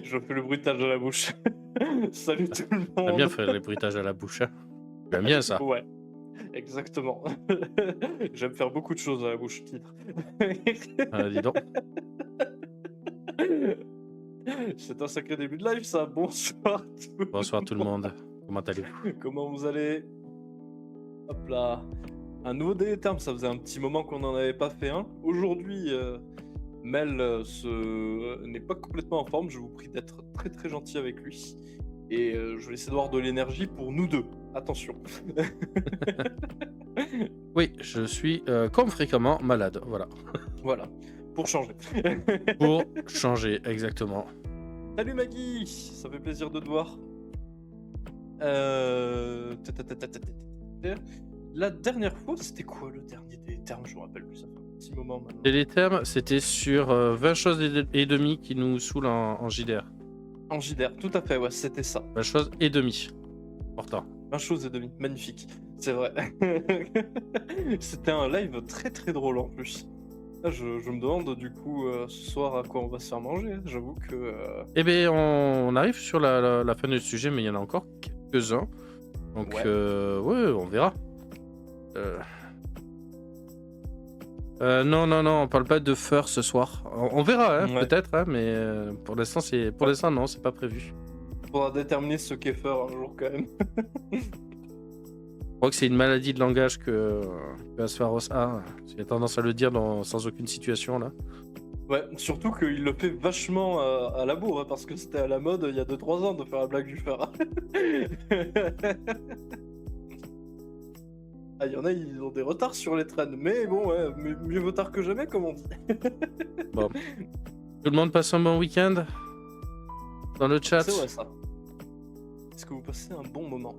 Je fais le bruitage de la bouche. Salut tout le T'aimes bien monde. faire les bruitages à la bouche, hein? Tu aimes bien ça? Ouais, exactement. J'aime faire beaucoup de choses à la bouche, titre. Dis donc. C'est un sacré début de live, ça. Bonsoir tout Bonsoir le tout le monde. monde. Comment allez-vous? Comment vous allez? Hop là. Un nouveau délai terme, ça faisait un petit moment qu'on n'en avait pas fait un. Aujourd'hui, Mel n'est pas complètement en forme. Je vous prie d'être très très gentil avec lui. Et je vais essayer d'avoir de l'énergie pour nous deux. Attention. Oui, je suis comme fréquemment malade, voilà. Voilà, pour changer. Pour changer, exactement. Salut Maggie, ça fait plaisir de te voir. La dernière fois, c'était quoi le dernier des termes? Je me rappelle plus, ça fait un petit moment maintenant. Et les termes, c'était sur 20 choses et demie qui nous saoulent en JDR. En JDR, tout à fait, ouais, c'était ça. 20 choses et demie. Important. 20 choses et demie, magnifique, c'est vrai. C'était un live très très drôle en plus. Là, je me demande du coup ce soir à quoi on va se faire manger. J'avoue que. Eh bien, on arrive sur la fin du sujet, mais il y en a encore quelques-uns. Donc, Ouais. ouais, on verra. Non, on parle pas de fur ce soir. On verra, hein, Ouais. peut-être, hein, mais pour l'instant, non, c'est pas prévu. Faudra déterminer ce qu'est faire un jour quand même. Je crois que c'est une maladie de langage que Asfaros a. Il a tendance à le dire sans aucune situation, là. Ouais, surtout qu'il le fait vachement à la bourre, hein, parce que c'était à la mode il y a 2-3 ans de faire la blague du fer. Ah, il y en a, ils ont des retards sur les trains, mais bon, ouais, mieux vaut tard que jamais, comme on dit. Bon. Tout le monde passe un bon week-end dans le chat. C'est vrai ça. Est-ce que vous passez un bon moment?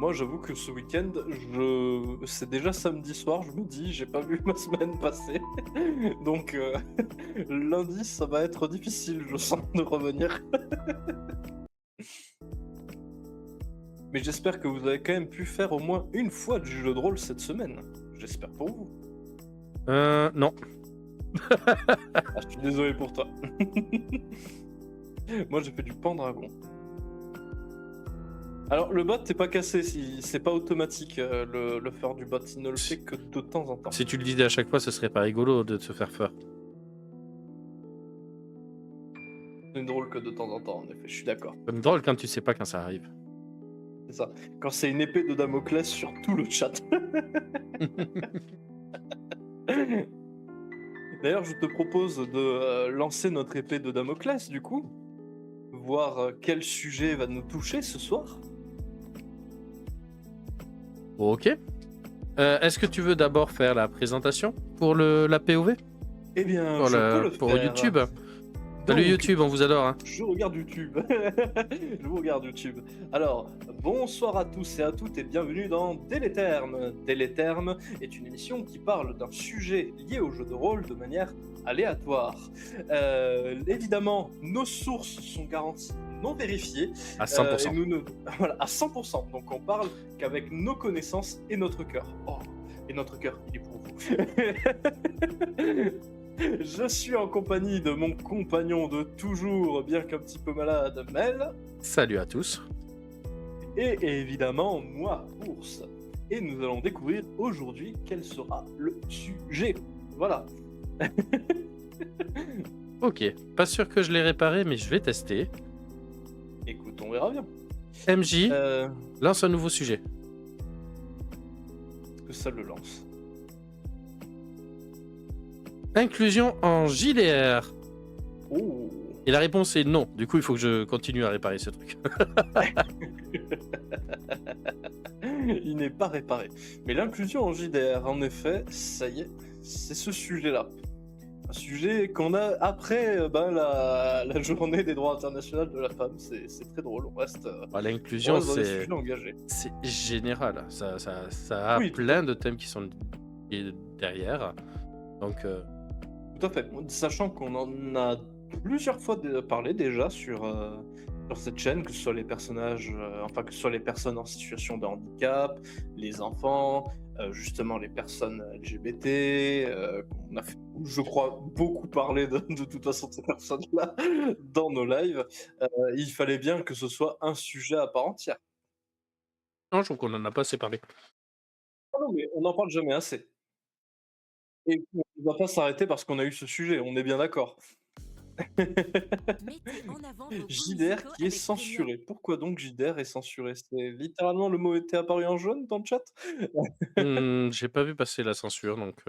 Moi, j'avoue que ce week-end, c'est déjà samedi soir, je me dis, j'ai pas vu ma semaine passer. Donc, lundi, ça va être difficile, je sens, de revenir. Mais j'espère que vous avez quand même pu faire au moins une fois du jeu de rôle cette semaine. J'espère pour vous. Non. Ah, je suis désolé pour toi. Moi, j'ai fait du Pendragon. Alors, le bot n'est pas cassé, c'est pas automatique le faire du bot, il ne le fait que de temps en temps. Si tu le disais à chaque fois, ce serait pas rigolo de se faire peur. C'est drôle que de temps en temps, en effet, je suis d'accord. C'est drôle quand tu sais pas quand ça arrive. C'est ça. Quand c'est une épée de Damoclès sur tout le chat. D'ailleurs, je te propose de lancer notre épée de Damoclès, du coup. Voir quel sujet va nous toucher ce soir. Ok. Est-ce que tu veux d'abord faire la présentation pour la POV? Eh bien, Pour, je peux le pour faire. YouTube. Salut Donc, YouTube, on vous adore. Hein. je regarde YouTube. Je vous regarde YouTube. Alors, bonsoir à tous et à toutes et bienvenue dans Déléterme. Déléterme est une émission qui parle d'un sujet lié au jeu de rôle de manière aléatoire. Évidemment, nos sources sont garanties non vérifiées. À 100%. Et voilà, à 100%. Donc on parle qu'avec nos connaissances et notre cœur. Oh, et notre cœur, il est pour vous. Je suis en compagnie de mon compagnon de toujours, bien qu'un petit peu malade, Mel. Salut à tous. Et évidemment, moi, Ours. Et nous allons découvrir aujourd'hui quel sera le sujet. Voilà. Ok, pas sûr que je l'ai réparé, mais je vais tester. Écoute, on verra bien. MJ, Est-ce lance un nouveau sujet. que ça le lance? Inclusion en JDR. Oh. Et la réponse est non. Du coup, il faut que je continue à réparer ce truc. Il n'est pas réparé. Mais l'inclusion en JDR, en effet, ça y est, c'est ce sujet-là. Un sujet qu'on a après la journée des droits internationaux de la femme. C'est très drôle, on reste, L'inclusion, dans des sujets engagés. c'est général. Ça a Oui, plein de thèmes qui sont derrière. Donc, tout à fait. Sachant qu'on en a plusieurs fois parlé déjà sur cette chaîne, que ce soit les personnages, que ce soit les personnes en situation de handicap, les enfants, justement les personnes LGBT, qu'on a fait je crois, beaucoup parlé de toute façon de ces personnes-là dans nos lives, il fallait bien que ce soit un sujet à part entière. Non, je trouve qu'on en a pas assez parlé. Ah non, mais on n'en parle jamais assez et on ne va pas s'arrêter parce qu'on a eu ce sujet, on est bien d'accord. Mettez en avant vos goûts JDR musicaux qui est avec Premium. censuré. Pourquoi donc JDR est censuré? C'est littéralement le mot était apparu en jaune dans le chat? J'ai pas vu passer la censure, donc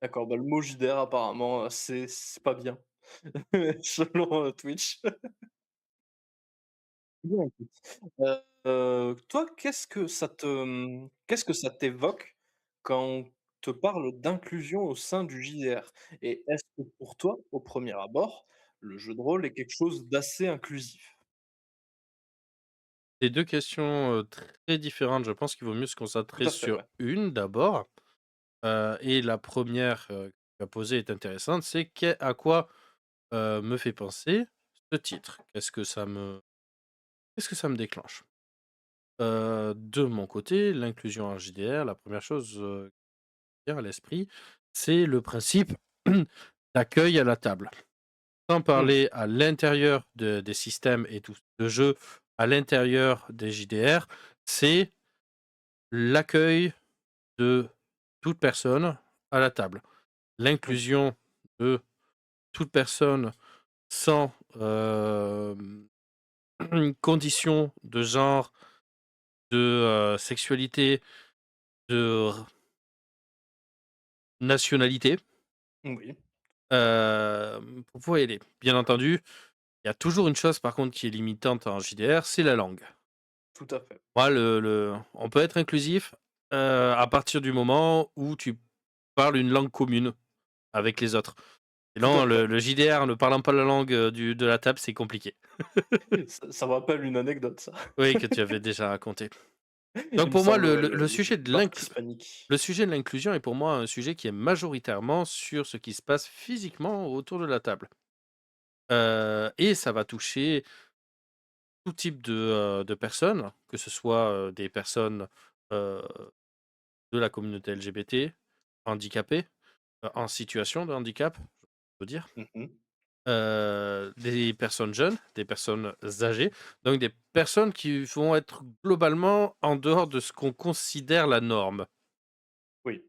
D'accord, bah, le mot JDR apparemment, c'est pas bien selon, Twitch. Bien écoute, toi, qu'est-ce que ça t'évoque quand on te parle d'inclusion au sein du JDR? Et est-ce que pour toi, au premier abord, le jeu de rôle est quelque chose d'assez inclusif? c'est 2 questions, très différentes. Je pense qu'il vaut mieux se Tout concentrer à fait, sur ouais. une d'abord, et la première que tu as posée est intéressante, c'est à quoi, me fait penser ce titre? Qu'est-ce que ça me déclenche? De mon côté, l'inclusion en JDR, la première chose, qui vient à l'esprit, c'est le principe d'accueil à la table. Sans Mmh, parler à l'intérieur des systèmes et tout de jeu, à l'intérieur des JDR, c'est l'accueil de toute personne à la table. oui, L'inclusion de toute personne sans, condition de genre, de, sexualité, de nationalité, oui, pour pouvoir y aller. Bien entendu, il y a toujours une chose par contre qui est limitante en JDR, c'est la langue. tout à fait. Moi, on peut être inclusif, à partir du moment où tu parles une langue commune avec les autres. Tout à Sinon, fait. le JDR ne parlant pas la langue, de la table, c'est compliqué. Ça me rappelle une anecdote ça. Oui, que tu avais déjà raconté. Donc Il me pour moi, semble, le ouais, le le sujet le de Bart hispanique. le sujet de l'inclusion est pour moi un sujet qui est majoritairement sur ce qui se passe physiquement autour de la table. Et ça va toucher tout type de personnes, que ce soit, des personnes, heu, de la communauté LGBT, handicapées, en situation de handicap, je peux dire, Mmh mh. des personnes jeunes, des personnes âgées, donc des personnes qui vont être globalement en dehors de ce qu'on considère la norme Oui.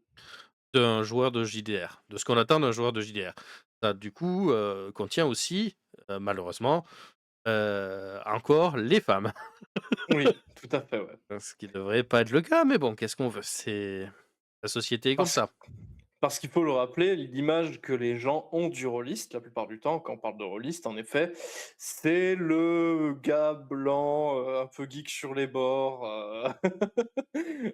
d'un joueur de JDR, de ce qu'on attend d'un joueur de JDR. Ça, du coup, contient aussi, malheureusement, encore les femmes. Oui, tout à fait, ouais. Ce qui devrait pas être le cas, mais bon, qu'est-ce qu'on veut? C'est la société est comme Parce ça. Parce qu'il faut le rappeler, l'image que les gens ont du rôliste, la plupart du temps, quand on parle de rôliste, en effet, c'est le gars blanc, un peu geek sur les bords,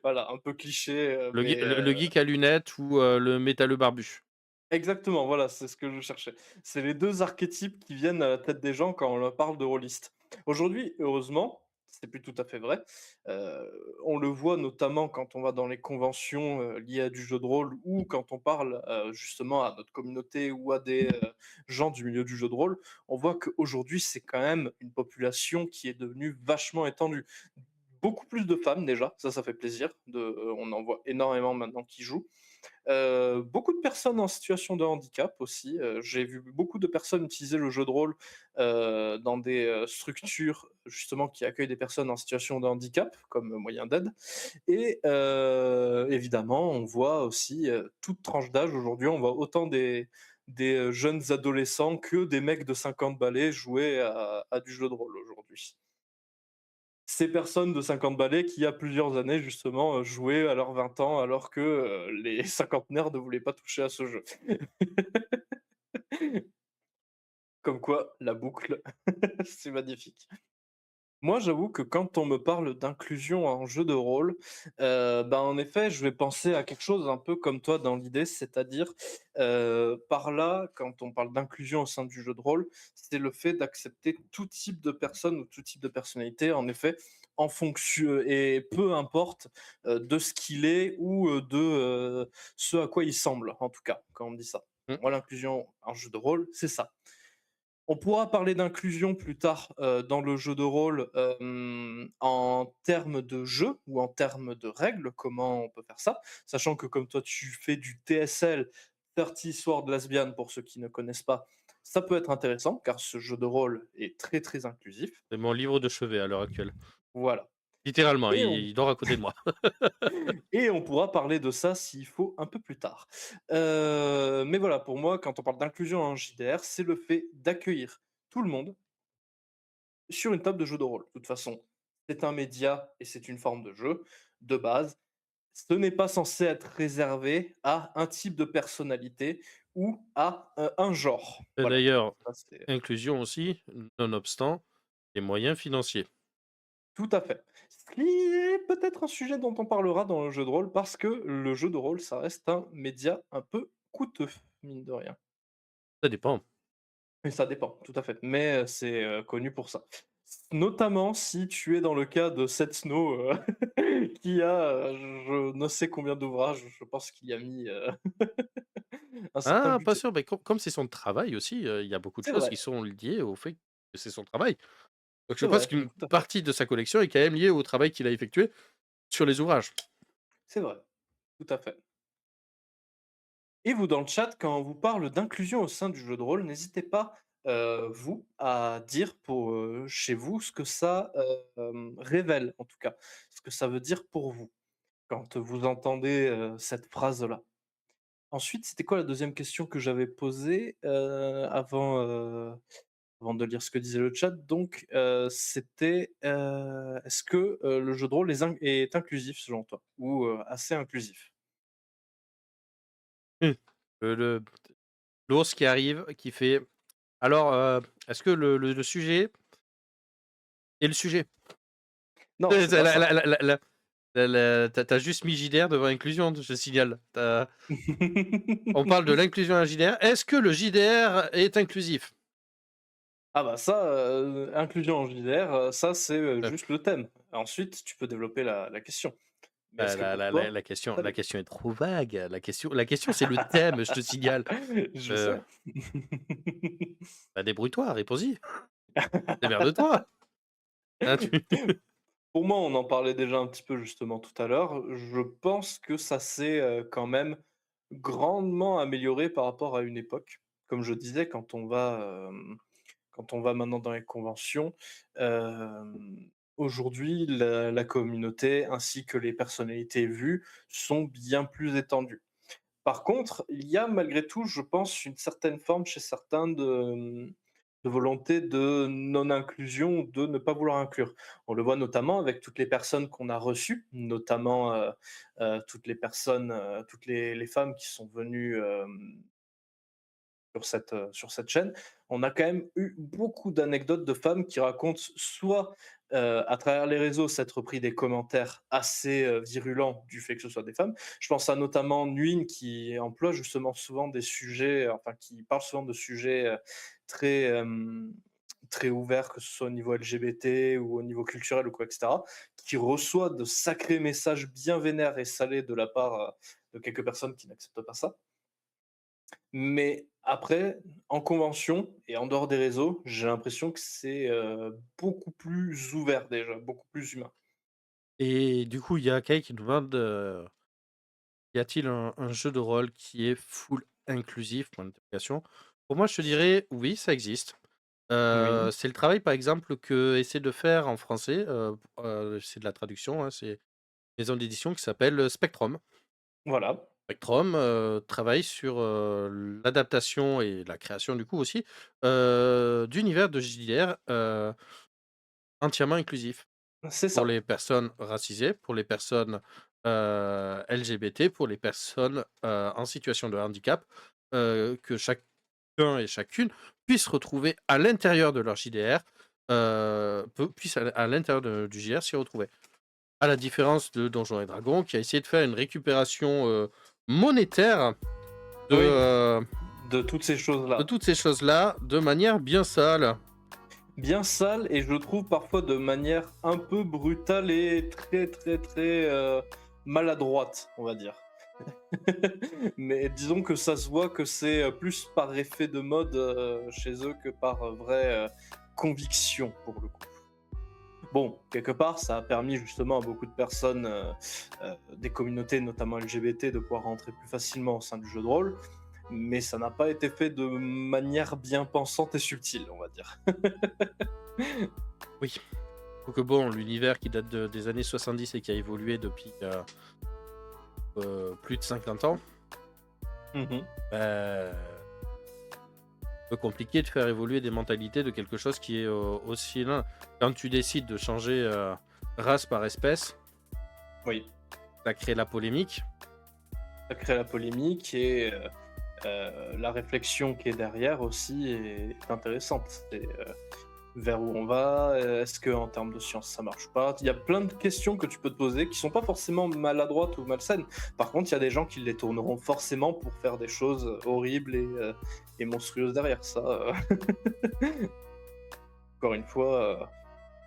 voilà, un peu cliché, Le geek à lunettes ou le métalleux barbu. exactement, voilà, c'est ce que je cherchais. C'est les 2 archétypes qui viennent à la tête des gens quand on leur parle de rôliste. Aujourd'hui, heureusement, c'est plus tout à fait vrai, on le voit notamment quand on va dans les conventions, liées à du jeu de rôle ou quand on parle, justement à notre communauté ou à des, gens du milieu du jeu de rôle. On voit qu'aujourd'hui, c'est quand même une population qui est devenue vachement étendue. Beaucoup plus de femmes déjà, ça fait plaisir on en voit énormément maintenant qui jouent. Beaucoup de personnes en situation de handicap aussi, j'ai vu beaucoup de personnes utiliser le jeu de rôle, dans des, structures justement qui accueillent des personnes en situation de handicap comme moyen d'aide et évidemment on voit aussi, toute tranche d'âge aujourd'hui, on voit autant des jeunes adolescents que des mecs de 50 balais jouer à du jeu de rôle aujourd'hui. Ces personnes de 50 balais qui, il y a plusieurs années, justement, jouaient à leurs 20 ans alors que, les cinquantenaires ne voulaient pas toucher à ce jeu. Comme quoi, la boucle, c'est magnifique. Moi, j'avoue que quand on me parle d'inclusion en jeu de rôle, bah, en effet, je vais penser à quelque chose un peu comme toi dans l'idée, c'est-à-dire, par là, quand on parle d'inclusion au sein du jeu de rôle, c'est le fait d'accepter tout type de personnes ou tout type de personnalité, en effet, en fonction et peu importe, de ce qu'il est ou, ce à quoi il semble, en tout cas, quand on dit ça. Mmh. Moi, l'inclusion en jeu de rôle, c'est ça. On pourra parler d'inclusion plus tard, dans le jeu de rôle, en termes de jeu ou en termes de règles, comment on peut faire ça. Sachant que comme toi tu fais du TSL, 30 Sword Lesbian pour ceux qui ne connaissent pas, ça peut être intéressant car ce jeu de rôle est très, très inclusif. C'est mon livre de chevet à l'heure actuelle. Voilà Littéralement, et on il dort à côté de moi. et on pourra parler de ça s'il faut un peu plus tard. Mais voilà, pour moi, quand on parle d'inclusion en JDR, c'est le fait d'accueillir tout le monde sur une table de jeu de rôle. De toute façon, c'est un média et c'est une forme de jeu de base. Ce n'est pas censé être réservé à un type de personnalité ou à, un genre. Et Voilà. d'ailleurs, Ça c'est inclusion aussi, nonobstant les moyens financiers. tout à fait. Ce qui est peut-être un sujet dont on parlera dans le jeu de rôle parce que le jeu de rôle, ça reste un média un peu coûteux, mine de rien. Ça dépend. Mais ça dépend, tout à fait. Mais, c'est, connu pour ça. Notamment si tu es dans le cas de Seth Snow, qui a, je ne sais combien d'ouvrages, je pense qu'il y a mis, un certain Ah, pas budget. sûr, mais comme c'est son travail aussi, il y a beaucoup de C'est choses vrai, qui sont liées au fait que c'est son travail. Donc je c'est pense vrai, qu'une tout à fait. partie de sa collection est quand même liée au travail qu'il a effectué sur les ouvrages. C'est vrai, tout à fait. Et vous, dans le chat, quand on vous parle d'inclusion au sein du jeu de rôle, n'hésitez pas, vous, à dire pour, chez vous ce que ça, révèle, en tout cas. Ce que ça veut dire pour vous, quand vous entendez, cette phrase-là. Ensuite, c'était quoi la deuxième question que j'avais posée, avant de lire ce que disait le chat? Donc, c'était, est-ce que, le jeu de rôle est inclusif selon toi? Ou, assez inclusif? Mmh. Le l'ours qui arrive, qui fait: «Alors, est-ce que le sujet est le sujet?» Non, Tu c'est pas la ça. la la la la la tu as juste mis JDR devant inclusion, je signale. On parle de l'inclusion à JDR. Est-ce que le JDR est inclusif? Ah bah ça, inclusion en JDR, ça c'est, Heu, juste le thème. Ensuite, tu peux développer la question. Mais est-ce que la pour la la toi, la question ça la l'est? question est trop vague. La question c'est le thème, je te signale. Je Heu, sais. Bah, débrouille-toi, réponds-y. Démerde-toi. Hein, tu Pour moi, on en parlait déjà un petit peu justement tout à l'heure. Je pense que ça s'est, quand même grandement amélioré par rapport à une époque. Comme je disais, quand on va maintenant dans les conventions, aujourd'hui, la communauté ainsi que les personnalités vues sont bien plus étendues. Par contre, il y a malgré tout, je pense, une certaine forme chez certains de volonté de non-inclusion, de ne pas vouloir inclure. On le voit notamment avec toutes les personnes qu'on a reçues, notamment, toutes les personnes, toutes les femmes qui sont venues, sur cette chaîne. On a quand même eu beaucoup d'anecdotes de femmes qui racontent soit, à travers les réseaux, s'être pris des commentaires assez, virulents du fait que ce soit des femmes. Je pense à notamment Nguyen qui emploie justement souvent des sujets, enfin qui parle souvent de sujets, très, très ouverts, que ce soit au niveau LGBT ou au niveau culturel ou quoi et cetera, qui reçoit de sacrés messages bien vénères et salés de la part, de quelques personnes qui n'acceptent pas ça. Mais après, en convention et en dehors des réseaux, j'ai l'impression que c'est, beaucoup plus ouvert déjà, beaucoup plus humain. et du coup, il y a Kay qui nous demande, y a-t-il un jeu de rôle qui est full inclusif? Point d'interrogation. Pour moi, je te dirais oui, ça existe. Oui, C'est le travail, par exemple, qu'essaie de faire en français, c'est de la traduction, hein, c'est une maison d'édition qui s'appelle, Spectrum. voilà. Spectrum, travaille sur, l'adaptation et la création du coup aussi, d'univers de JDR, entièrement inclusif. C'est Pour ça. les personnes racisées, pour les personnes, LGBT, pour les personnes, en situation de handicap, que chacun et chacune puisse retrouver à l'intérieur de leur JDR, puisse à l'intérieur du JDR s'y retrouver. À la différence de Donjons et Dragons qui a essayé de faire une récupération, monétaire de, Oui, heu, de toutes ces de choses-là. toutes ces choses-là de manière bien sale. Bien sale et je trouve parfois de manière un peu brutale et très, très, très, maladroite, on va dire. Mais disons que ça se voit que c'est, plus par effet de mode, chez eux que par, vraie, conviction pour le coup. Bon, quelque part, ça a permis justement à beaucoup de personnes, des communautés, notamment LGBT, de pouvoir rentrer plus facilement au sein du jeu de rôle. mais ça n'a pas été fait de manière bien pensante et subtile, on va dire. Oui. Faut que bon, l'univers qui date des années 70 et qui a évolué depuis plus de 50 ans, Mhm. bah, un peu compliqué de faire évoluer des mentalités de quelque chose qui est aussi là. Quand tu décides de changer race par espèce, Oui, ça crée la polémique. ça crée la polémique et la réflexion qui est derrière aussi est intéressante. C'est vers où on va, est-ce que en termes de science ça marche pas? Il y a plein de questions que tu peux te poser qui sont pas forcément maladroites ou malsaines. Par contre, il y a des gens qui les tourneront forcément pour faire des choses horribles et monstrueuses derrière ça. Encore une fois,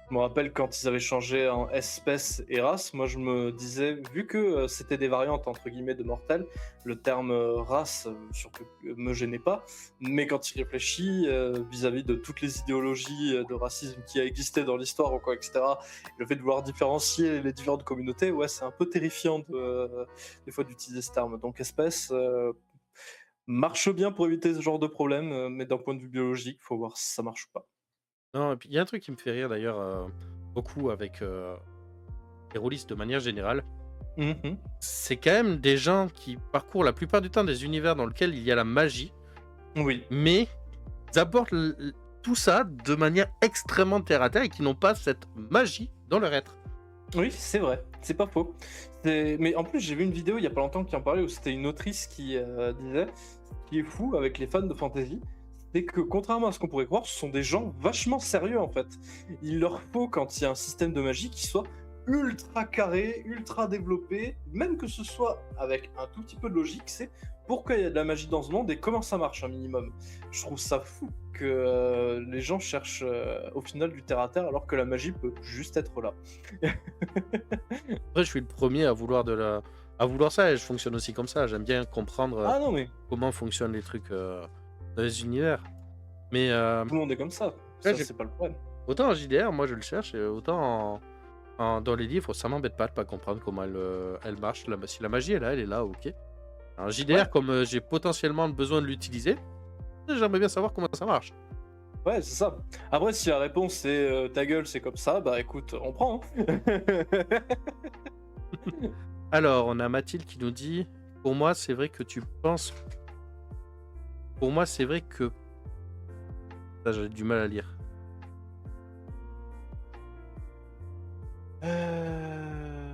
je me rappelle quand ils avaient changé en espèce et race, moi je me disais, vu que c'était des variantes entre guillemets de mortels, le terme race surtout me gênait pas, mais quand il réfléchit vis-à-vis de toutes les idéologies de racisme qui a existé dans l'histoire ou quoi, etc., le fait de vouloir différencier les différentes communautés, ouais, c'est un peu terrifiant des fois d'utiliser ce terme. Donc espèce marche bien pour éviter ce genre de problème, mais d'un point de vue biologique, faut voir si ça marche ou pas. Non, et puis il y a un truc qui me fait rire d'ailleurs beaucoup avec les rôlistes de manière générale. Mhm. C'est quand même des gens qui parcourent la plupart du temps des univers dans lesquels il y a la magie, Oui. mais ils abordent tout ça de manière extrêmement terre à terre et qui n'ont pas cette magie dans leur être. Oui, c'est vrai, c'est pas faux. Mais en plus, j'ai vu une vidéo il y a pas longtemps qui en parlait où c'était une autrice qui disait ce qui est fou avec les fans de fantasy, c'est que contrairement à ce qu'on pourrait croire, ce sont des gens vachement sérieux en fait. Il leur faut, quand il y a un système de magie, qui soit ultra carré, ultra développé, même que ce soit avec un tout petit peu de logique, c'est pourquoi il y a de la magie dans ce monde et comment ça marche un minimum. Je trouve ça fou que les gens cherchent au final du terre à terre alors que la magie peut juste être là. Après, je suis le premier à vouloir ça et je fonctionne aussi comme ça. J'aime bien comprendre Ah non, mais comment fonctionnent les trucs dans les univers. Mais tout le monde est comme ça. ouais, Ça, c'est pas le problème. autant en JDR, moi je le cherche, et autant dans les livres, ça m'embête pas de pas comprendre comment elle marche. Si la magie elle est là, ok. Un Ouais, JDR, comme j'ai potentiellement besoin de l'utiliser, j'aimerais bien savoir comment ça marche. ouais, c'est ça. Après, si la réponse c'est ta gueule, c'est comme ça, bah écoute, on prend, hein. Alors, on a Mathilde qui nous dit: pour moi, c'est vrai que tu penses. Pour moi, c'est vrai que. Ça, j'ai du mal à lire. Euh,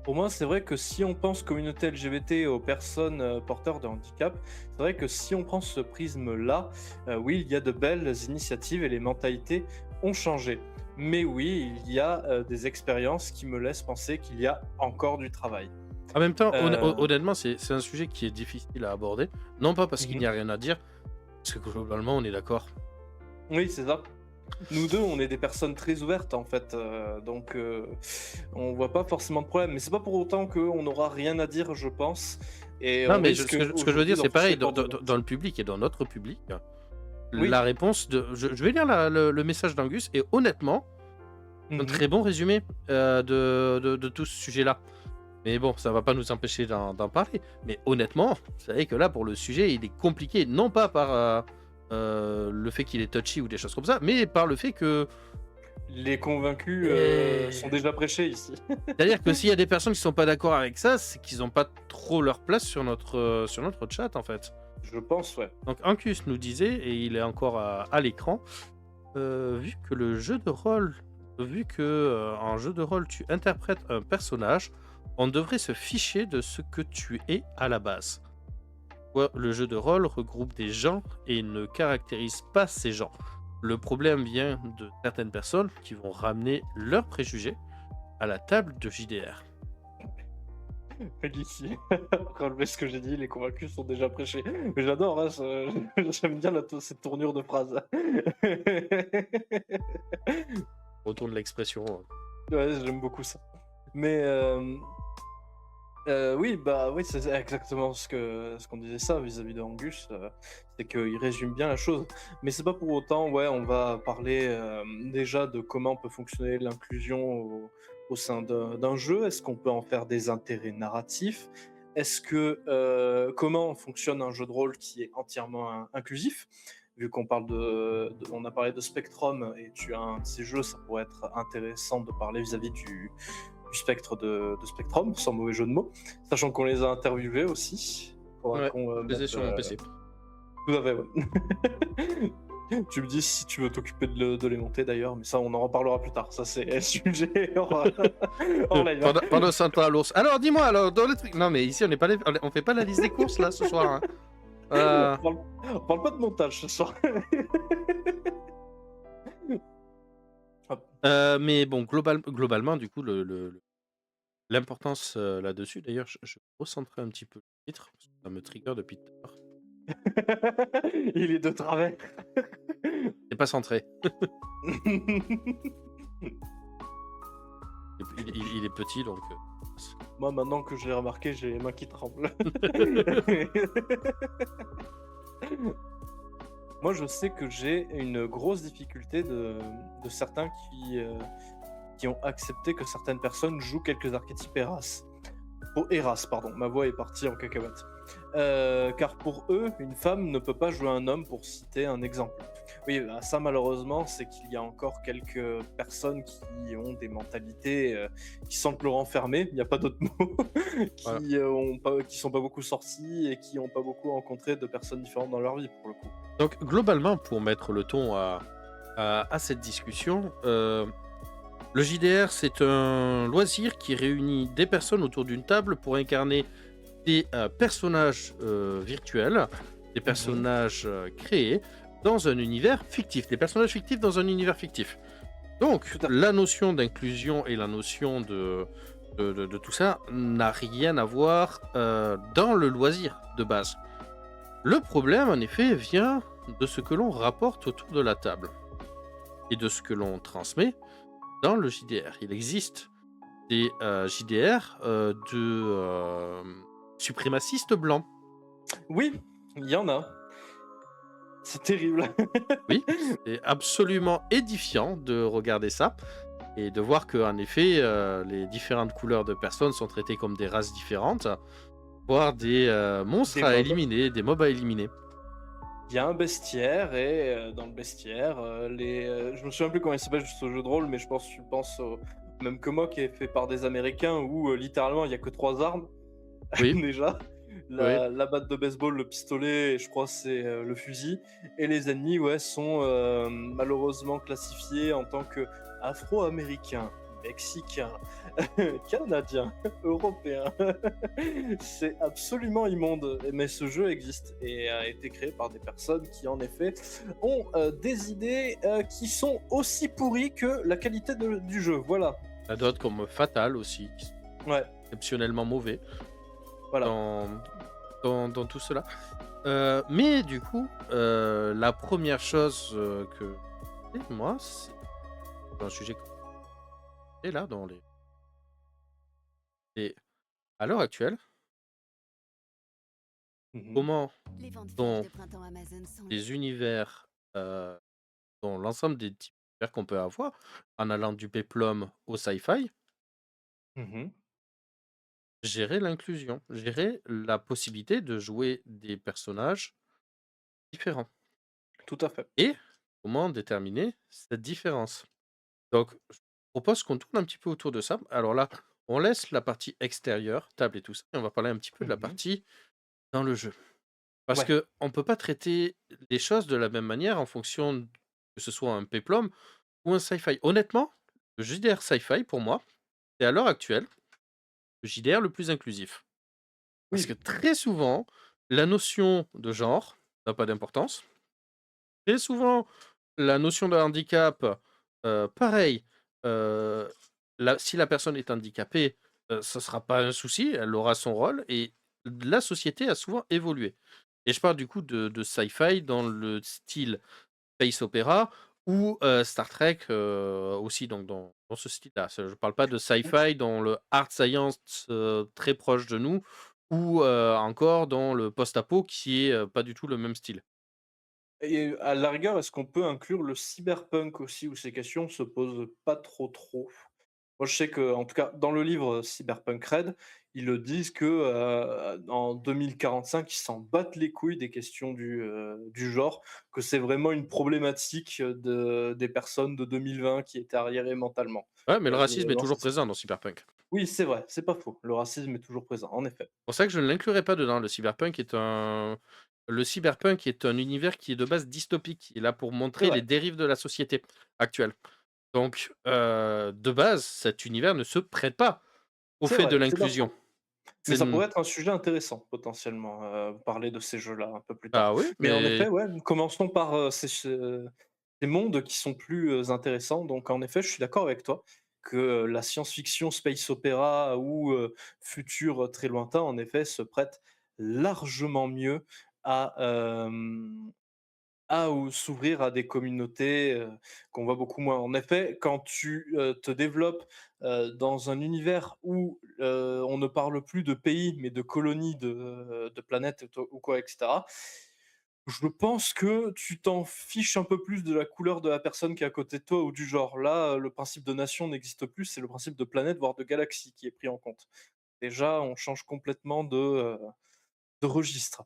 Pour moi, c'est vrai que si on pense communauté LGBT aux personnes porteurs de handicap, c'est vrai que si on prend ce prisme-là, oui, il y a de belles initiatives et les mentalités ont changé. Mais oui, il y a des expériences qui me laissent penser qu'il y a encore du travail. En même temps, Euh, honnêtement, c'est un sujet qui est difficile à aborder. Non pas parce qu'il mhm. n'y a rien à dire, parce que globalement, on est d'accord. Oui, c'est ça. Nous deux, on est des personnes très ouvertes en fait, donc on voit pas forcément de problème. Mais c'est pas pour autant qu'on n'aura rien à dire, je pense. Et Non, on mais risque ce que je veux aujourd'hui dire, d'en c'est toucher pareil, les cordes de dans le public et dans notre public, la Oui. réponse de. Je vais lire le message d'Angus, et honnêtement, un Mhm. très bon résumé de tout ce sujet-là. Mais bon, ça va pas nous empêcher d'en parler. Mais honnêtement, vous savez que là, pour le sujet, il est compliqué, non pas par le fait qu'il est touchy ou des choses comme ça, mais par le fait que. Les convaincus sont Eh, déjà prêchés ici. C'est-à-dire que s'il y a des personnes qui sont pas d'accord avec ça, c'est qu'ils ont pas trop leur place sur notre chat, en fait. Je pense, ouais. Donc Ancus nous disait, et il est encore à l'écran, vu que le jeu de rôle, vu que en jeu de rôle tu interprètes un personnage, on devrait se ficher de ce que tu es à la base. Le jeu de rôle regroupe des gens et ne caractérise pas ces gens. Le problème vient de certaines personnes qui vont ramener leurs préjugés à la table de JDR. Ici, relever ce que j'ai dit, les convaincus sont déjà prêchés. Mais j'adore, hein, j'aime bien cette tournure de phrase. Retourne l'expression. Ouais, j'aime beaucoup ça. Mais oui, bah oui, c'est exactement ce qu'on disait ça vis-à-vis de Angus, c'est qu'il résume bien la chose. Mais c'est pas pour autant, ouais, on va parler déjà de comment peut fonctionner l'inclusion au sein d'un jeu. Est-ce qu'on peut en faire des intérêts narratifs? est-ce que, comment fonctionne un jeu de rôle qui est entièrement inclusif? Vu qu'on parle on a parlé de Spectrum et tu as un de ces jeux, ça pourrait être intéressant de parler vis-à-vis du spectre de Spectrum, sans mauvais jeu de mots. Sachant qu'on les a interviewés aussi. Faudra Ouais, qu'on, je les ai mette, sur mon PC. tout à fait, ouais. Tu me dis si tu veux t'occuper de les monter d'ailleurs, mais ça on en reparlera plus tard. Ça c'est un sujet hors live, hein. Pendant Central Ours. Alors, dis-moi, alors, dans le truc. Non, mais ici, on fait pas la liste des courses, là, ce soir, hein. Euh, On parle pas de montage ce soir. Hop. mais bon, globalement, du coup, l'importance là-dessus, d'ailleurs, je vais recentrer un petit peu le titre, parce que ça me trigger depuis tout à l'heure. Il est de travers. C'est pas centré. Il est petit, donc. Moi, maintenant que je l'ai remarqué, j'ai les mains qui tremblent. Moi, je sais que j'ai une grosse difficulté de certains qui ont accepté que certaines personnes jouent quelques archétypes Eras. Oh, Eras, pardon, ma voix est partie en cacahuète. Car pour eux, une femme ne peut pas jouer un homme, pour citer un exemple. Oui, bah, ça malheureusement, c'est qu'il y a encore quelques personnes qui ont des mentalités qui sentent le renfermer, il n'y a pas d'autre mot, Voilà. qui sont pas beaucoup sortis et qui n'ont pas beaucoup rencontré de personnes différentes dans leur vie, pour le coup. Donc, globalement, pour mettre le ton à cette discussion, le JDR, c'est un loisir qui réunit des personnes autour d'une table pour incarner des personnages virtuels, des personnages créés dans un univers fictif, des personnages fictifs dans un univers fictif. Donc, Tout à fait. la notion d'inclusion et la notion de tout ça n'a rien à voir dans le loisir de base. Le problème, en effet, vient de ce que l'on rapporte autour de la table et de ce que l'on transmet dans le JDR. Il existe des JDR suprémacistes blancs. Oui, il y en a. C'est terrible. Oui, c'est absolument édifiant de regarder ça et de voir que, en effet, les différentes couleurs de personnes sont traitées comme des races différentes, voire des monstres Des à mobs. éliminer, des mobs à éliminer. Il y a un bestiaire et dans le bestiaire, je me souviens plus comment il s'appelle juste ce jeu de rôle, mais je pense tu penses au même que moi, qui est fait par des Américains où littéralement il y a que 3 armes Oui, déjà. oui. La batte de baseball, le pistolet et je crois c'est le fusil. Et les ennemis, ouais, sont malheureusement classifiés en tant que afro-américains, mexicains, canadiens, européens. C'est absolument immonde, mais ce jeu existe et a été créé par des personnes qui, en effet, ont des idées qui sont aussi pourries que la qualité du jeu. Voilà. Il y a d'autres comme Fatal aussi, qui sont Ouais, exceptionnellement mauvais voilà. dans, dans tout cela. Mais du coup, la première chose que moi, c'est un sujet que est là dans les. Et à l'heure actuelle, Mhm. comment Les ventes flash dans de printemps Amazon sont des univers, dans l'ensemble des types d'univers qu'on peut avoir, en allant du péplum au sci-fi, Mhm. gérer l'inclusion, gérer la possibilité de jouer des personnages différents. Tout à fait. Et comment déterminer cette différence? Donc, je propose qu'on tourne un petit peu autour de ça. Alors là, on laisse la partie extérieure, table et tout ça, et on va parler un petit peu de la Mhm. partie dans le jeu. Parce Ouais. que on peut pas traiter les choses de la même manière en fonction que ce soit un péplum ou un sci-fi. Honnêtement, le JDR sci-fi, pour moi, c'est à l'heure actuelle le JDR le plus inclusif. Parce que Oui. très souvent, la notion de genre n'a pas d'importance. Très souvent, la notion de handicap, pareil, heu, si la personne est handicapée, ça sera pas un souci, elle aura son rôle et la société a souvent évolué. Et je parle du coup de sci-fi dans le style space opéra ou Star Trek, aussi donc dans ce style-là. Je parle pas de sci-fi dans le hard science, très proche de nous ou encore dans le post-apo qui est, pas du tout le même style. Et à la rigueur, est-ce qu'on peut inclure le cyberpunk aussi, où ces questions se posent pas trop trop? Moi, je sais que, en tout cas, dans le livre Cyberpunk Red, ils le disent que, en 2045, ils s'en battent les couilles des questions du genre, que c'est vraiment une problématique, des personnes de 2020 qui étaient arriérées mentalement. Ouais, mais le racisme est Non, ça toujours c'est présent dans Cyberpunk. oui, c'est vrai, c'est pas faux. Le racisme est toujours présent, en effet. Pour ça que je ne l'inclurai pas dedans. Le cyberpunk est un univers qui est de base dystopique. Il est là pour C'est montrer les vrai, dérives de la société actuelle. Donc, de base, cet univers ne se prête pas au fait de c'est pas l'inclusion. faux. Mais C'est ça n pourrait être un sujet intéressant potentiellement, parler de ces jeux-là un peu plus tard. Bah, oui, Mais en mais effet, ouais, commençons par, ces mondes qui sont plus, intéressants. Donc en effet, je suis d'accord avec toi que, la science-fiction, space opéra ou, futur, très lointain, en effet, se prête largement mieux à, ou s'ouvrir à des communautés, qu'on voit beaucoup moins. En effet, quand tu, te développes, dans un univers où, on ne parle plus de pays, mais de colonies de planètes ou quoi et cetera, je pense que tu t'en fiches un peu plus de la couleur de la personne qui est à côté de toi ou du genre. Là, le principe de nation n'existe plus, c'est le principe de planète, voire de galaxie qui est pris en compte. Déjà, on change complètement de registre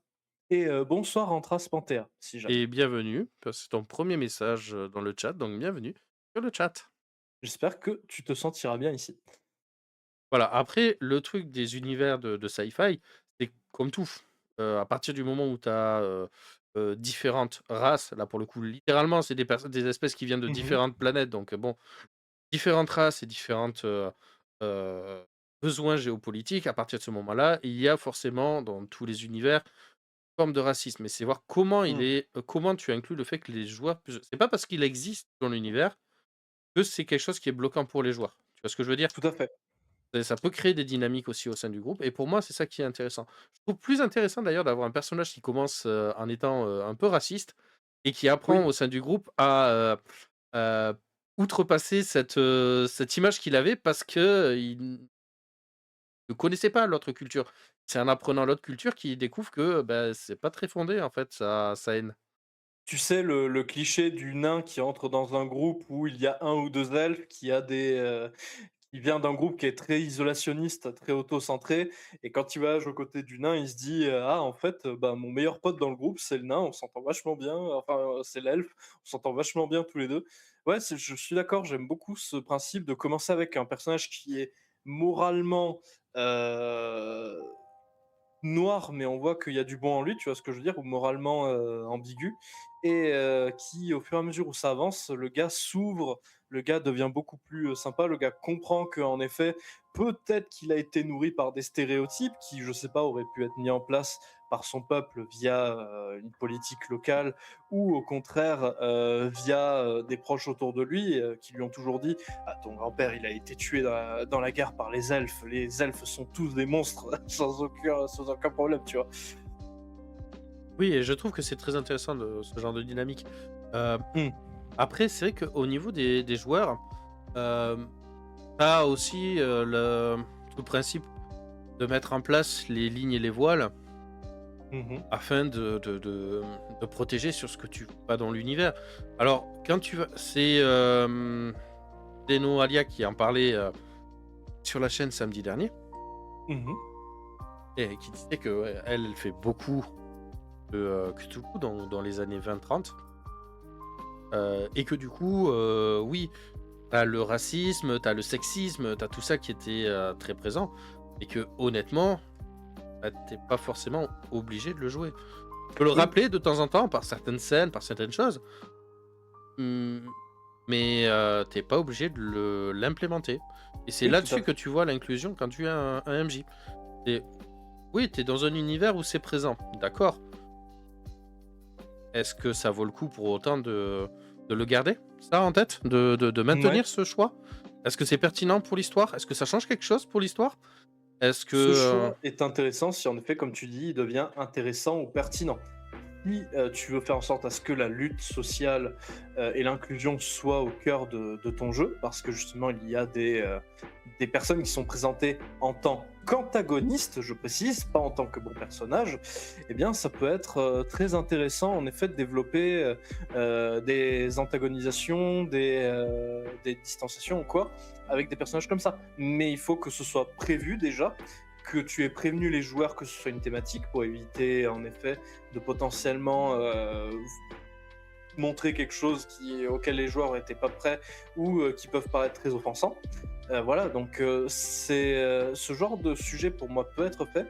et bonsoir Antras Panthéa, si jamais. et bienvenue, parce que c'est ton premier message, dans le chat, donc bienvenue sur le chat. J'espère que tu te sentiras bien ici. Voilà, après le truc des univers de sci-fi, c'est comme tout, à partir du moment où tu as, différentes races, là pour le coup littéralement c'est des espèces qui viennent de Mmh mh. différentes planètes donc bon, différentes races et différentes, heu, besoins géopolitiques, à partir de ce moment-là, il y a forcément dans tous les univers, une forme de racisme et c'est voir Mmh. comment tu inclus le fait que les joueurs puissent c'est pas parce qu'il existe dans l'univers que c'est quelque chose qui est bloquant pour les joueurs. Tu vois ce que je veux dire? Tout à fait. Et ça peut créer des dynamiques aussi au sein du groupe et pour moi, c'est ça qui est intéressant. Je trouve plus intéressant d'ailleurs d'avoir un personnage qui commence, en étant, un peu raciste et qui apprend Oui, au sein du groupe à, outrepasser cette image qu'il avait parce qu'il ne connaissait pas l'autre culture. C'est en apprenant l'autre culture qu'il découvre que, bah, c'est pas très fondé en fait sa haine. tu sais le cliché du nain qui entre dans un groupe où il y a un ou 2 elfes, qui vient d'un groupe qui est très isolationniste, très auto-centré et quand il voyage aux côtés du nain, il se dit: «Ah en fait, bah, mon meilleur pote dans le groupe, c'est le nain, on s'entend vachement bien, enfin, c'est l'elfe, on s'entend vachement bien tous les 2». Ouais, je suis d'accord, j'aime beaucoup ce principe de commencer avec un personnage qui est moralement, heu noir, mais on voit qu'il y a du bon en lui, tu vois ce que je veux dire? Ou moralement, ambigu et qui, au fur et à mesure où ça avance, le gars s'ouvre, le gars devient beaucoup plus, sympa, le gars comprend qu'en effet, peut-être qu'il a été nourri par des stéréotypes qui, je sais pas, auraient pu être mis en place par son peuple via, une politique locale ou au contraire, via, des proches autour de lui, qui lui ont toujours dit: «Ah ton grand-père, il a été tué dans la guerre par les elfes sont tous des monstres», sans aucun problème, tu vois? Oui et je trouve que c'est très intéressant de ce genre de dynamique. Heu, Mmh. Après c'est vrai qu'au niveau des joueurs, hem, tu as aussi, tout le principe de mettre en place les lignes et les voiles Mmh. afin de protéger sur ce que tu vois pas dans l'univers. Alors quand tu vas c'est, Deno Alia qui en parlait, sur la chaîne samedi dernier Mmh. et qui disait que, ouais, elle fait beaucoup de, Cthulhu dans les années 20-30, et que du coup, oui, t'as le racisme, t'as le sexisme, t'as tout ça qui était, très présent et que honnêtement, bah, tu pas forcément obligé de le jouer. Tu peux le Oui, rappeler de temps en temps par certaines scènes, par certaines choses, mmh, mais tu pas obligé de l'implémenter et c'est oui, tout à là-dessus que fait. tu vois l'inclusion quand tu es un MJ. Et oui, tu es dans un univers où c'est présent, d'accord. Est-ce que ça vaut le coup pour autant de le garder, ça en tête? De Mouais. maintenir ce choix? Est-ce que c'est pertinent pour l'histoire? Est-ce que ça change quelque chose pour l'histoire? Est-ce que, Ce choix est intéressant si en effet, comme tu dis, il devient intéressant ou pertinent. si tu veux faire en sorte à ce que la lutte sociale et l'inclusion soient au cœur de ton jeu, parce que justement il y a des personnes qui sont présentées en tant qu'antagonistes, je précise, pas en tant que bon personnage, eh bien ça peut être très intéressant en effet de développer des antagonisations, des distanciations ou quoi, avec des personnages comme ça. Mais il faut que ce soit prévu déjà, que tu aies prévenu les joueurs que ce soit une thématique pour éviter en effet de potentiellement montrer quelque chose auquel les joueurs n'étaient pas prêts ou qui peuvent paraître très offensants. Voilà, donc ce genre de sujet pour moi peut être fait.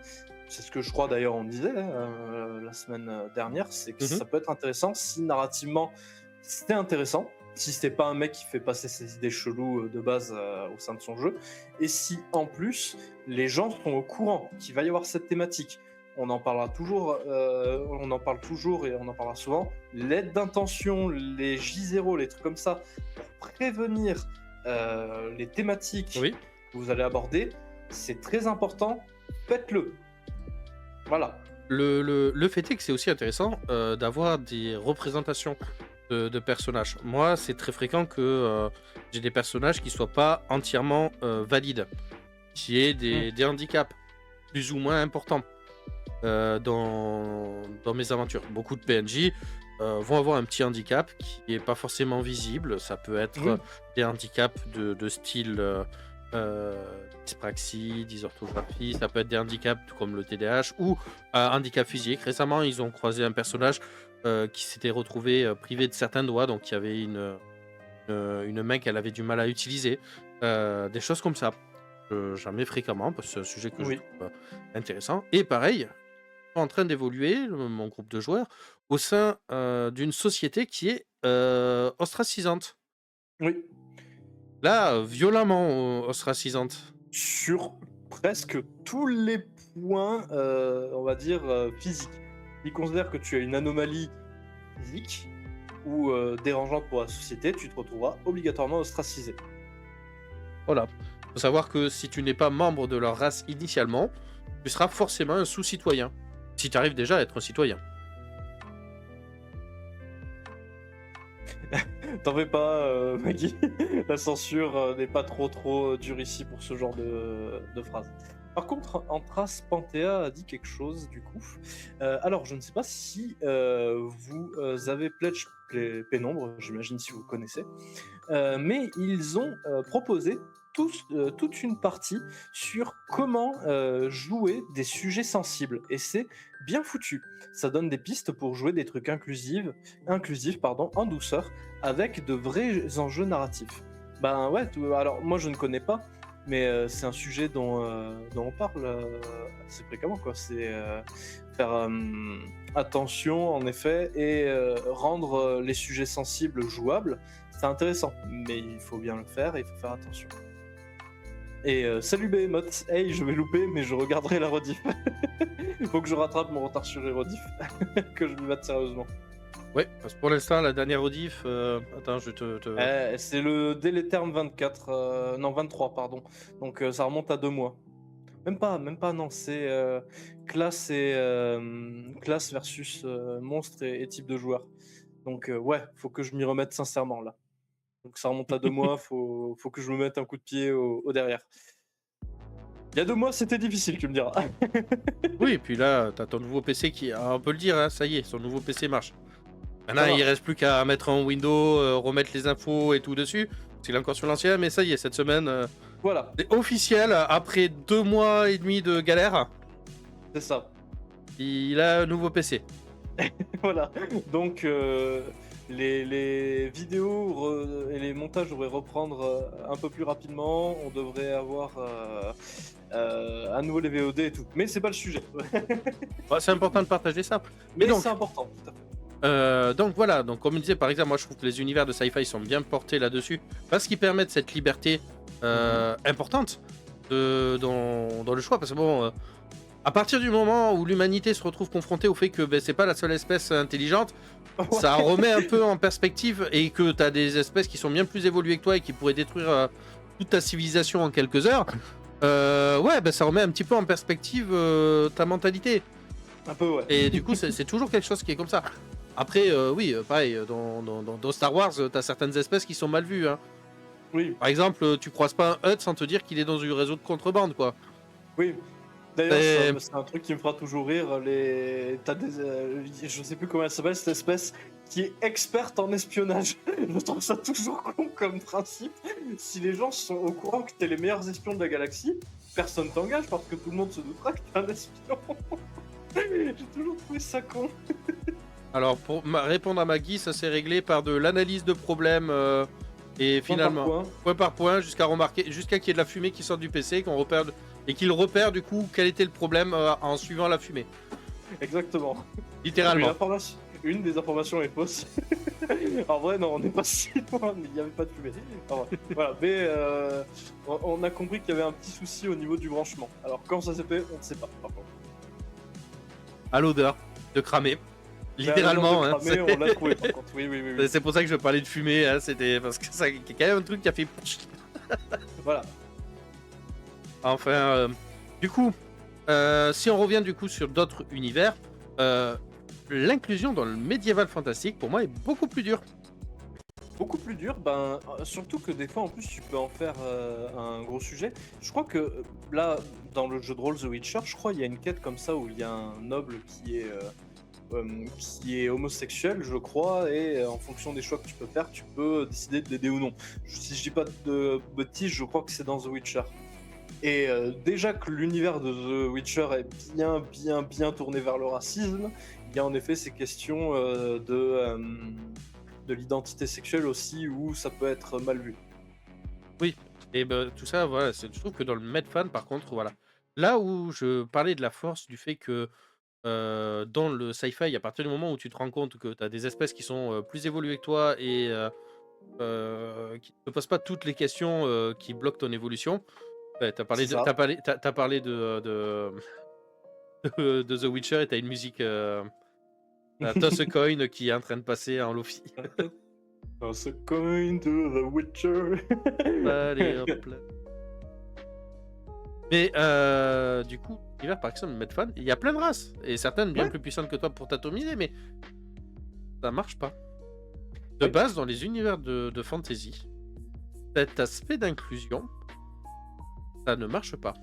C'est ce que je crois d'ailleurs on disait la semaine dernière, c'est que Mhm. ça peut être intéressant si narrativement c'est intéressant, si c'est pas un mec qui fait passer ses idées cheloues de base au sein de son jeu, et si en plus les gens sont au courant qu'il va y avoir cette thématique. On en parlera toujours, on en parle toujours et on en parlera souvent. L'aide d'intention, les J0, les trucs comme ça, pour prévenir les thématiques Oui. que vous allez aborder, c'est très important. Faites-le. Voilà. Le fait est que c'est aussi intéressant d'avoir des représentations de personnages. Moi, c'est très fréquent que j'ai des personnages qui soient pas entièrement valides, qui aient des handicaps plus ou moins importants dans mes aventures. Beaucoup de PNJ vont avoir un petit handicap qui est pas forcément visible. Ça peut être Oui. des handicaps de style dyspraxie, dysorthographie. Ça peut être des handicaps comme le TDAH ou un handicap physique. Récemment, ils ont croisé un personnage qui s'était retrouvé privé de certains doigts, donc il y avait une main qu'elle avait du mal à utiliser. Des choses comme ça. J'en mets fréquemment parce que c'est un sujet que je Oui. trouve intéressant. Et pareil, en train d'évoluer, mon groupe de joueurs, au sein d'une société qui est ostracisante. Oui. Là, violemment ostracisante. Sur presque tous les points, on va dire, physiques. Ils considèrent que tu as une anomalie physique ou dérangeante pour la société, tu te retrouveras obligatoirement ostracisé. Voilà. Faut savoir que si tu n'es pas membre de leur race initialement, tu seras forcément un sous-citoyen. Si tu arrives déjà à être un citoyen. T'en fais pas, Maggie. La censure n'est pas trop dure ici pour ce genre de phrases. Par contre, Antras Panthéa a dit quelque chose, du coup. Alors, je ne sais pas si vous avez Pledge Pénombre, j'imagine si vous connaissez, mais ils ont proposé toute une partie sur comment jouer des sujets sensibles, et c'est bien foutu. Ça donne des pistes pour jouer des trucs inclusifs en douceur, avec de vrais enjeux narratifs. Ben ouais, alors moi je ne connais pas, mais c'est un sujet dont on parle assez fréquemment, quoi. C'est faire attention, en effet, et rendre les sujets sensibles jouables. C'est intéressant, mais il faut bien le faire et il faut faire attention. Et salut Behemoth, hey, je vais louper, mais je regarderai la rediff. Il faut que je rattrape mon retard sur les rediff, que je m'y mette sérieusement. Ouais, parce que pour l'instant, la dernière rediff. Attends, je te. C'est le Délétherme 24, non 23, pardon. Donc ça remonte à 2 mois. Même pas, non, c'est classe versus monstre et type de joueur. Donc ouais, faut que je m'y remette sincèrement là. Donc ça remonte à 2 mois, faut que je me mette un coup de pied au derrière. Il y a 2 mois, c'était difficile, tu me diras. Oui, et puis là, t'as ton nouveau PC qui. On peut le dire, hein, ça y est, son nouveau PC marche. Maintenant, Ça il marche. reste plus qu'à mettre en window, remettre les infos et tout dessus. Parce qu'il est encore sur l'ancien, mais ça y est, cette semaine, Voilà, c'est officiel. Après 2 mois et demi de galère, c'est ça. il a un nouveau PC. Voilà. Donc les vidéos et les montages devraient reprendre un peu plus rapidement. On devrait avoir à nouveau les VOD et tout. Mais c'est pas le sujet. Bah, c'est important de partager ça. Mais donc, c'est important, tout à fait. donc voilà, donc comme je disais, par exemple, moi je trouve que les univers de sci-fi sont bien portés là-dessus parce qu'ils permettent cette liberté importante dans le choix. Parce que bon, à partir du moment où l'humanité se retrouve confrontée au fait que c'est pas la seule espèce intelligente, ça remet un peu en perspective et que t'as des espèces qui sont bien plus évoluées que toi et qui pourraient détruire toute ta civilisation en quelques heures. Ouais, ça remet un petit peu en perspective ta mentalité. Un peu, ouais. Et du coup, c'est toujours quelque chose qui est comme ça. Après, oui, pareil, dans Star Wars, t'as certaines espèces qui sont mal vues, hein. Oui, Par exemple, tu croises pas un Hutt sans te dire qu'il est dans un réseau de contrebande, quoi. oui. D'ailleurs, Et c'est un truc qui me fera toujours rire. T'as des, je sais plus comment elle s'appelle, cette espèce qui est experte en espionnage. Je trouve ça toujours con comme principe. Si les gens sont au courant que t'es les meilleurs espions de la galaxie, personne t'engage parce que tout le monde se doutera que t'es un espion. J'ai toujours trouvé ça con. alors, pour répondre à Maggie, ça s'est réglé par de l'analyse de problèmes et Point par finalement, point. point par point, jusqu'à qu'il y ait de la fumée qui sort du PC, qu'on repère et qu'il repère du coup quel était le problème en suivant la fumée. Exactement. Littéralement. Une des informations est fausse. En vrai, non, on n'est pas si loin, mais il n'y avait pas de fumée. En vrai, voilà, mais on a compris qu'il y avait un petit souci au niveau du branchement. Alors, quand ça s'est fait, on ne sait pas. Par contre. À l'odeur de cramer. Mais Littéralement. à la Hein, base de cramer, on l'a trouvé par contre. Oui, oui, oui. Oui. c'est pour ça que je parlais de fumée. Hein, c'était parce que ça, il y a quand même un truc qui a fait. Voilà. Enfin, du coup, si on revient du coup sur d'autres univers, l'inclusion dans le médiéval fantastique, pour moi, est beaucoup plus dure. Beaucoup plus dur, surtout que des fois en plus tu peux en faire un gros sujet. Je crois que là, dans le jeu de rôle The Witcher, je crois il y a une quête comme ça où il y a un noble qui est homosexuel, je crois, et en fonction des choix que tu peux faire, tu peux décider de l'aider ou non. Si je dis pas de bêtises, je crois que c'est dans The Witcher. Et déjà que l'univers de The Witcher est bien tourné vers le racisme, il y a en effet ces questions de l'identité sexuelle aussi où ça peut être mal vu. Oui, et ben tout ça, voilà, je trouve que dans le Medfan, par contre, voilà. Là où je parlais de la force du fait que dans le sci-fi, à partir du moment où tu te rends compte que tu as des espèces qui sont plus évoluées que toi et qui ne te posent pas toutes les questions qui bloquent ton évolution, ouais, tu as C'est parlé, ça. t'as parlé de The Witcher et tu as une musique, Toss a Coin qui est en train de passer en Lofi. Toss a coin to The Witcher. Allez, hop là. Mais du coup, l'univers par exemple, Medfan, il y a plein de races, et certaines bien Ouais. plus puissantes que toi pour t'atomiser, mais ça marche pas. De Ouais. base, dans les univers de fantasy, cet aspect d'inclusion, ça ne marche pas.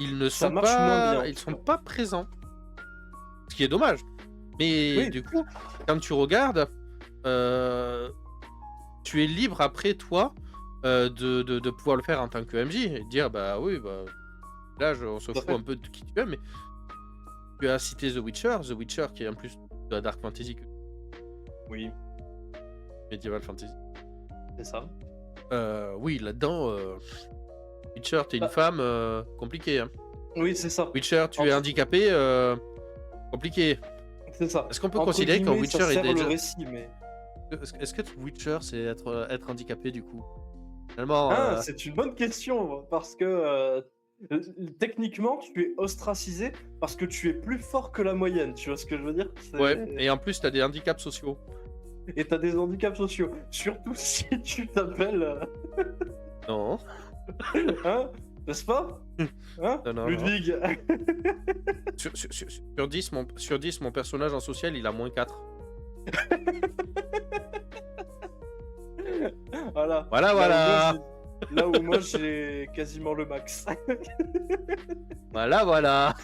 Ils ne Ça sont marche moins pas, bien. ils sont pas présents, ce qui est dommage. Mais Oui. du coup, quand tu regardes, tu es libre après toi de pouvoir le faire en tant que MJ et de dire bah oui, bah là on se Tout à fout fait. un peu de qui tu es, mais tu as cité The Witcher qui est en plus de la dark fantasy que Oui, medieval fantasy. c'est ça. Oui, là-dedans, Witcher, t'es une Bah, femme, compliqué. Hein. oui, c'est ça. Witcher, tu es Entre- handicapé, compliqué. C'est ça. Est-ce qu'on peut Entre considérer qu'un guillemets, ça Witcher est sert le déjà... récit, mais... Est-ce que Witcher, c'est être handicapé du coup? Finalement, Ah, c'est une bonne question, parce que techniquement, tu es ostracisé parce que tu es plus fort que la moyenne, tu vois ce que je veux dire? ouais, et en plus, t'as des handicaps sociaux. Et t'as des handicaps sociaux. Surtout si tu t'appelles... Non. Hein? N'est-ce pas? Hein? Non, non, Ludwig. Sur 10, sur 10, mon personnage en social, il a moins 4. Voilà. Voilà. Là où moi, j'ai quasiment le max. Voilà.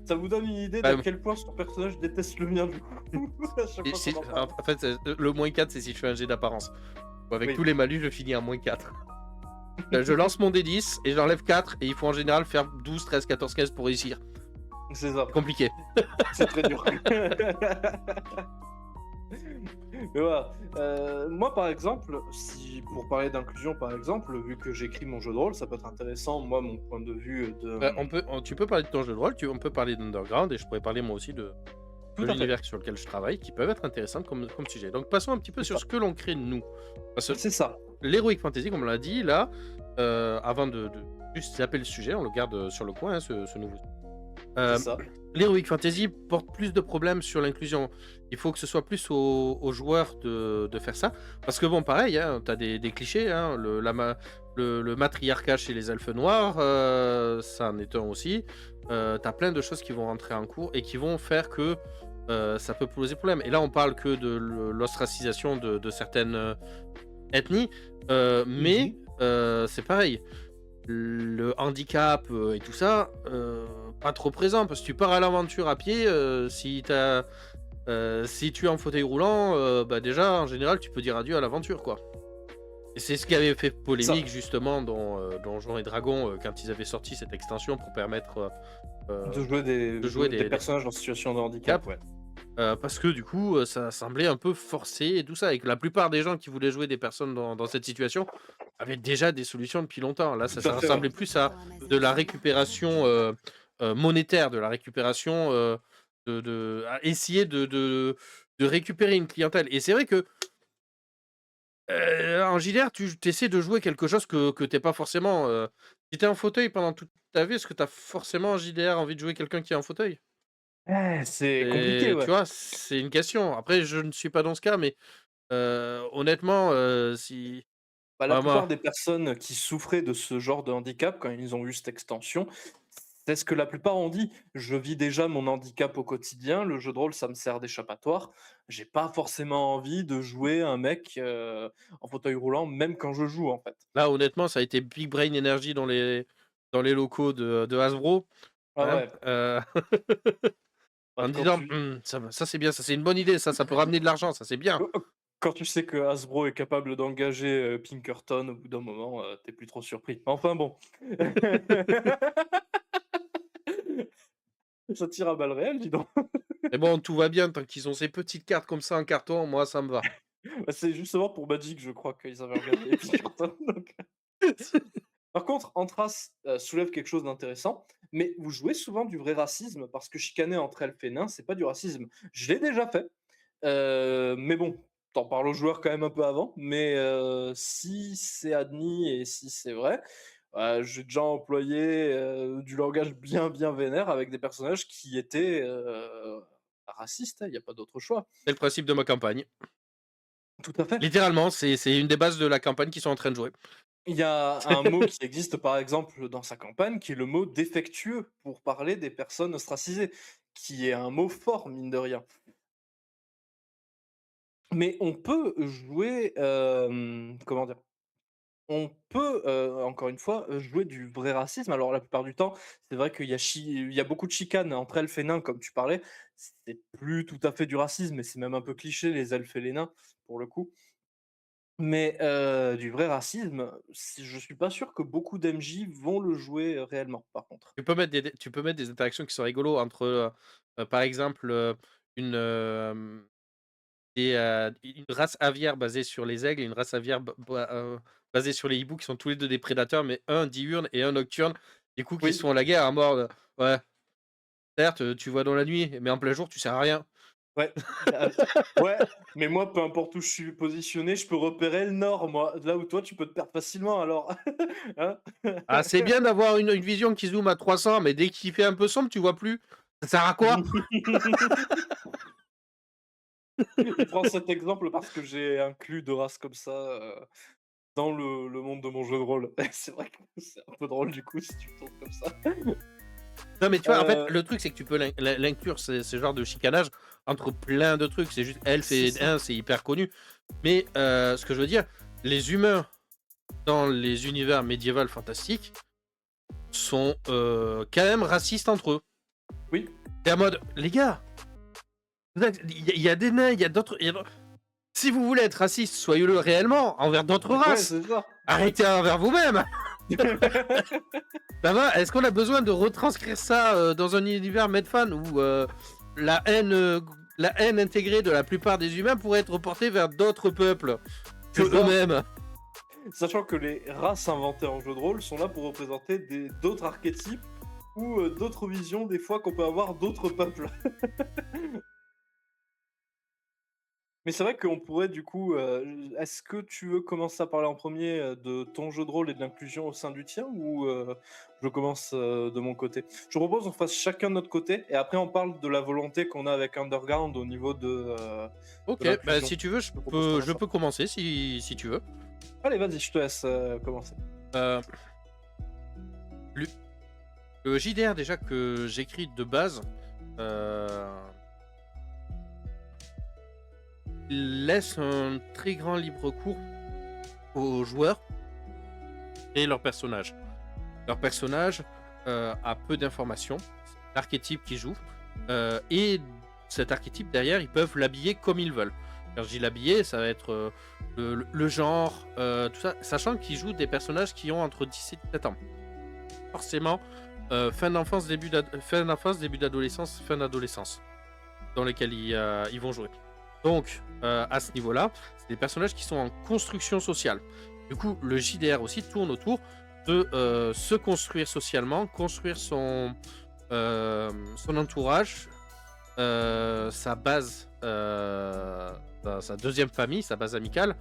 Ça vous donne une idée Ouais, d'à quel point son personnage déteste le mien, du coup. À chaque fois qu'on en parle. En fait, le moins 4, c'est si je fais un jet d'apparence. Avec Oui. tous les malus, je finis à moins 4. Je lance mon D10 et j'enlève 4 et il faut en général faire 12, 13, 14, 15 pour réussir. C'est ça. Compliqué. C'est très dur. Mais voilà. Moi, par exemple, pour parler d'inclusion, par exemple, vu que j'écris mon jeu de rôle, ça peut être intéressant, moi, mon point de vue de... Tu peux parler de ton jeu de rôle, on peut parler d'Underground et je pourrais parler moi aussi de Tout à fait. l'univers sur lequel je travaille qui peuvent être intéressants comme sujet. Donc passons un petit peu C'est sur ça. ce que l'on crée nous. Parce que C'est ça. l'Heroic Fantasy, comme on l'a dit, là, avant de juste zapper le sujet, on le garde sur le coin, hein, ce nouveau. c'est Hem, ça. l'Heroic Fantasy porte plus de problèmes sur l'inclusion. Il faut que ce soit plus aux joueurs de faire ça. Parce que bon, pareil, hein, tu as des clichés, hein, le matriarcat chez les elfes noirs, ça en est un aussi. Tu plein de choses qui vont rentrer en cours et qui vont faire que, ça peut poser problème. Et là, on parle que de l'ostracisation de certaines, ethnies, mais Mhm. c'est pareil. Le handicap, et tout ça, pas trop présent parce que tu pars à l'aventure à pied, si tu es en fauteuil roulant, bah, déjà en général tu peux dire adieu à l'aventure, quoi. Et c'est ce qui avait fait Ça, polémique justement dans, Donjons& et Dragons, quand ils avaient sorti cette extension pour permettre, de jouer de jouer des des personnages en situation de handicap, handicaps, ouais. parce que du coup, ça semblait un peu forcé et tout ça et que la plupart des gens qui voulaient jouer des personnes dans cette situation avaient déjà des solutions depuis longtemps. Là, Tout à ça fait, ouais. ressemblait plus à de la récupération, monétaire, de la récupération, à essayer de récupérer une clientèle et c'est vrai que, en JDR, tu essaies de jouer quelque chose que tu pas forcément, si tu es en fauteuil pendant toute ta vie, est-ce que tu as forcément en JDR envie de jouer quelqu'un qui est en fauteuil? C'est compliqué, Et ouais. tu vois, c'est une question. Après, je ne suis pas dans ce cas, mais honnêtement, si Bah, la bah, plupart moi des personnes qui souffraient de ce genre de handicap, quand ils ont eu cette extension, c'est ce que la plupart ont dit: «Je vis déjà mon handicap au quotidien, le jeu de rôle, ça me sert d'échappatoire. J'ai pas forcément envie de jouer un mec, en fauteuil roulant, même quand je joue, en fait». là, honnêtement, ça a été Big Brain Energy dans les locaux de Hasbro, Ah hein, ouais, en bah, disant: ça c'est bien, ça c'est une bonne idée, ça peut ramener de l'argent, ça c'est bien». quand quand tu sais que Hasbro est capable d'engager, Pinkerton, au bout d'un moment, tu plus trop surpris. Enfin bon. Ça tire à balles réelles, dis donc. Mais bon, tout va bien tant qu'ils ont ces petites cartes comme ça en carton, moi ça me va. Bah, c'est justement pour Magic, je crois qu'ils avaient engagé Pinkerton, donc par contre, Anthras, soulève quelque chose d'intéressant, mais vous jouez souvent du vrai racisme parce que chicaner entre elfes et nains, c'est pas du racisme. Je l'ai déjà fait, mais bon, t'en parles aux joueurs quand même un peu avant, mais si c'est admis et si c'est vrai, j'ai déjà employé, du langage bien, bien vénère avec des personnages qui étaient, racistes, hein, il y a pas d'autre choix. C'est le principe de ma campagne. Tout à fait. Littéralement, c'est une des bases de la campagne qu'ils sont en train de jouer. Il y a un mot qui existe, par exemple, dans sa campagne, qui est le mot «défectueux» pour parler des personnes ostracisées, qui est un mot fort, mine de rien. Mais on peut jouer, comment dire? On peut, encore une fois, jouer du vrai racisme. Alors la plupart du temps, c'est vrai qu'il y a beaucoup de chicanes entre elfes et nains, comme tu parlais. C'est plus tout à fait du racisme et c'est même un peu cliché, les elfes et les nains, pour le coup. Mais du vrai racisme, je suis pas sûr que beaucoup d'MJ vont le jouer, réellement, par contre. Tu peux mettre des interactions qui sont rigolos entre, par exemple, une, une race aviaire basée sur les aigles et une race aviaire basée sur les hiboux qui sont tous les 2 des prédateurs, mais un diurne et un nocturne. Du coup, qui se Oui, font la guerre à mort, ouais, certes, tu vois dans la nuit, mais en plein jour, tu sers à rien. ouais, ouais, mais moi, peu importe où je suis positionné, je peux repérer le nord, moi. Là où toi, tu peux te perdre facilement alors, hein? Ah, c'est bien d'avoir une vision qui zoome à 300, mais dès qu'il fait un peu sombre, tu vois plus. Ça sert à quoi? Je prends cet exemple parce que j'ai inclus 2 races comme ça, dans le monde de mon jeu de rôle. C'est vrai que c'est un peu drôle, du coup, si tu tournes comme ça. Non, mais tu vois, en fait, Heu, le truc, c'est que tu peux l'inclure, ce genre de chicanage, entre plein de trucs. C'est juste elfe c'est et ça. nain, c'est hyper connu. Mais ce que je veux dire, les humains dans les univers médiévaux fantastiques sont quand même racistes entre eux. Oui, C'est en mode, les gars, il y a des nains, il y a d'autres. Si vous voulez être raciste, soyez-le réellement envers d'autres ouais, races. c'est ça. Arrêtez envers vous-même. Ça va? Est-ce qu'on a besoin de retranscrire ça dans un univers Medfan où la haine, euh, la haine intégrée de la plupart des humains pourrait être portée vers d'autres peuples que C'est ça. eux-mêmes? Sachant que les races inventées en jeu de rôle sont là pour représenter d'autres archétypes ou d'autres visions des fois qu'on peut avoir d'autres peuples. Mais c'est vrai qu'on pourrait du coup, est-ce que tu veux commencer à parler en premier de ton jeu de rôle et de l'inclusion au sein du tien ou, je commence, de mon côté? Je propose qu'on fasse chacun de notre côté et après on parle de la volonté qu'on a avec Underground au niveau de OK, bah, l'inclusion. si tu veux, je Je propose qu'on peux fasse je ça. peux commencer si tu veux. Allez vas-y, je te laisse, commencer. Heu, le le JDR déjà que j'écris de base, heu, laisse un très grand libre cours aux joueurs et leurs personnages. Leur personnage, a peu d'informations, c'est l'archétype qu'ils jouent, et cet archétype derrière, ils peuvent l'habiller comme ils veulent. Quand je dis l'habiller, ça va être, le genre, tout ça, sachant qu'ils jouent des personnages qui ont entre 10 et 17 ans. Forcément, fin d'enfance, début d'adolescence, fin d'adolescence, dans lesquels ils vont jouer. Donc, à ce niveau-là, c'est des personnages qui sont en construction sociale. Du coup, le JDR aussi tourne autour de se construire socialement, construire son entourage, sa base, sa deuxième famille, sa base amicale,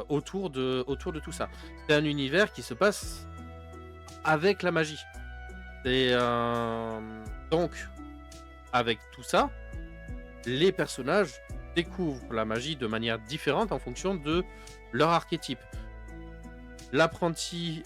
autour de tout ça. C'est un univers qui se passe avec la magie. Et donc, avec tout ça, les personnages découvrent la magie de manière différente en fonction de leur archétype. L'apprenti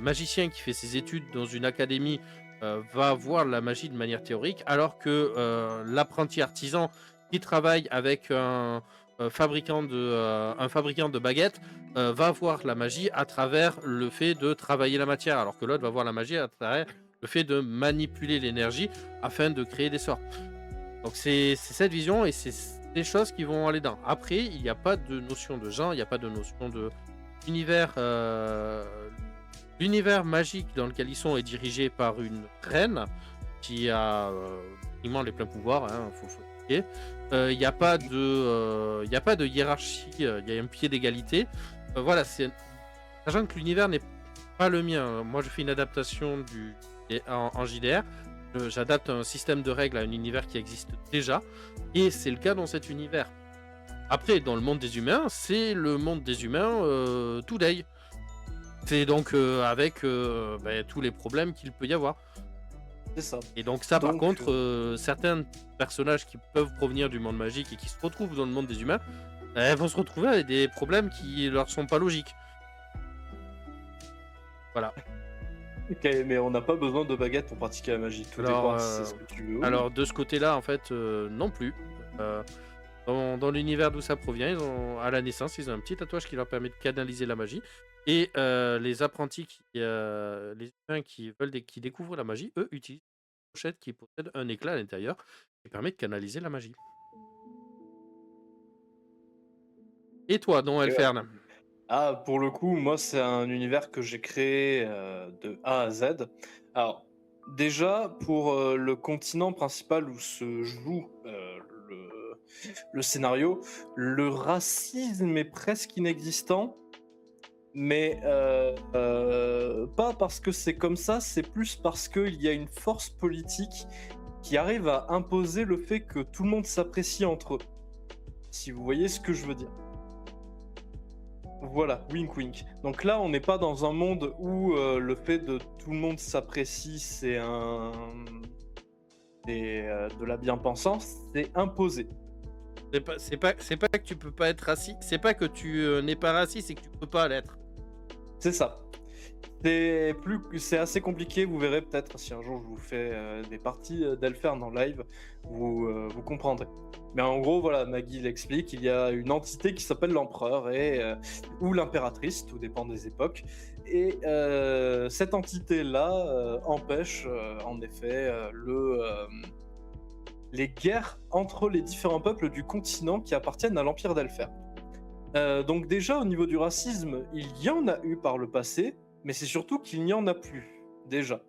magicien qui fait ses études dans une académie va voir la magie de manière théorique, alors que l'apprenti artisan qui travaille avec un fabricant de baguettes va voir la magie à travers le fait de travailler la matière, alors que l'autre va voir la magie à travers le fait de manipuler l'énergie afin de créer des sorts. Donc c'est cette vision et c'est des choses qui vont aller dedans. Après, il n'y a pas de notion de genre, il n'y a pas de notion de univers. L'univers magique dans lequel ils sont est dirigé par une reine qui a vraiment les pleins pouvoirs, hein, faut expliquer. Il n'y a pas de, il y a pas de hiérarchie, il y a un pied d'égalité. Voilà, sachant que l'univers n'est pas le mien. Moi, je fais une adaptation en JDR. J'adapte un système de règles à un univers qui existe déjà, et c'est le cas dans cet univers. Après, dans le monde des humains, c'est le monde des humains today. C'est donc avec tous les problèmes qu'il peut y avoir. C'est ça. Et donc ça, par Donc, contre, certains personnages qui peuvent provenir du monde magique et qui se retrouvent dans le monde des humains, vont se retrouver avec des problèmes qui leur sont pas logiques. Voilà. OK, mais on n'a pas besoin de baguette pour pratiquer la magie. Tout dépend si c'est ce que tu veux ou non. Alors de ce côté-là, en fait, non plus. Heu, dans l'univers d'où ça provient, à la naissance, ils ont un petit tatouage qui leur permet de canaliser la magie. Et les apprentis les humains qui découvrent la magie, eux, utilisent une pochette qui possède un éclat à l'intérieur qui permet de canaliser la magie. Et toi, Don Et ouais. Elfern? Ah, pour le coup, moi, c'est un univers que j'ai créé, de A à Z. Alors, déjà, pour, le continent principal où se joue, le scénario, le racisme est presque inexistant, mais, pas parce que c'est comme ça, c'est plus parce qu'il y a une force politique qui arrive à imposer le fait que tout le monde s'apprécie entre eux, si vous voyez ce que je veux dire? Voilà, wink wink. Donc là, on n'est pas dans un monde où le fait de tout le monde s'apprécie, c'est de la bien-pensance, c'est imposé. C'est pas que tu peux pas être raciste, c'est pas que tu n'es pas raciste, c'est que tu peux pas l'être. C'est ça. C'est assez compliqué, vous verrez peut-être si un jour je vous fais des parties d'Elfern en live, vous comprendrez. Mais en gros, voilà, Nagui l'explique, il y a une entité qui s'appelle l'empereur ou l'impératrice, tout dépend des époques. Et cette entité-là empêche en effet les guerres entre les différents peuples du continent qui appartiennent à l'Empire d'Elfer. Donc déjà au niveau du racisme, il y en a eu par le passé, mais c'est surtout qu'il n'y en a plus, déjà.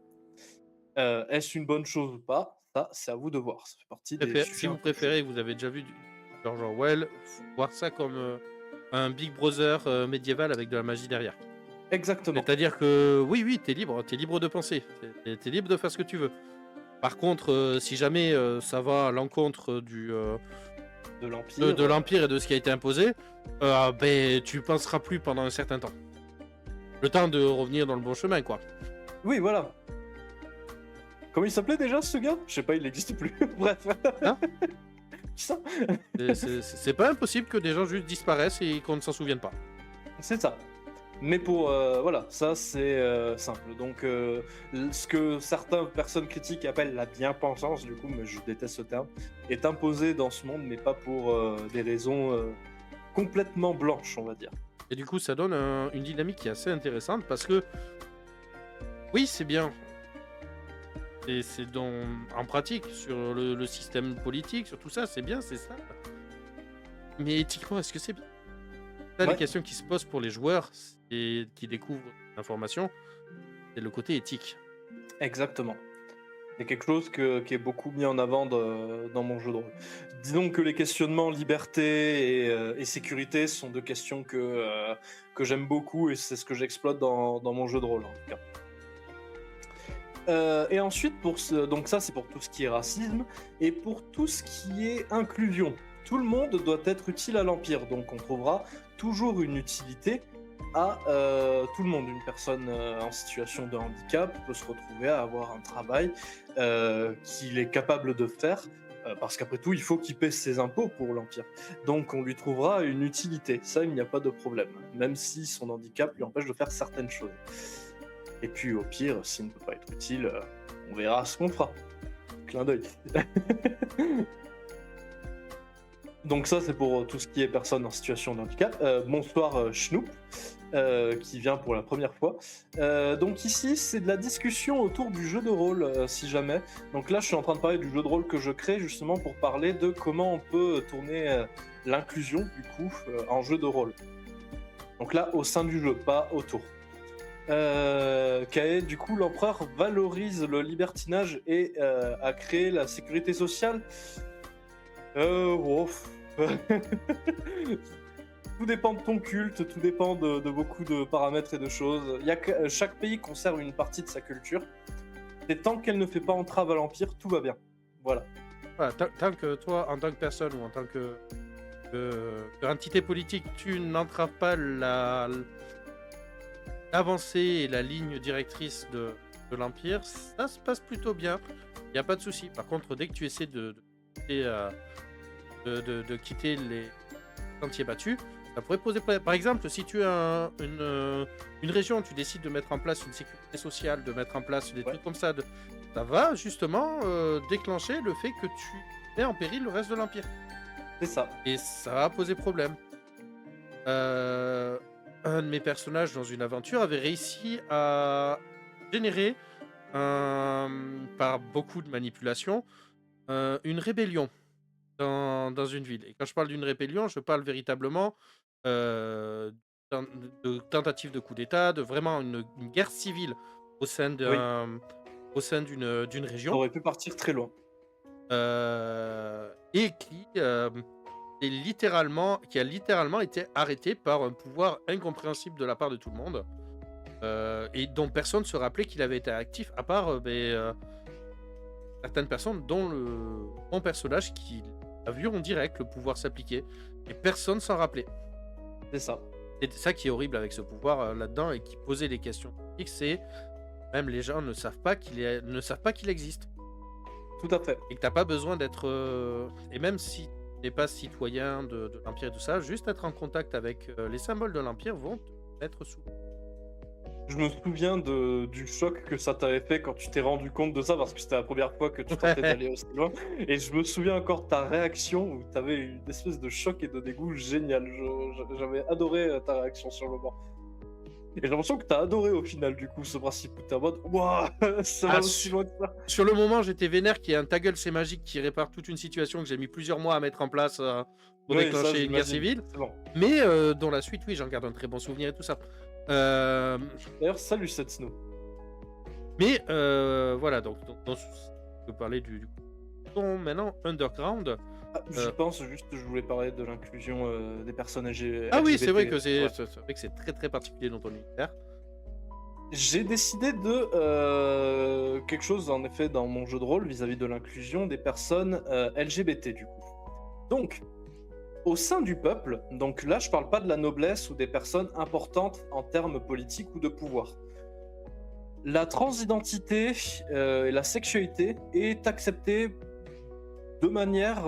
Est-ce une bonne chose ou pas? Ça, c'est à vous de voir. Ça fait partie des Si sujets un vous peu chauds. préférez, vous avez déjà vu du George Orwell, faut voir ça comme un Big Brother médiéval avec de la magie derrière. Exactement. C'est-à-dire que oui, oui, t'es libre de penser, t'es libre de faire ce que tu veux. Par contre, si jamais ça va à l'encontre de de, l'Empire. de l'Empire et de ce qui a été imposé, ben, tu penseras plus pendant un certain temps. Le temps de revenir dans le bon chemin, quoi. Oui, voilà. Comment il s'appelait déjà ce gars? Je sais pas, il n'existe plus. Bref. Hein Qui ça? C'est pas impossible que des gens juste disparaissent et qu'on ne s'en souvienne pas. C'est ça. Mais pour voilà, ça c'est simple. Donc ce que certaines personnes critiques appellent la bien-pensance, du coup, mais je déteste ce terme, est imposé dans ce monde, mais pas pour des raisons complètement blanches, on va dire. Et du coup, ça donne une dynamique qui est assez intéressante parce que, oui, c'est bien. Et c'est en pratique, sur le système politique, sur tout ça, c'est bien, c'est ça. Mais éthiquement, est-ce que c'est bien? Ça, les Ouais, questions qui se posent pour les joueurs et qui découvrent l'information, c'est le côté éthique. exactement. C'est quelque chose qui est beaucoup mis en avant dans mon jeu de rôle. Disons que les questionnements liberté et sécurité sont deux questions que j'aime beaucoup et c'est ce que j'exploite dans mon jeu de rôle en tout cas. Et ensuite, donc ça c'est pour tout ce qui est racisme, et pour tout ce qui est inclusion. Tout le monde doit être utile à l'Empire, donc on trouvera toujours une utilité à tout le monde. Une personne en situation de handicap peut se retrouver à avoir un travail qu'il est capable de faire, parce qu'après tout, il faut qu'il paie ses impôts pour l'Empire. Donc on lui trouvera une utilité, ça il n'y a pas de problème, même si son handicap lui empêche de faire certaines choses. Et puis au pire, s'il ne peut pas être utile, on verra ce qu'on fera. Clin d'œil. Donc ça c'est pour tout ce qui est personne en situation de handicap. Bonsoir Schnoop, qui vient pour la première fois. Donc ici c'est de la discussion autour du jeu de rôle, si jamais. Donc là je suis en train de parler du jeu de rôle que je crée justement pour parler de comment on peut tourner l'inclusion du coup en jeu de rôle. Donc là au sein du jeu, pas autour. Kae, du coup, l'empereur valorise le libertinage et a créé la sécurité sociale. Ouf. Tout dépend de ton culte, tout dépend de beaucoup de paramètres et de choses. Chaque pays conserve une partie de sa culture. Et tant qu'elle ne fait pas entrave à l'Empire, tout va bien. Voilà. Voilà, tant que toi, en tant que personne ou en tant que entité politique, tu n'entraves pas l'avancée et la ligne directrice de l'Empire, ça se passe plutôt bien. Il n'y a pas de souci. Par contre, dès que tu essaies de quitter les sentiers battus, ça pourrait poser problème. Par exemple, si tu as une région, tu décides de mettre en place une sécurité sociale, de mettre en place des trucs comme ça, ça va justement déclencher le fait que tu mets en péril le reste de l'Empire. C'est ça. Et ça va poser problème. Un de mes personnages dans une aventure avait réussi à générer, par beaucoup de manipulations, une rébellion dans une ville. Et quand je parle d'une rébellion, je parle véritablement de tentative de coup d'État, de vraiment une guerre civile au sein Oui, d'une ça région, aurait pu partir très loin. et qui a littéralement été arrêté par un pouvoir incompréhensible de la part de tout le monde, et dont personne ne se rappelait qu'il avait été actif, à part certaines personnes, dont mon personnage qui a vu en direct le pouvoir s'appliquer, et personne s'en rappelait. C'est ça. C'est ça qui est horrible avec ce pouvoir là-dedans, et qui posait des questions. C'est même les gens ne savent pas qu'il existe, Tout à fait. et que t'as pas besoin d'être et même si tu n'es pas citoyen de l'Empire et tout ça, juste être en contact avec les symboles de l'Empire vont te mettre sous. Je me souviens du choc que ça t'avait fait quand tu t'es rendu compte de ça, parce que c'était la première fois que tu tentais d'aller aussi loin. Et je me souviens encore de ta réaction où tu avais une espèce de choc et de dégoût génial. J'avais adoré ta réaction sur le moment. Et j'ai l'impression que tu as adoré au final, du coup, ce principe où t'es en mode waouh, ça va aussi loin que ça. Sur le moment, j'étais vénère qu'il y ait un ta gueule, c'est magique qui répare toute une situation que j'ai mis plusieurs mois à mettre en place pour Ouais, déclencher ça, une guerre j'imagine. civile. C'est bon. Mais dans la suite, oui, j'en garde un très bon souvenir et tout ça. D'ailleurs, salut Setsno. Mais voilà, donc je peux parler du maintenant Underground. Ah, j'y pense juste, je voulais parler de l'inclusion des personnes LGBT. Ah oui, c'est vrai que Ouais. c'est très très particulier dans ton univers. J'ai décidé de quelque chose en effet dans mon jeu de rôle vis-à-vis de l'inclusion des personnes LGBT du coup. Donc, Au sein du peuple, donc là je parle pas de la noblesse ou des personnes importantes en termes politiques ou de pouvoir. La transidentité et la sexualité est acceptée de manière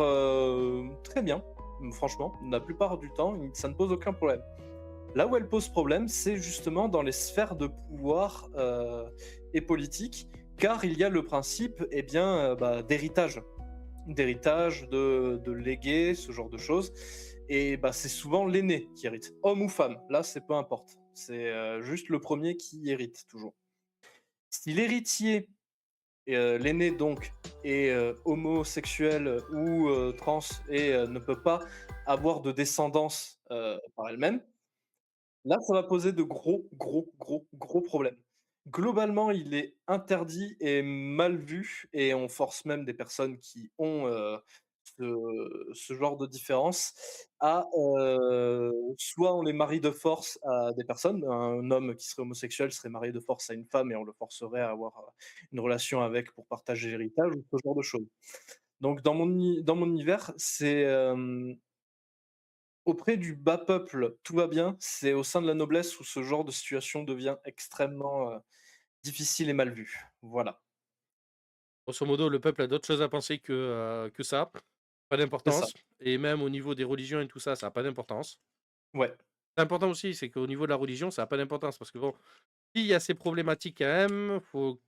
très bien, franchement, la plupart du temps, ça ne pose aucun problème. Là où elle pose problème, c'est justement dans les sphères de pouvoir et politique, car il y a le principe d'héritage. D'héritage, de léguer, ce genre de choses. Et bah, c'est souvent l'aîné qui hérite. Homme ou femme, là c'est peu importe. C'est juste le premier qui hérite toujours. Si l'héritier, l'aîné donc, est homosexuel ou trans et ne peut pas avoir de descendance par elle-même, là, ça va poser de gros, gros, gros, gros problèmes. Globalement, il est interdit et mal vu et on force même des personnes qui ont, ce genre de différence à, soit on les marie de force à des personnes, un homme qui serait homosexuel serait marié de force à une femme et on le forcerait à avoir, une relation avec pour partager l'héritage ou ce genre de choses. Donc dans mon univers, c'est, auprès du bas peuple, tout va bien, c'est au sein de la noblesse où ce genre de situation devient extrêmement, difficile et mal vu. Voilà, Grosso modo, le peuple a d'autres choses à penser que ça. Pas c'est ça. d'importance et même au niveau des religions et tout ça, ça a pas d'importance. Ouais, C'est important aussi, c'est qu'au niveau de la religion, ça a pas d'importance parce que bon, s'il y a ces problématiques quand même, faut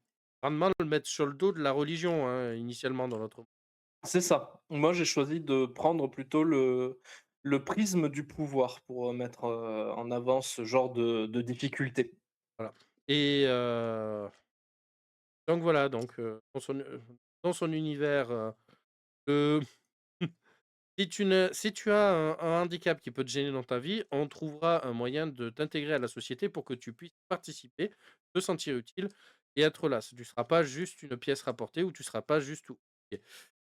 grandement le mettre sur le dos de la religion, hein, initialement dans notre c'est ça. Moi, j'ai choisi de prendre plutôt le prisme du pouvoir pour, mettre, en avant ce genre de difficultés. voilà et donc voilà, donc dans son univers, le si tu as un handicap qui peut te gêner dans ta vie, on trouvera un moyen de t'intégrer à la société pour que tu puisses participer, te sentir utile et être là. Tu ne seras pas juste une pièce rapportée ou tu ne seras pas juste oublié.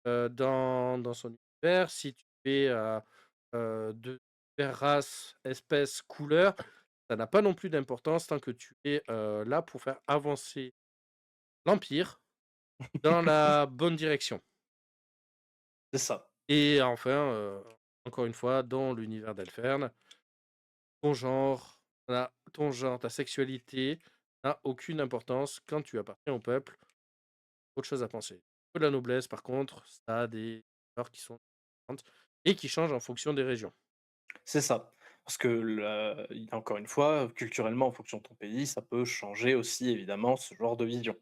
Dans son univers, si tu es, de telle race, espèce, couleur, ça n'a pas non plus d'importance tant que tu es, là pour faire avancer l'empire dans la bonne direction. C'est ça, Et enfin, encore une fois, dans l'univers d'Elfern, ta sexualité n'a aucune importance quand tu appartiens au peuple. Autre chose à penser. Que la noblesse, par contre, ça a des valeurs qui sont différentes et qui changent en fonction des régions. c'est ça. Parce que encore une fois, culturellement, en fonction de ton pays, ça peut changer aussi évidemment ce genre de vision.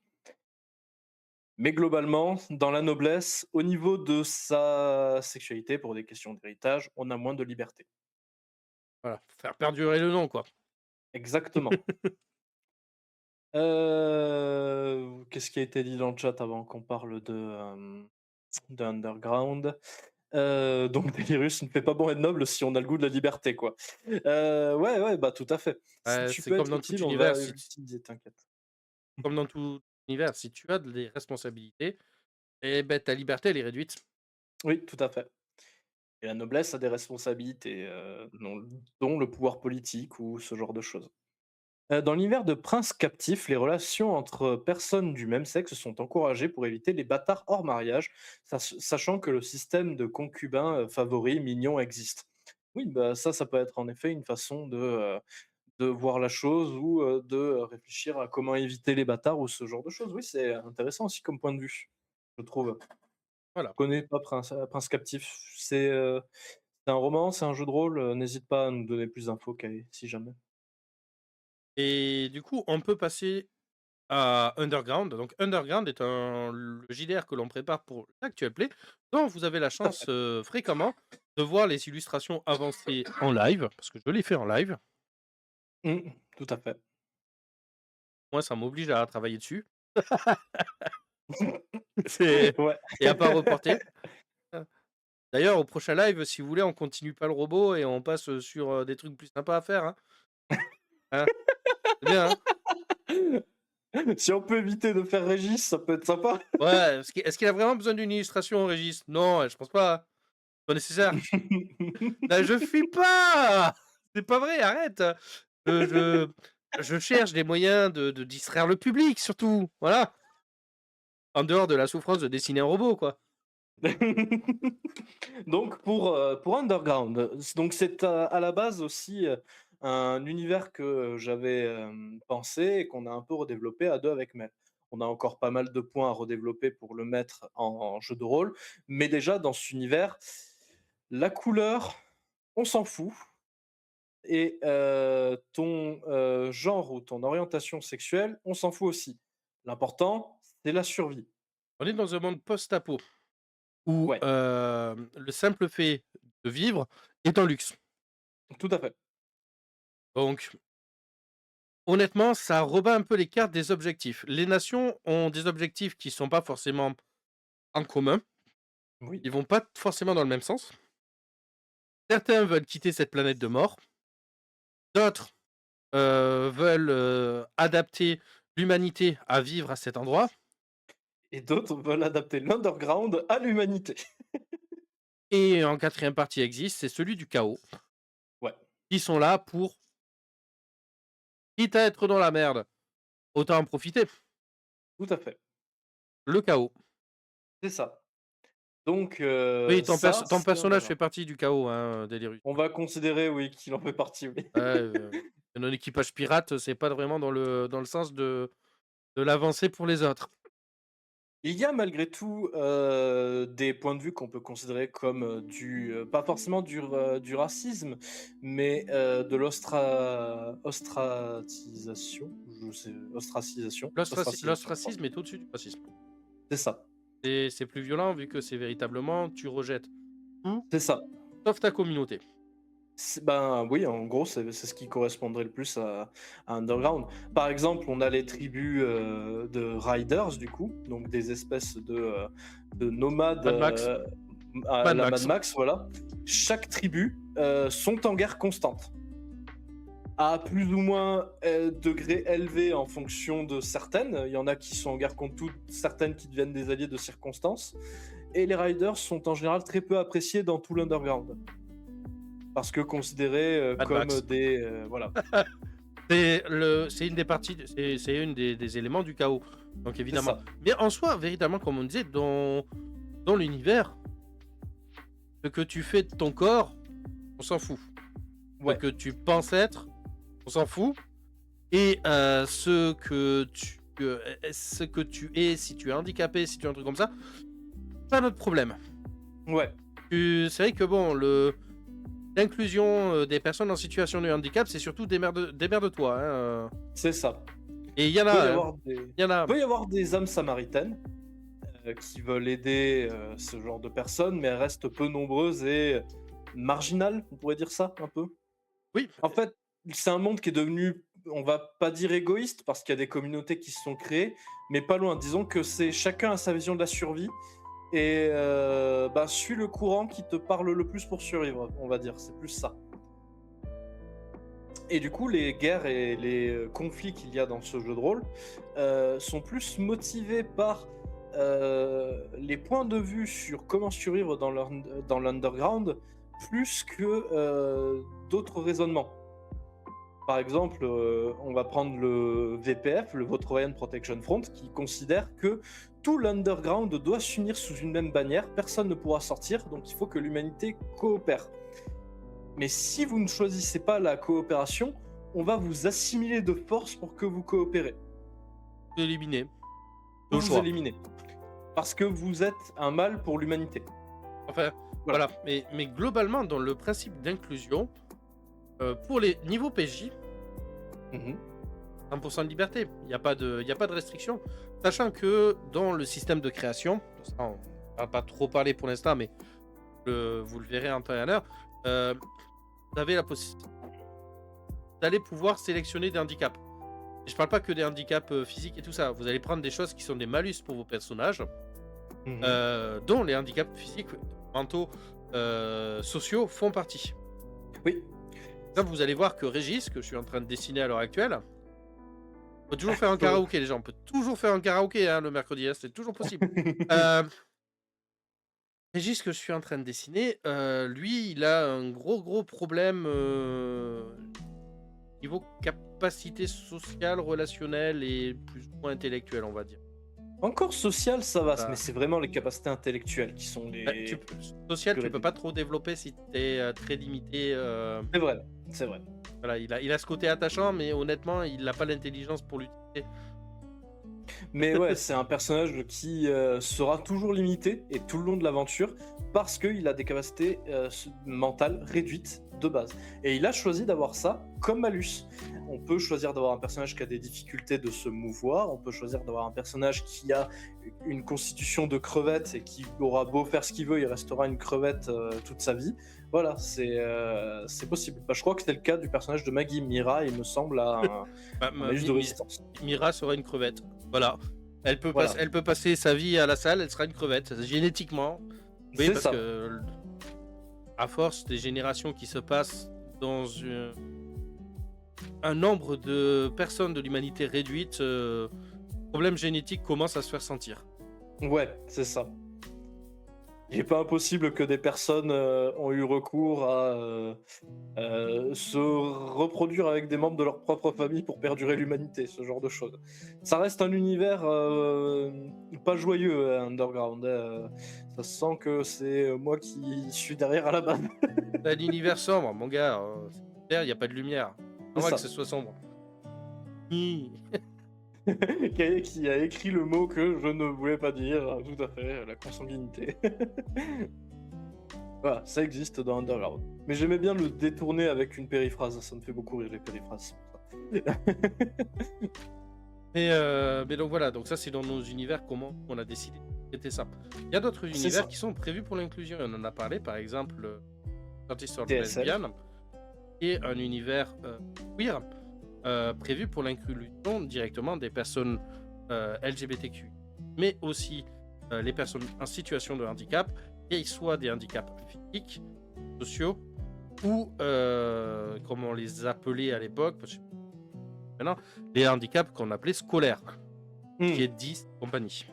Mais globalement, dans la noblesse, au niveau de sa sexualité, pour des questions d'héritage, on a moins de liberté. Voilà, faire perdurer le nom, quoi. Exactement. Qu'est-ce qui a été dit dans le chat avant qu'on parle de Underground? Donc Delirious ne fait pas bon être noble si on a le goût de la liberté, quoi. Ouais, ouais, bah, tout à fait. Si tu C'est peux comme être dans tout utile, on va univers, l'utiliser, t'inquiète. comme dans tout univers, si tu as des responsabilités, et ben ta liberté, elle est réduite. Oui, tout à fait. Et la noblesse a des responsabilités, dont le pouvoir politique ou ce genre de choses. Dans l'univers de Prince captif, les relations entre personnes du même sexe sont encouragées pour éviter les bâtards hors mariage, sachant que le système de concubins favoris mignons existe. Oui, bah ça peut être en effet une façon de voir la chose ou de réfléchir à comment éviter les bâtards ou ce genre de choses. Oui, c'est intéressant aussi comme point de vue, je trouve. Je Voilà. connais pas Prince captif. C'est un roman, c'est un jeu de rôle. N'hésite pas à nous donner plus d'infos, Kay, si jamais. Et du coup, on peut passer à Underground. Donc Underground est le JDR que l'on prépare pour l'actuel play, dont vous avez la Tout à chance, fait. fréquemment de voir les illustrations avancées en live, parce que je l'ai fait en live. Tout à fait. Moi, ça m'oblige à travailler dessus. C'est Ouais. et à pas reporter. D'ailleurs, au prochain live, si vous voulez, on continue pas le robot et on passe, sur, des trucs plus sympas à faire, hein. Hein? C'est bien, hein? Si on peut éviter de faire Régis, ça peut être sympa. Ouais, est-ce qu'il a vraiment besoin d'une illustration, Régis? Non, je pense pas, hein. Pas nécessaire. Bah, je fuis pas! C'est pas vrai, arrête! Je je je cherche des moyens de distraire le public surtout, voilà. En dehors de la souffrance de dessiner un robot, quoi. Donc pour Underground, donc c'est à la base aussi, un univers que j'avais, pensé et qu'on a un peu redéveloppé à 2 avec Mel. On a encore pas mal de points à redévelopper pour le mettre en jeu de rôle, mais déjà dans cet univers, la couleur, on s'en fout et ton, genre ou ton orientation sexuelle, on s'en fout aussi. L'important, c'est la survie. On est dans un monde post-apo où, Ouais, le simple fait de vivre est un luxe. tout à fait. Donc honnêtement, ça rebat un peu les cartes des objectifs. Les nations ont des objectifs qui sont pas forcément en commun, Oui, ils vont pas forcément dans le même sens. Certains veulent quitter cette planète de mort, d'autres, veulent, adapter l'humanité à vivre à cet endroit et d'autres veulent adapter l'underground à l'humanité. et en quatrième partie existe, c'est celui du chaos. Ouais, Ils sont là pour, quitte à être dans la merde, autant en profiter. tout à fait, Le chaos. c'est ça. Donc Oui, ça, ton c'est personnage underground. fait partie du chaos, hein, Delirious. On va considérer, oui, qu'il en fait partie, oui. Ouais, un équipage pirate, c'est pas vraiment dans le sens de l'avancée pour les autres. Il y a malgré tout, des points de vue qu'on peut considérer comme, pas forcément du racisme, mais de ostratisation, je sais ostracisation, pardon. L'ostracisme est au-dessus du racisme. C'est ça, C'est plus violent vu que c'est véritablement tu rejettes tout, c'est ça. sauf ta communauté. Ben, oui, en gros, c'est ce qui correspondrait le plus à Underground. Par exemple, on a les tribus, de riders, du coup, donc des espèces de nomades, Mad Max, à Mad la Mad Max. Max, voilà. Chaque tribu, sont en guerre constante, à plus ou moins, degré élevé en fonction de certaines. Il y en a qui sont en guerre contre toutes, certaines qui deviennent des alliés de circonstance et les riders sont en général très peu appréciés dans tout l'Underground. Parce que considérés, Mad comme Max. des, voilà, C'est une des parties, c'est une des éléments du chaos. Donc c'est évidemment. ça. Mais en soi, véritablement, comme on disait, dans l'univers, ce que tu fais de ton corps, on s'en fout. Ce Ouais, que tu penses être, on s'en fout. Et ce que tu es, si tu es handicapé, si tu es un truc comme ça, pas notre problème. ouais, C'est vrai que bon, l'inclusion des personnes en situation de handicap, c'est surtout démerde-toi. Hein, c'est ça. Et il y en Peut y a, hein. avoir des Il y en a. peut y avoir des âmes samaritaines, qui veulent aider, ce genre de personnes, mais elles restent peu nombreuses et marginales, on pourrait dire ça, un peu? Oui, En fait, c'est un monde qui est devenu, on va pas dire égoïste, parce qu'il y a des communautés qui se sont créées, mais pas loin. Disons que c'est chacun a sa vision de la survie et bah, suis le courant qui te parle le plus pour survivre, on va dire, c'est plus ça. Et du coup, les guerres et les, conflits qu'il y a dans ce jeu de rôle, sont plus motivés par, les points de vue sur comment survivre dans l'underground, plus que, d'autres raisonnements. Par exemple, on va prendre le VPF, le Votroyan Protection Front, qui considère que tout l'underground doit s'unir sous une même bannière, personne ne pourra sortir, donc il faut que l'humanité coopère. Mais si vous ne choisissez pas la coopération, on va vous assimiler de force pour que vous coopérez, éliminé. ou De vous choix. éliminer, parce que vous êtes un mal pour l'humanité. Enfin, Voilà. voilà. Mais globalement, dans le principe d'inclusion, pour les niveaux PJ, Mhm. 100% de liberté. Il y a pas de restriction. Sachant que dans le système de création, ça, on va pas trop parler pour l'instant, mais vous le verrez en temps et en heure, vous avez la possibilité d'aller pouvoir sélectionner des handicaps. Et je parle pas que des handicaps physiques et tout ça. Vous allez prendre des choses qui sont des malus pour vos personnages, Mhm. dont les handicaps physiques, mentaux, sociaux font partie. Oui. Là, vous allez voir que Régis, que je suis en train de dessiner à l'heure actuelle, on peut toujours faire un Ouais. karaoké, les gens. On peut toujours faire un karaoké hein, le mercredi, hein, c'est toujours possible. Euh, Régis, que je suis en train de dessiner, lui, il a un gros problème niveau capacité sociale, relationnelle et plus ou moins intellectuelle, on va dire. Encore social, ça va, mais Bah, c'est vraiment les capacités intellectuelles qui sont bah, les social, plus tu peux pas réduites. trop développer si tu es très limité. C'est vrai, c'est vrai. Voilà, il a ce côté attachant, mais honnêtement, il n'a pas l'intelligence pour l'utiliser. Mais ouais, c'est un personnage qui sera toujours limité et tout le long de l'aventure parce qu'il a des capacités mentales réduites de base. Et il a choisi d'avoir ça comme malus. On peut choisir d'avoir un personnage qui a des difficultés de se mouvoir, on peut choisir d'avoir un personnage qui a une constitution de crevette et qui aura beau faire ce qu'il veut, il restera une crevette toute sa vie. Voilà, c'est possible. Bah, je crois que c'était le cas du personnage de Maggie Mira, il me semble, à Bah, un malus de résistance. Mira sera une crevette. Voilà. Voilà, Elle peut passer sa vie à la salle, elle sera une crevette, génétiquement. Oui, c'est parce ça. que à force des générations qui se passent dans un nombre de personnes de l'humanité réduite, problème génétique commence à se faire sentir. Ouais, c'est ça. Il n'est pas impossible que des personnes ont eu recours à se reproduire avec des membres de leur propre famille pour perdurer l'humanité, ce genre de choses. Ça reste un univers pas joyeux, Underground. Ça se sent que c'est moi qui suis derrière à la base. C'est un univers sombre, mon gars. Il n'y a pas de lumière. C'est Normal que ça. ce soit sombre. Hi. Qui a écrit le mot que je ne voulais pas dire, tout à fait, la consanguinité. Voilà, ça existe dans Underground. Mais j'aimais bien le détourner avec une périphrase, ça me fait beaucoup rire les périphrases. Mais donc voilà, donc ça c'est dans nos univers comment on a décidé de traiter ça. Il y a d'autres C'est univers ça. qui sont prévus pour l'inclusion. On en a parlé, par exemple, Sortie de TSL. Lesbian, qui est un univers queer prévu pour l'inclusion directement des personnes LGBTQ, mais aussi les personnes en situation de handicap, qu'ils soient des handicaps physiques, sociaux, ou comme on les appelait à l'époque, maintenant, les handicaps qu'on appelait scolaires, qui est 10 compagnie.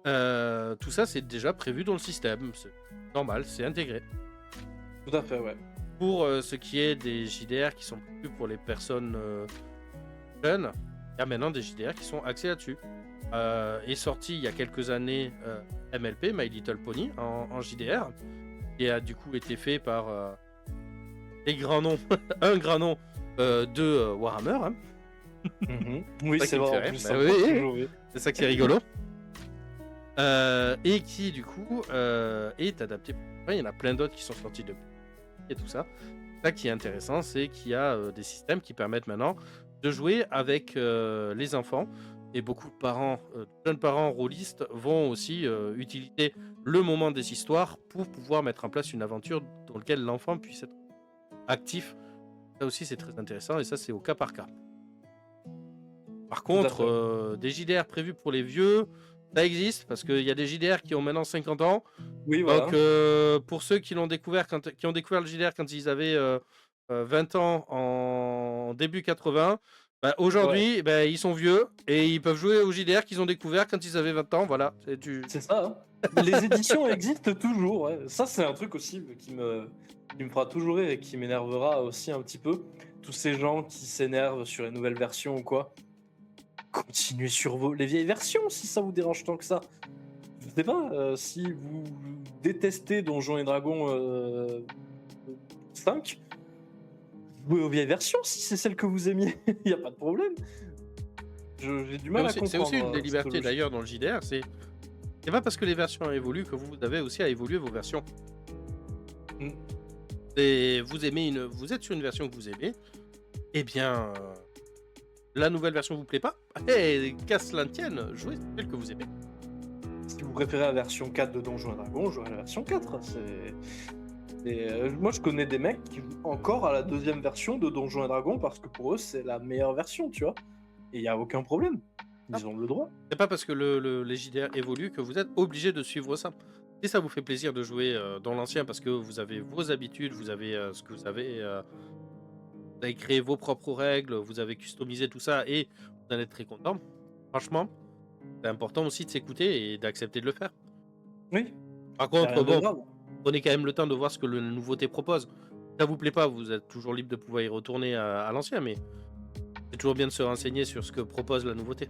Tout ça, c'est déjà prévu dans le système. C'est normal, c'est intégré. Tout à fait, ouais. Pour ce qui est des JDR qui sont prévus pour les personnes jeunes, il y a maintenant des JDR qui sont axés là-dessus. Est sorti il y a quelques années MLP, My Little Pony, en JDR, qui a du coup été fait par les grands noms, un grand nom de Warhammer. Hein. Oui, ça c'est qui me fait vrai. En rire. plus, Bah ça oui, me oui. toujours rire. C'est ça qui est rigolo. Et qui du coup est adapté. Enfin, il y en a plein d'autres qui sont sortis depuis et tout ça. Ça qui est intéressant, c'est qu'il y a des systèmes qui permettent maintenant de jouer avec les enfants. Et beaucoup de parents, jeunes parents rôlistes vont aussi utiliser le moment des histoires pour pouvoir mettre en place une aventure dans laquelle l'enfant puisse être actif. Ça aussi, c'est très intéressant et ça, c'est au cas par cas. Par contre, des JDR prévus pour les vieux, ça existe parce qu'il y a des JDR qui ont maintenant 50 ans. Oui, voilà. Donc, pour ceux qui l'ont découvert qui ont découvert le JDR quand ils avaient 20 ans en début 80, bah, aujourd'hui, bah, ils sont vieux et ils peuvent jouer au JDR qu'ils ont découvert quand ils avaient 20 ans. Voilà. C'est ça. Hein. Les éditions existent toujours. Ouais. Ça, c'est un truc aussi qui me fera toujours rire et qui m'énervera aussi un petit peu. Tous ces gens qui s'énervent sur les nouvelles versions ou quoi. Continuez sur les vieilles versions si ça vous dérange tant que ça. Je sais pas, si vous détestez Donjons et Dragons 5, jouez aux vieilles versions si c'est celle que vous aimiez. Il n'y a pas de problème. J'ai du mal à comprendre. C'est aussi une des cette libertés logique. d'ailleurs dans le JDR. C'est pas parce que les versions évoluent que vous avez aussi à évoluer vos versions. Mm. Et vous êtes sur une version que vous aimez, eh bien, la nouvelle version vous plaît pas, qu'à cela ne tienne, jouez celle que vous aimez. Si vous préférez la version 4 de Donjons et Dragons, jouez à la version 4. Moi, je connais des mecs qui jouent encore à la deuxième version de Donjons et Dragons parce que pour eux, c'est la meilleure version, tu vois. Et il n'y a aucun problème. Ils ont le droit. C'est pas parce que les JDR évoluent que vous êtes obligé de suivre ça. Si ça vous fait plaisir de jouer dans l'ancien parce que vous avez vos habitudes, vous avez ce que vous avez créé vos propres règles, vous avez customisé tout ça et vous en êtes très content, franchement, c'est important aussi de s'écouter et d'accepter de le faire. Oui. Par contre, bon, prenez quand même le temps de voir ce que la nouveauté propose. Si ça vous plaît pas, vous êtes toujours libre de pouvoir y retourner à l'ancien, mais c'est toujours bien de se renseigner sur ce que propose la nouveauté.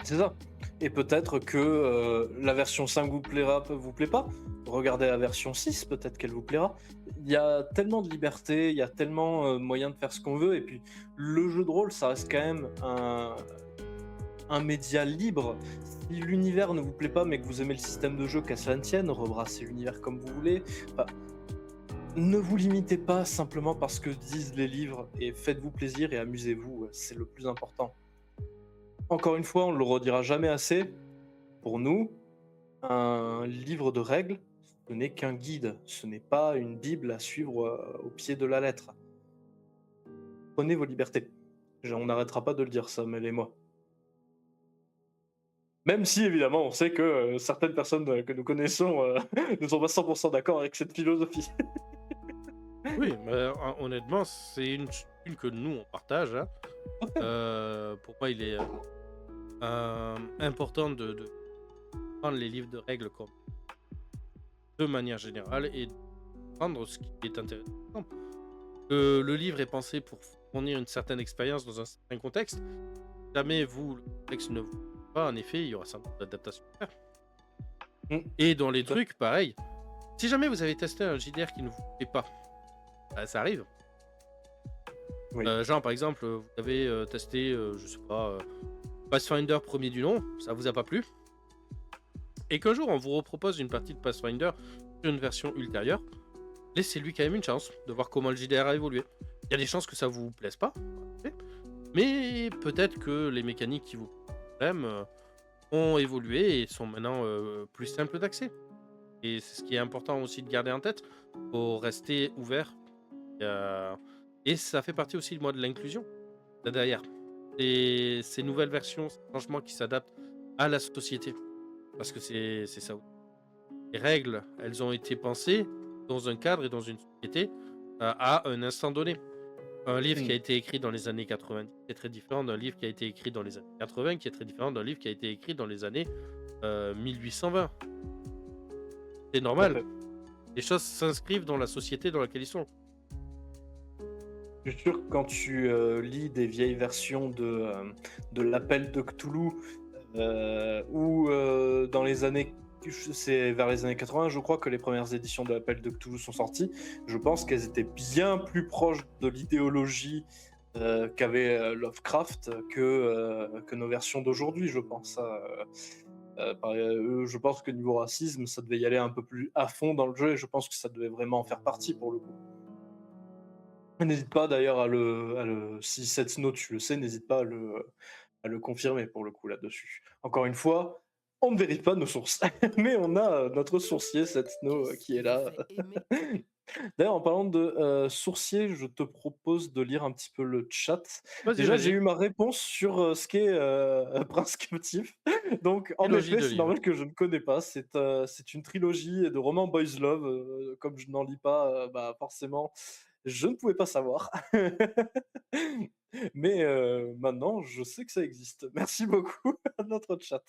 C'est ça. Et peut-être que la version 5 vous plaît pas. Regardez la version 6, peut-être qu'elle vous plaira. Il y a tellement de liberté, il y a tellement moyen de faire ce qu'on veut. Et puis, le jeu de rôle, ça reste quand même un média libre. Si l'univers ne vous plaît pas, mais que vous aimez le système de jeu, qu'à cela ne tienne, rebrassez l'univers comme vous voulez. Enfin, ne vous limitez pas simplement parce que disent les livres et faites-vous plaisir et amusez-vous, c'est le plus important. Encore une fois, on ne le redira jamais assez. Pour nous, un livre de règles, ce n'est qu'un guide, ce n'est pas une bible à suivre au pied de la lettre. Prenez vos libertés. On n'arrêtera pas de le dire, ça, Mel et moi. Même si, évidemment, on sait que certaines personnes que nous connaissons ne sont pas 100% d'accord avec cette philosophie. Oui, mais honnêtement, c'est une que nous, on partage, hein. Pour moi, il est important de prendre les livres de règles comme de manière générale et de prendre ce qui est intéressant. Le livre est pensé pour fournir une certaine expérience dans un certain contexte. Si jamais vous, le contexte ne vous plaît pas, en effet, il y aura certaines adaptations à faire. Mm, Et dans les tout à fait. trucs, pareil. Si jamais vous avez testé un JDR qui ne vous plaît pas, bah, ça arrive. Oui. Genre, par exemple, vous avez testé, je sais pas, Pathfinder premier du nom, ça vous a pas plu. Et qu'un jour, on vous repropose une partie de Pathfinder sur une version ultérieure, laissez-lui quand même une chance de voir comment le JDR a évolué. Il y a des chances que ça vous plaise pas, mais peut-être que les mécaniques qui vous aiment ont évolué et sont maintenant plus simples d'accès. Et c'est ce qui est important aussi de garder en tête. Faut rester ouvert. Et ça fait partie aussi, moi, de l'inclusion. Là, derrière. Et ces nouvelles versions, ces changements qui s'adaptent à la société. Parce que c'est ça. Les règles, elles ont été pensées dans un cadre et dans une société à un instant donné. Un livre qui a Mm, été écrit dans les années 90 est très différent d'un livre qui a été écrit dans les années 80, qui est très différent d'un livre qui a été écrit dans les années 1820. C'est tout à normal. fait. Les choses s'inscrivent dans la société dans laquelle ils sont. Je suis sûr que quand tu lis des vieilles versions de l'Appel de Cthulhu, ou dans les années, c'est vers les années 80, je crois que les premières éditions de l'Appel de Cthulhu sont sorties. Je pense qu'elles étaient bien plus proches de l'idéologie qu'avait Lovecraft que nos versions d'aujourd'hui, je pense. Je pense que niveau racisme, ça devait y aller un peu plus à fond dans le jeu et je pense que ça devait vraiment en faire partie pour le coup. N'hésite pas d'ailleurs si cette note tu le sais, n'hésite pas à le confirmer pour le coup là-dessus. Encore une fois, on ne vérifie pas nos sources, mais on a notre sourcier, cette Snow, Qu'est-ce qui qui est vous là. fait aimer? D'ailleurs, en parlant de sourcier, je te propose de lire un petit peu le chat. Vas-y, Déjà, j'ai vas-y. eu ma réponse sur ce qu'est Prince Captif. Donc, en Trilogie effet, de c'est livres. normal que je ne connais pas. C'est une trilogie de romans boys love. Comme je n'en lis pas, bah, forcément, je ne pouvais pas savoir. Mais maintenant, je sais que ça existe. Merci beaucoup à notre chat.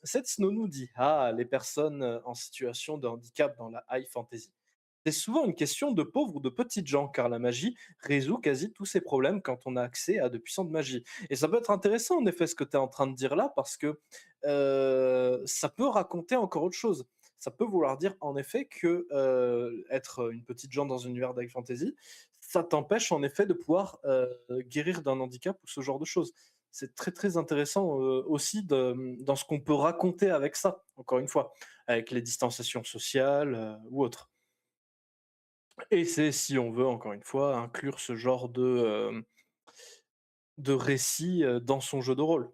Cette Snow nous dit: «Ah, les personnes, en situation de handicap dans la high fantasy. C'est souvent une question de pauvres ou de petites gens, car la magie résout quasi tous ces problèmes quand on a accès à de puissantes magies.» Et ça peut être intéressant, en effet, ce que tu es en train de dire là, parce que ça peut raconter encore autre chose. Ça peut vouloir dire, en effet, que être une petite gens dans un univers d'high fantasy, ça t'empêche, en effet, de pouvoir guérir d'un handicap ou ce genre de choses. C'est très, très intéressant aussi dans ce qu'on peut raconter avec ça, encore une fois, avec les distanciations sociales ou autres. Et c'est, si on veut, encore une fois, inclure ce genre de récit dans son jeu de rôle.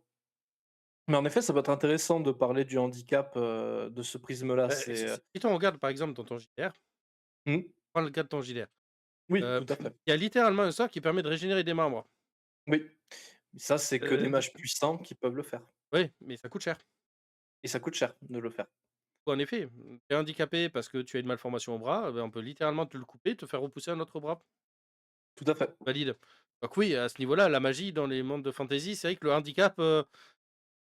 Mais en effet, ça peut être intéressant de parler du handicap de ce prisme-là. C'est, Si on regarde par exemple dans ton JDR, mmh, prends le cas de ton JDR. oui, tout à fait. Il y a littéralement un sort qui permet de régénérer des membres. Oui, ça, c'est que des Heu, mages puissants qui peuvent le faire. oui, mais ça coûte cher. Et ça coûte cher de le faire. En effet, tu es handicapé parce que tu as une malformation au bras, on peut littéralement te le couper, te faire repousser un autre bras. Tout à fait. Valide. Donc oui, à ce niveau-là, la magie dans les mondes de fantasy, c'est vrai que le handicap,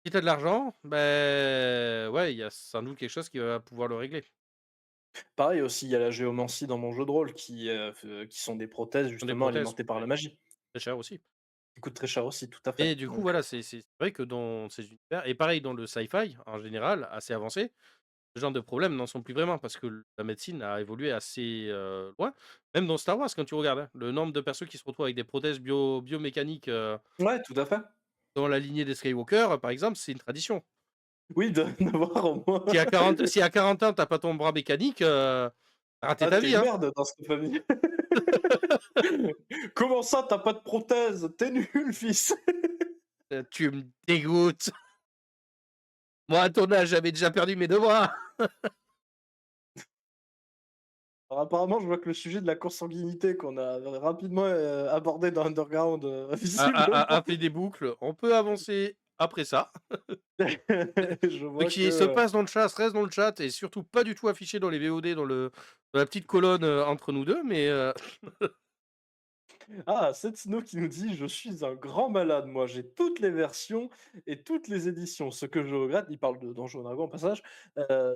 si tu as de l'argent, ben ouais, il y a sans doute quelque chose qui va pouvoir le régler. Pareil aussi, il y a la géomancie dans mon jeu de rôle qui sont des prothèses Ce sont des justement prothèses, alimentées par ouais, la magie. très cher aussi. qui coûte très cher aussi, tout à fait. Et du coup, Donc, voilà, c'est vrai que dans ces univers et pareil dans le sci-fi, en général, assez avancé, ce genre de problèmes n'en sont plus vraiment parce que la médecine a évolué assez, loin. Même dans Star Wars, quand tu regardes, hein, le nombre de personnes qui se retrouvent avec des prothèses biomécaniques, ouais, tout à fait. dans la lignée des Skywalker, par exemple, c'est une tradition. Oui, de d'avoir au moins Si à 40 ans, tu as pas ton bras mécanique, tu raté ah, ta tu vie, une hein. merde dans cette famille. Comment ça, tu pas de prothèse? Tu nul, fils! Tu me dégoûtes. Moi, à ton âge, j'avais déjà perdu mes 2 bras. Alors apparemment, je vois que le sujet de la consanguinité qu'on a rapidement, abordé dans Underground, A visiblement, fait des boucles. On peut avancer après ça. je Ce vois qui se que, passe dans le chat reste dans le chat et surtout pas du tout affiché dans les VOD dans la petite colonne, entre nous 2 mais ah, Setsno qui nous dit: «Je suis un grand malade, moi, j'ai toutes les versions et toutes les éditions. Ce que je regrette», il parle de Donjons& et Dragons au passage,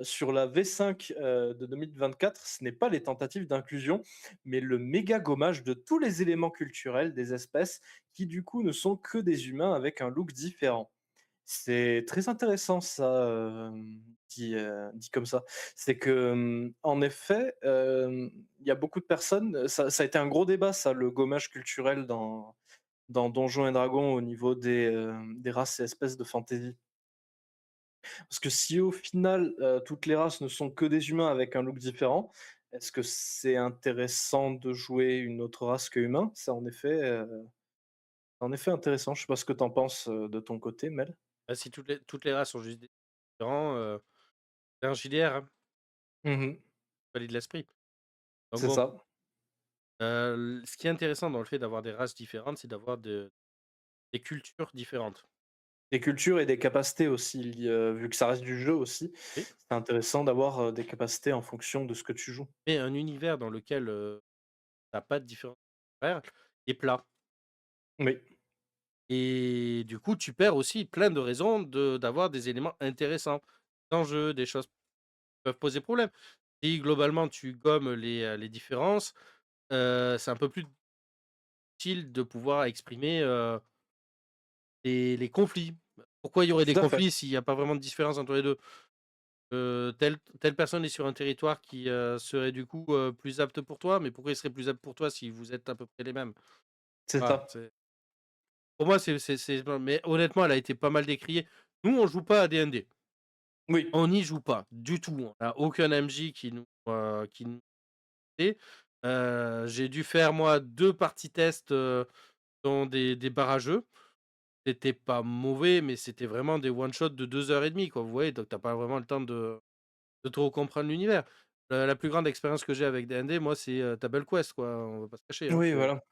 «sur la V5, de 2024, ce n'est pas les tentatives d'inclusion, mais le méga gommage de tous les éléments culturels des espèces qui, du coup, ne sont que des humains avec un look différent». C'est très intéressant ça, dit comme ça. C'est que, en effet, il y a beaucoup de personnes, ça a été un gros débat ça, le gommage culturel dans Donjons& et Dragons au niveau des races et espèces de fantasy. Parce que si au final, toutes les races ne sont que des humains avec un look différent, est-ce que c'est intéressant de jouer une autre race que humain? C'est en effet intéressant. Je sais pas ce que tu en penses, de ton côté, Mel? bah, si toutes les races sont juste différents, c'est un JDR, hein, Mmh. valide l'esprit. Donc C'est bon, ça. ce qui est intéressant dans le fait d'avoir des races différentes, c'est d'avoir des cultures différentes. Des cultures et des capacités aussi vu que ça reste du jeu aussi, Oui, c'est intéressant d'avoir, des capacités en fonction de ce que tu joues. mais un univers dans lequel, tu pas de différence horaires est plat Oui, et du coup, tu perds aussi plein de raisons d'avoir des éléments intéressants. Des enjeux, des choses qui peuvent poser problème. Si globalement tu gommes les différences, c'est un peu plus utile de pouvoir exprimer, les conflits. Pourquoi il y aurait des tout à fait. conflits s'il y a pas vraiment de différence entre les 2? Telle personne est sur un territoire qui, serait du coup, plus apte pour toi, mais pourquoi il serait plus apte pour toi si vous êtes à peu près les mêmes? C'est Voilà, ça. c'est pour moi, c'est mais honnêtement, elle a été pas mal décriée. Nous, on joue pas à D&D. Oui, On n'y joue pas du tout. On a aucun MJ qui nous fait. J'ai dû faire moi 2 parties test, dans des barrageux. C'était pas mauvais, mais c'était vraiment des one shot de 2 heures et demie, quoi, vous voyez? Donc tu as pas vraiment le temps de trop comprendre l'univers. La plus grande expérience que j'ai avec D&D, moi, c'est, Table Quest, quoi, on va pas se cacher, hein, oui, c'est voilà.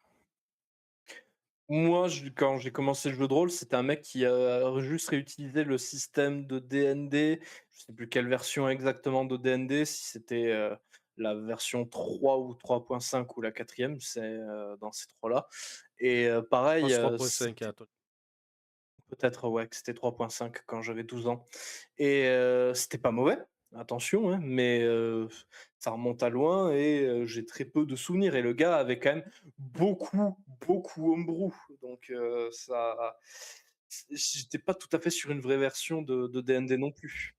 Moi, quand j'ai commencé le jeu de rôle, c'était un mec qui a juste réutilisé le système de D&D. Je sais plus quelle version exactement de D&D, si c'était, la version 3 ou 3.5 ou la 4e, c'est, dans ces 3 là et je pareil, pense 3.5, hein, toi. peut-être, ouais, que c'était 3.5 quand j'avais 12 ans et c'était pas mauvais, attention, hein, mais ça remonte à loin et j'ai très peu de souvenirs et le gars avait quand même beaucoup, beaucoup homebrew donc ça j'étais pas tout à fait sur une vraie version de D&D non plus.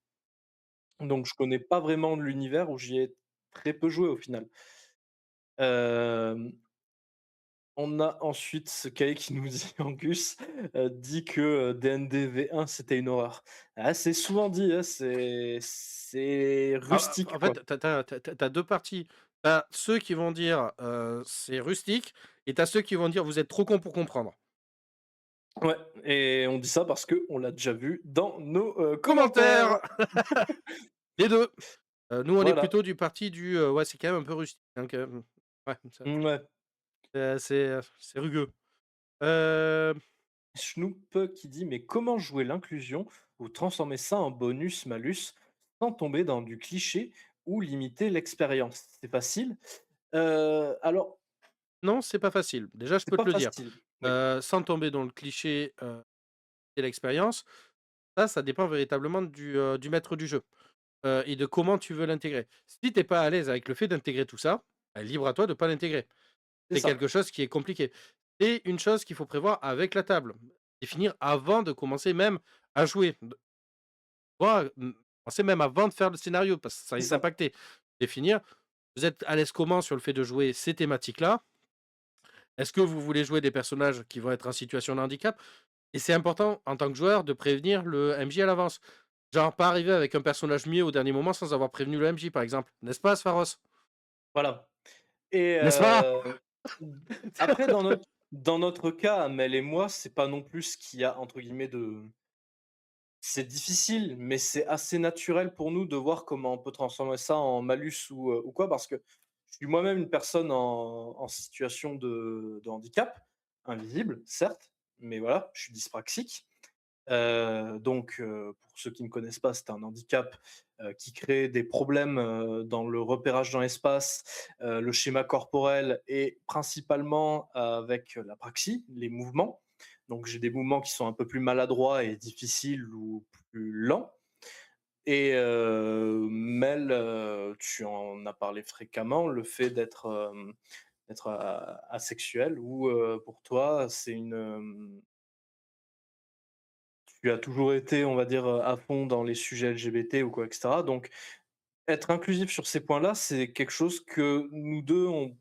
Donc je connais pas vraiment l'univers où j'y ai très peu joué au final. Hem On a ensuite ce cahier qui nous dit Angus, dit que, D&D V1 c'était une horreur. Ah, c'est souvent dit, hein, c'est Ah, rustique, en quoi. fait, tu as 2 parties. Tu as ceux qui vont dire, «C'est rustique» et tu as ceux qui vont dire: «Vous êtes trop cons pour comprendre». Ouais et on dit ça parce qu'on l'a déjà vu dans nos, commentaires. Commentaires! Les 2. Nous, on est Voilà. plutôt du parti du, ouais, c'est quand même un peu rustique, hein, quand même. Ouais, ça Ouais. c'est rugueux. Hem, Schnoop qui dit: «Mais comment jouer l'inclusion ou transformer ça en bonus-malus sans tomber dans du cliché ou limiter l'expérience?» C'est facile. Alors, non, c'est pas facile. Déjà, je c'est peux te pas le dire. facile. Oui, Sans tomber dans le cliché, et l'expérience, ça dépend véritablement du maître du jeu, et de comment tu veux l'intégrer. Si tu es pas à l'aise avec le fait d'intégrer tout ça, bah, libre à toi de pas l'intégrer. c'est C'est ça. quelque chose qui est compliqué. c'est une chose qu'il faut prévoir avec la table. Définir avant de commencer même à jouer. Commencer même avant de faire le scénario parce que ça C'est risque ça. d'impacter. Définir, vous êtes à l'aise comment sur le fait de jouer ces thématiques-là? Est-ce que vous voulez jouer des personnages qui vont être en situation de handicap? Et c'est important en tant que joueur de prévenir le MJ à l'avance. Genre pas arriver avec un personnage muet au dernier moment sans avoir prévenu le MJ par exemple. N'est-ce pas Sfaros? Voilà. Et N'est-ce pas? après dans notre cas, Mel et moi, c'est pas non plus ce qu'il y a entre guillemets de c'est difficile, mais c'est assez naturel pour nous de voir comment on peut transformer ça en malus ou quoi, parce que je suis moi-même une personne en situation de handicap, invisible, certes, mais voilà, je suis dyspraxique. Donc, pour ceux qui ne connaissent pas, c'est un handicap, qui crée des problèmes, dans le repérage dans l'espace, le schéma corporel et principalement avec l'apraxie, les mouvements. Donc j'ai des mouvements qui sont un peu plus maladroits et difficiles ou plus lents et Mel, tu en as parlé fréquemment, le fait d'être asexuel ou pour toi, c'est tu as toujours été, on va dire, à fond dans les sujets LGBT ou quoi et cetera, donc être inclusif sur ces points-là, c'est quelque chose que nous 2 on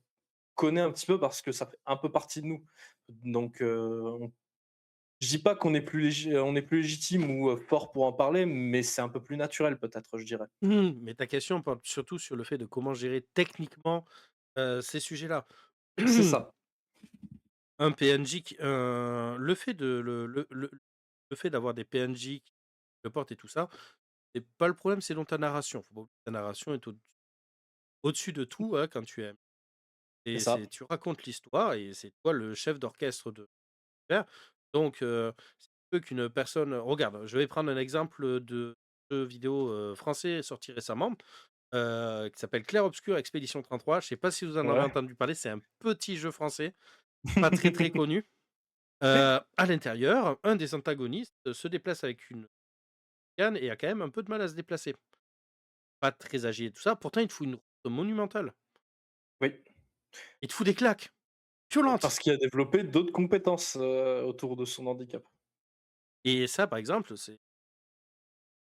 connaît un petit peu parce que ça fait un peu partie de nous. Donc on je dis pas qu'on est plus légitime ou fort pour en parler, mais c'est un peu plus naturel peut-être, je dirais. Mais ta question porte surtout sur le fait de comment gérer techniquement, ces sujets-là. C'est ça. Un PNJ qui le fait de le fait d'avoir des PNJ qui le portent et tout ça, c'est pas le problème, c'est dans ta narration. Faut pas oublier que ta narration est au-dessus de tout, hein, quand tu aimes. C'est Et ça. c'est tu racontes l'histoire et c'est toi le chef d'orchestre de faire. Donc c'est peu qu'une personne regarde, je vais prendre un exemple, de jeu vidéo, français sorti récemment, qui s'appelle Clair Obscur Expédition 33. Je sais pas si vous en avez Ouais. entendu parler, c'est un petit jeu français, pas très, très connu. À l'intérieur, un des antagonistes, se déplace avec une canne et a quand même un peu de mal à se déplacer. Pas très agile et tout ça, pourtant il te fout une route monumentale. Oui, Il te fout des claques, violentes. parce qu'il a développé d'autres compétences, autour de son handicap. Et ça, par exemple, c'est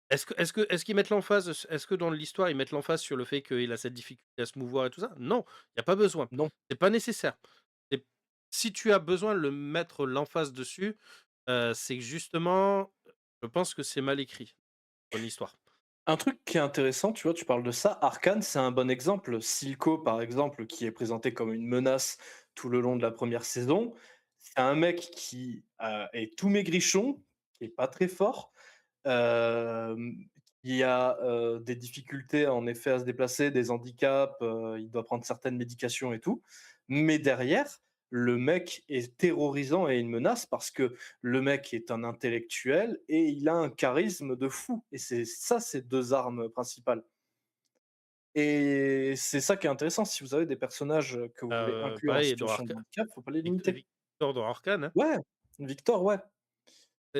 est-ce qu'ils mettent l'emphase est-ce que dans l'histoire, ils mettent l'emphase sur le fait qu'il a cette difficulté à se mouvoir et tout ça? Non, il y a pas besoin. Non. C'est pas nécessaire. C'est si tu as besoin de le mettre l'emphase dessus, c'est que justement, je pense que c'est mal écrit, ton histoire. Un truc qui est intéressant, tu vois, tu parles de ça, Arcane, c'est un bon exemple. Silco, par exemple, qui est présenté comme une menace tout le long de la première saison, c'est un mec qui, est tout maigrichon, qui est pas très fort, hem, qui a, des difficultés en effet à se déplacer, des handicaps, il doit prendre certaines médications et tout. Mais derrière, le mec est terrorisant et une menace parce que le mec est un intellectuel et il a un charisme de fou et c'est ça ses 2 armes principales et c'est ça qui est intéressant. Si vous avez des personnages, que vous voulez inclure en Pareil dans situation de Arca handicap, faut pas les limiter. Victor dans Arcane, hein. Ouais, Victor, ouais.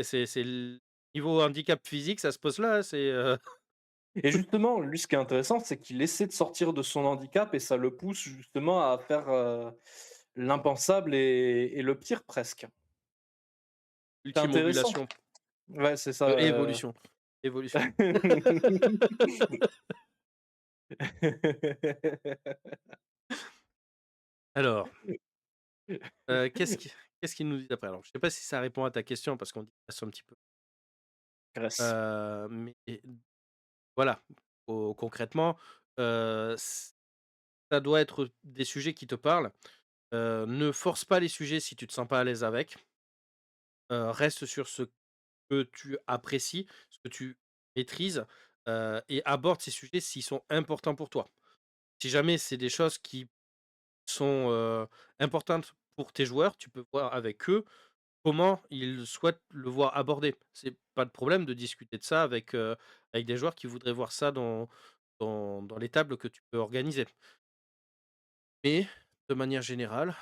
C'est le niveau handicap physique, ça se pose là, hein, Et justement, lui, ce qui est intéressant, c'est qu'il essaie de sortir de son handicap et ça le pousse justement à faire, l'impensable et le pire presque. C'est ultime intéressant. ovulation, Ouais, c'est ça, évolution, évolution. Alors, qu'est-ce qu'il nous dit après? Alors, je sais pas si ça répond à ta question parce qu'on digresse un petit peu, Grèce. mais voilà, concrètement, ça doit être des sujets qui te parlent. Ne force pas les sujets si tu te sens pas à l'aise avec. Reste sur ce que tu apprécies, ce que tu maîtrises, et aborde ces sujets s'ils sont importants pour toi. Si jamais c'est des choses qui sont, importantes pour tes joueurs, tu peux voir avec eux comment ils souhaitent le voir abordé. C'est pas de problème de discuter de ça avec des joueurs qui voudraient voir ça dans les tables que tu peux organiser. Mais de manière générale,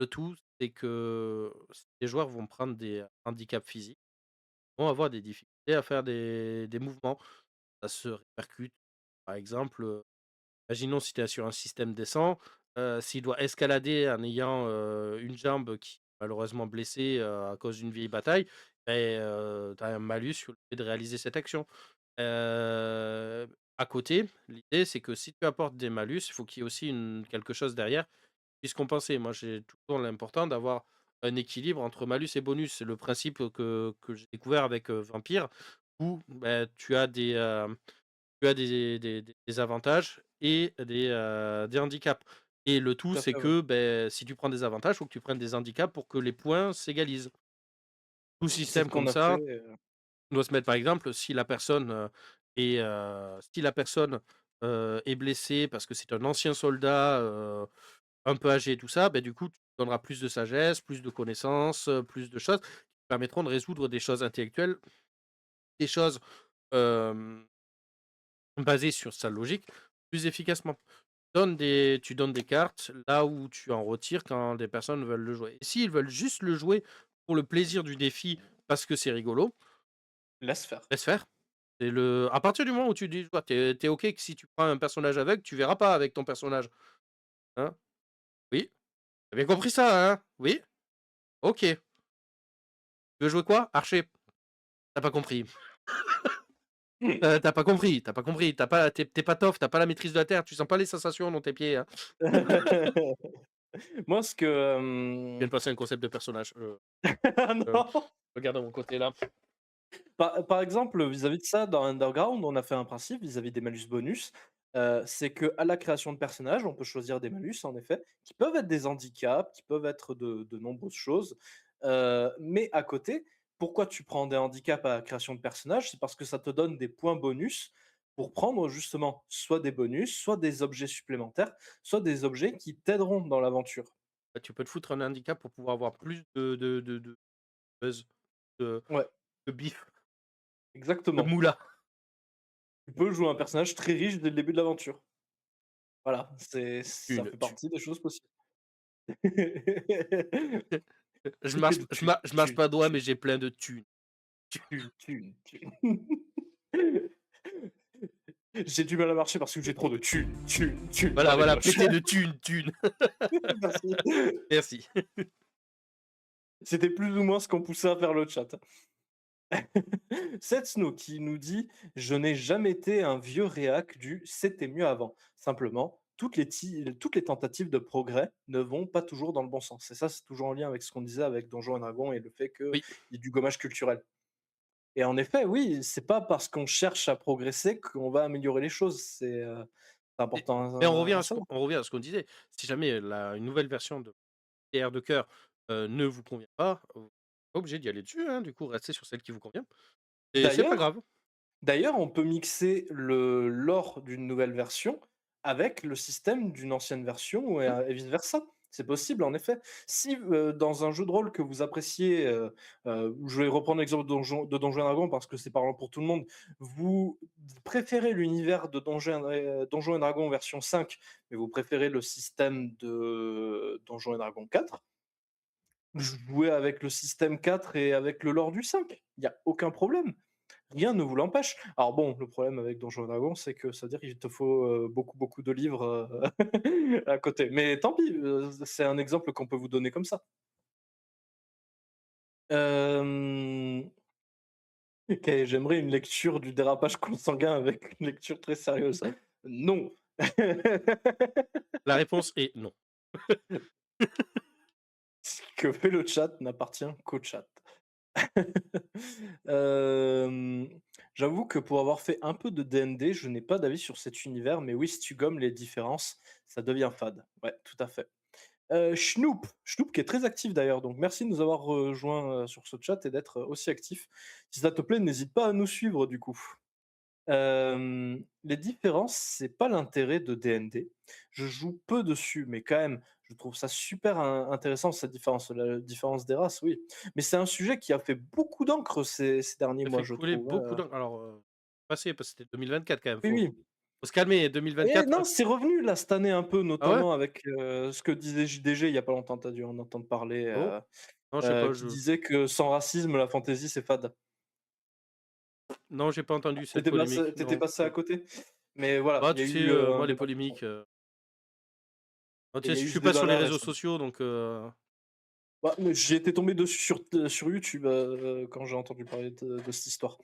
le tout, c'est que si les joueurs vont prendre des handicaps physiques, vont avoir des difficultés à faire des mouvements. Ça se répercute, par exemple, imaginons si tu es sur un système descend, s'il doit escalader en ayant, une jambe qui est malheureusement blessée, à cause d'une vieille bataille, beh, tu as un malus sur le fait de réaliser cette action. Heu, à côté, l'idée c'est que si tu apportes des malus, il faut qu'il y ait aussi quelque chose derrière qui puisse compenser. Moi, j'ai toujours l'important d'avoir un équilibre entre malus et bonus. C'est le principe, que j'ai découvert avec, Vampire où, bah, tu as des avantages et des handicaps et le tout, Tout à c'est fait, ouais. que, beh, si tu prends des avantages, il faut que tu prennes des handicaps pour que les points s'égalisent. Tout C'est ce système qu'on comme a fait, ça doit se mettre par exemple, si la personne, est blessée parce que c'est un ancien soldat, un peu âgé et tout ça, beh, du coup, tu donneras plus de sagesse, plus de connaissances, plus de choses qui permettront de résoudre des choses intellectuelles, des choses, hem, basées sur sa logique plus efficacement. Tu donnes des cartes là où tu en retires quand des personnes veulent le jouer. Et s'ils veulent juste le jouer pour le plaisir du défi parce que c'est rigolo, laisse faire. laisse faire. À partir du moment où tu dis: «Ouais, tu es OK que si tu prends un personnage aveugle, tu verras pas avec ton personnage, hein? Oui? Tu bien compris ça, hein? Oui? OK. Tu veux jouer quoi? Archer. T'as pas compris. Tu pas compris, t'as pas compris, tu pas tough, tu pas la maîtrise de la terre, tu sens pas les sensations dans tes pieds, hein?» Moi, ce que, Je viens de passer un concept de personnage, non! regarde de mon côté là. Par exemple, vis-à-vis de ça, dans Underground, on a fait un principe vis-à-vis des malus bonus, c'est que à la création de personnages, on peut choisir des malus en effet, qui peuvent être des handicaps, qui peuvent être de nombreuses choses, mais à côté, pourquoi tu prends des handicaps à la création de personnages? C'est parce que ça te donne des points bonus pour prendre justement soit des bonus, soit des objets supplémentaires, soit des objets qui t'aideront dans l'aventure. Bah, tu peux te foutre un handicap pour pouvoir avoir plus de buzz, de Ouais, de bif, de exactement. moula. Tu peux jouer un personnage très riche dès le début de l'aventure. Voilà, ça Thune, fait thune. partie des choses possibles. Je marche Thune, pas droit, mais thune, j'ai plein de thunes. thune, thune, thune. J'ai du mal à marcher parce que j'ai trop de thunes, thunes, thunes dans Voilà, les voilà, poches. pété de thunes, thunes. Merci. Merci. C'était plus ou moins ce qu'on poussait à faire le chat. Setsno qui nous dit: «Je n'ai jamais été un vieux réac du "c'était mieux avant". Simplement, toutes les tentatives de progrès ne vont pas toujours dans le bon sens». Et ça, c'est toujours en lien avec ce qu'on disait avec Donjons& et Dragons et le fait qu'il Oui. y ait du gommage culturel. Et en effet, oui, c'est pas parce qu'on cherche à progresser qu'on va améliorer les choses. C'est Et important mais à savoir. on revient à ce qu'on disait. Si jamais une nouvelle version de PR de cœur, ne vous convient pas, vous êtes pas obligé d'y aller dessus, hein, du coup, restez sur celle qui vous convient et c'est pas D'ailleurs grave. D'ailleurs, on peut mixer le lore d'une nouvelle version avec le système d'une ancienne version Mmh. et vice versa. C'est possible en effet. Si, dans un jeu de rôle que vous appréciez, je vais reprendre l'exemple de Donjons& et Dragons parce que c'est parlant pour tout le monde. Vous préférez l'univers de Donjons& et Dragons version 5, mais vous préférez le système de Donjons& et Dragons 4, jouez avec le système 4 et avec le lore du 5. Il y a aucun problème. Rien ne vous l'empêche. Alors bon, le problème avec Donjons& et Dragons, c'est que ça veut dire qu'il te faut, beaucoup, beaucoup de livres, à côté. Mais tant pis, c'est un exemple qu'on peut vous donner comme ça. Hem, OK, j'aimerais une lecture du dérapage consanguin avec une lecture très sérieuse. Non. La réponse est non. Ce que fait le chat n'appartient qu'au chat. Hem, J'avoue que pour avoir fait un peu de D&D, je n'ai pas d'avis sur cet univers, mais oui, si tu gommes les différences, ça devient fade. Ouais, tout à fait. Schnoop qui est très actif d'ailleurs, donc merci de nous avoir rejoints, sur ce chat et d'être, aussi actif. Si ça te plaît, n'hésite pas à nous suivre du coup. Les différences, c'est pas l'intérêt de D&D. Je joue peu dessus, mais quand même, je trouve ça super intéressant cette différence. La différence des races, oui. Mais c'est un sujet qui a fait beaucoup d'encre ces derniers Ça mois, fait je couler trouve, beaucoup hein. d'encre. Alors, passé parce que c'était 2024 quand même, Oui, oui. faut se calmer, Et 2024. non, c'est revenu là cette année un peu, Ah ouais? notamment avec, ce que disait JDG il y a pas longtemps, tu as dû en entendre parler, Ah bon? Non, je sais pas, qui disait que sans racisme, la fantasy c'est fade. non, j'ai pas entendu Tu cette étais passé polémique, tu non. passé à côté? Mais voilà, Bah, il y a tu sais, eu, un moi les débat. polémiques, Oh, Et tu il sais, y a je eu ce suis pas sur les débat-là réseaux récemment. sociaux, donc Bah, mais j'ai été tombé dessus sur YouTube, quand j'ai entendu parler de cette histoire.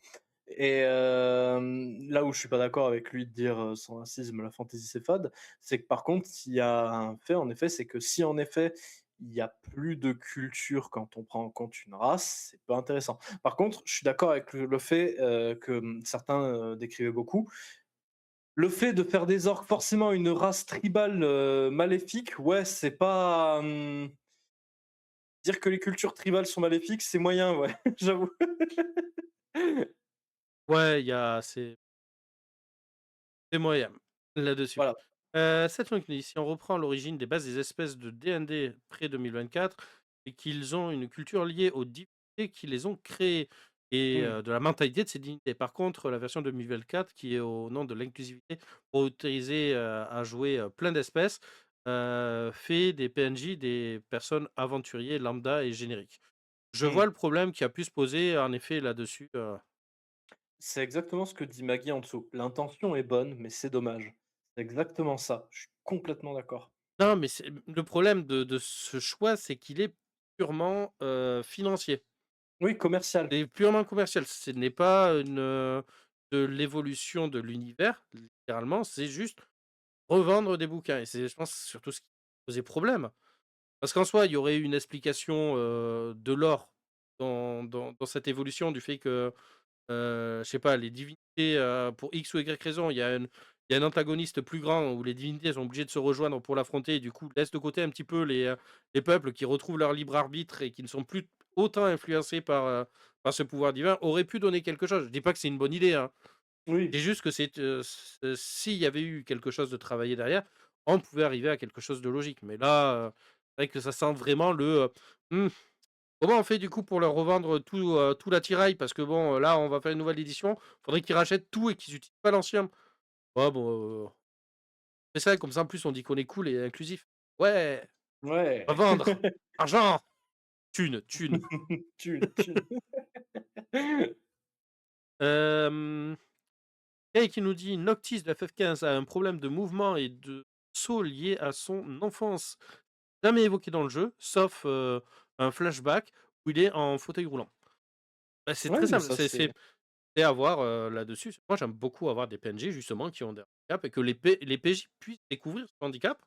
Et là où je suis pas d'accord avec lui de dire, sans racisme, la fantaisie c'est fade, c'est que par contre, il y a un fait en effet, c'est que si en effet, il y a plus de culture quand on prend en compte une race, c'est pas intéressant. Par contre, je suis d'accord avec le fait, que, certains, décrivaient beaucoup. Le fait de faire des orques forcément une race tribale, maléfique, ouais, c'est pas, dire que les cultures tribales sont maléfiques, c'est moyen, ouais, j'avoue. ouais, il y a c'est moyen là-dessus. Voilà. Seth McNeely, si on reprend l'origine des bases des espèces de D&D pré-2024 et qu'ils ont une culture liée aux divinités qui les ont créées et Mmh. de la mentalité de ces divinités. Par contre, la version 2024 qui est au nom de l'inclusivité pour autoriser, à jouer, plein d'espèces, fait des PNJ des personnes aventuriers lambda et génériques. Je vois Mmh. le problème qui a pu se poser en effet là-dessus, C'est exactement ce que dit Maggie en dessous. L'intention est bonne, mais c'est dommage. C'est exactement ça. Je suis complètement d'accord. non, mais c'est le problème de ce choix, c'est qu'il est purement, financier. Oui, commercial. C'est purement commercial. Ce n'est pas de l'évolution de l'univers, littéralement, c'est juste revendre des bouquins et c'est je pense surtout ce qui posait problème. Parce qu'en soi, il y aurait eu une explication, de lore dans cette évolution du fait que je sais pas, les divinités, pour X ou Y raison, il y a un antagoniste plus grand où les divinités sont obligées de se rejoindre pour l'affronter et du coup laisse de côté un petit peu les peuples qui retrouvent leur libre arbitre et qui ne sont plus autant influencés par ce pouvoir divin, aurait pu donner quelque chose. Je dis pas que c'est une bonne idée, hein. Oui. C'est juste que s'il y avait eu quelque chose de travaillé derrière, on pouvait arriver à quelque chose de logique. Mais là, c'est vrai que ça sent vraiment «Mmh, comment on fait du coup pour leur revendre tout l'attirail? Parce que bon, là, on va faire une nouvelle édition, faudrait qu'ils rachètent tout et qu'ils utilisent pas l'ancien». Ouais, bon, c'est ça, comme ça en plus on dit qu'on est cool et inclusif. Ouais, Ouais. revendre, argent, thune, thune. Thune, thune. Hem, Kay qui nous dit: «Noctis de FF15 a un problème de mouvement et de saut lié à son enfance, jamais évoqué dans le jeu, sauf, un flashback où il est en fauteuil roulant». Bah, c'est Ouais, très mais simple, ça c'est c'est à voir, là-dessus. Moi, j'aime beaucoup avoir des PNJ justement qui ont des handicaps et que les PJ puissent découvrir ce handicap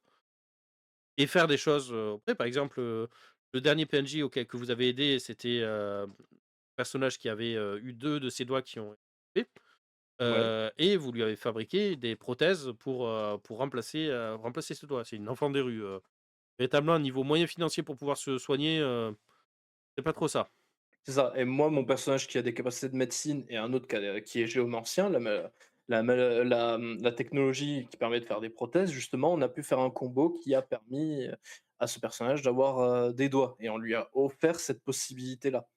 et faire des choses, auprès. Par exemple, le dernier PNJ auquel que vous avez aidé, c'était, un personnage qui avait, eu 2 de ses doigts qui ont été coupés, ouais, et vous lui avez fabriqué des prothèses pour remplacer ce doigt. C'est une enfant des rues, véritablement, niveau moyen financier pour pouvoir se soigner, c'est pas trop ça. c'est ça. Et moi, mon personnage qui a des capacités de médecine et un autre qui est géomancien, la technologie qui permet de faire des prothèses, justement, on a pu faire un combo qui a permis, à ce personnage d'avoir, des doigts et on lui a offert cette possibilité-là.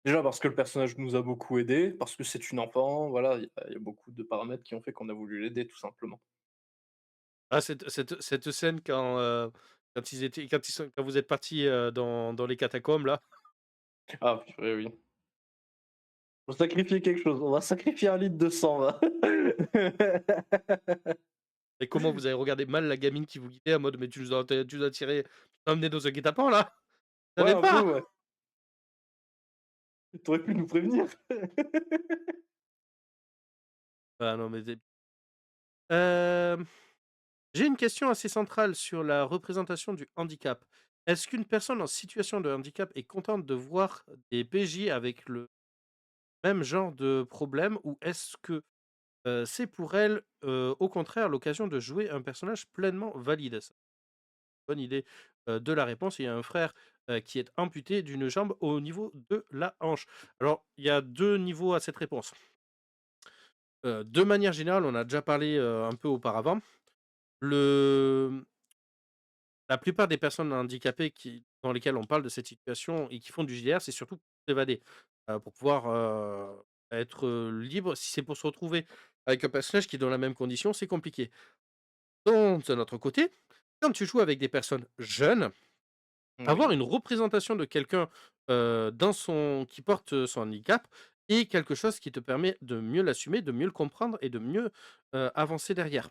Déjà parce que le personnage nous a beaucoup aidé, parce que c'est une enfant, voilà, il y a beaucoup de paramètres qui ont fait qu'on a voulu l'aider tout simplement. Ah, cette scène quand vous êtes partis, dans les catacombes là. Ah purée, oui. Faut sacrifier quelque chose, on va sacrifier un litre de sang là. Et comment vous avez regardé mal la gamine qui vous guidait en mode: «Mais tu nous as tiré tu nous as emmenés dans un guet-apens là? Tu Ouais, savais un peu, pas?» ouais. Tu aurais pu nous prévenir. Ah non mais hem, j'ai une question assez centrale sur la représentation du handicap. Est-ce qu'une personne en situation de handicap est contente de voir des PJ avec le même genre de problème ou est-ce que, c'est pour elle, au contraire l'occasion de jouer un personnage pleinement valide? Bonne idée, de la réponse. Il y a un frère, qui est amputé d'une jambe au niveau de la hanche. Alors, il y a 2 niveaux à cette réponse. De manière générale, on a déjà parlé, un peu auparavant. Le La plupart des personnes handicapées dans lesquelles on parle de cette situation et qui font du JDR, c'est surtout pour s'évader, pour pouvoir, être, libre. Si c'est pour se retrouver avec un personnage qui est dans la même condition, c'est compliqué. D'un autre côté, quand tu joues avec des personnes jeunes, avoir Oui, une représentation de quelqu'un, dans son qui porte, son handicap est quelque chose qui te permet de mieux l'assumer, de mieux le comprendre et de mieux, avancer derrière.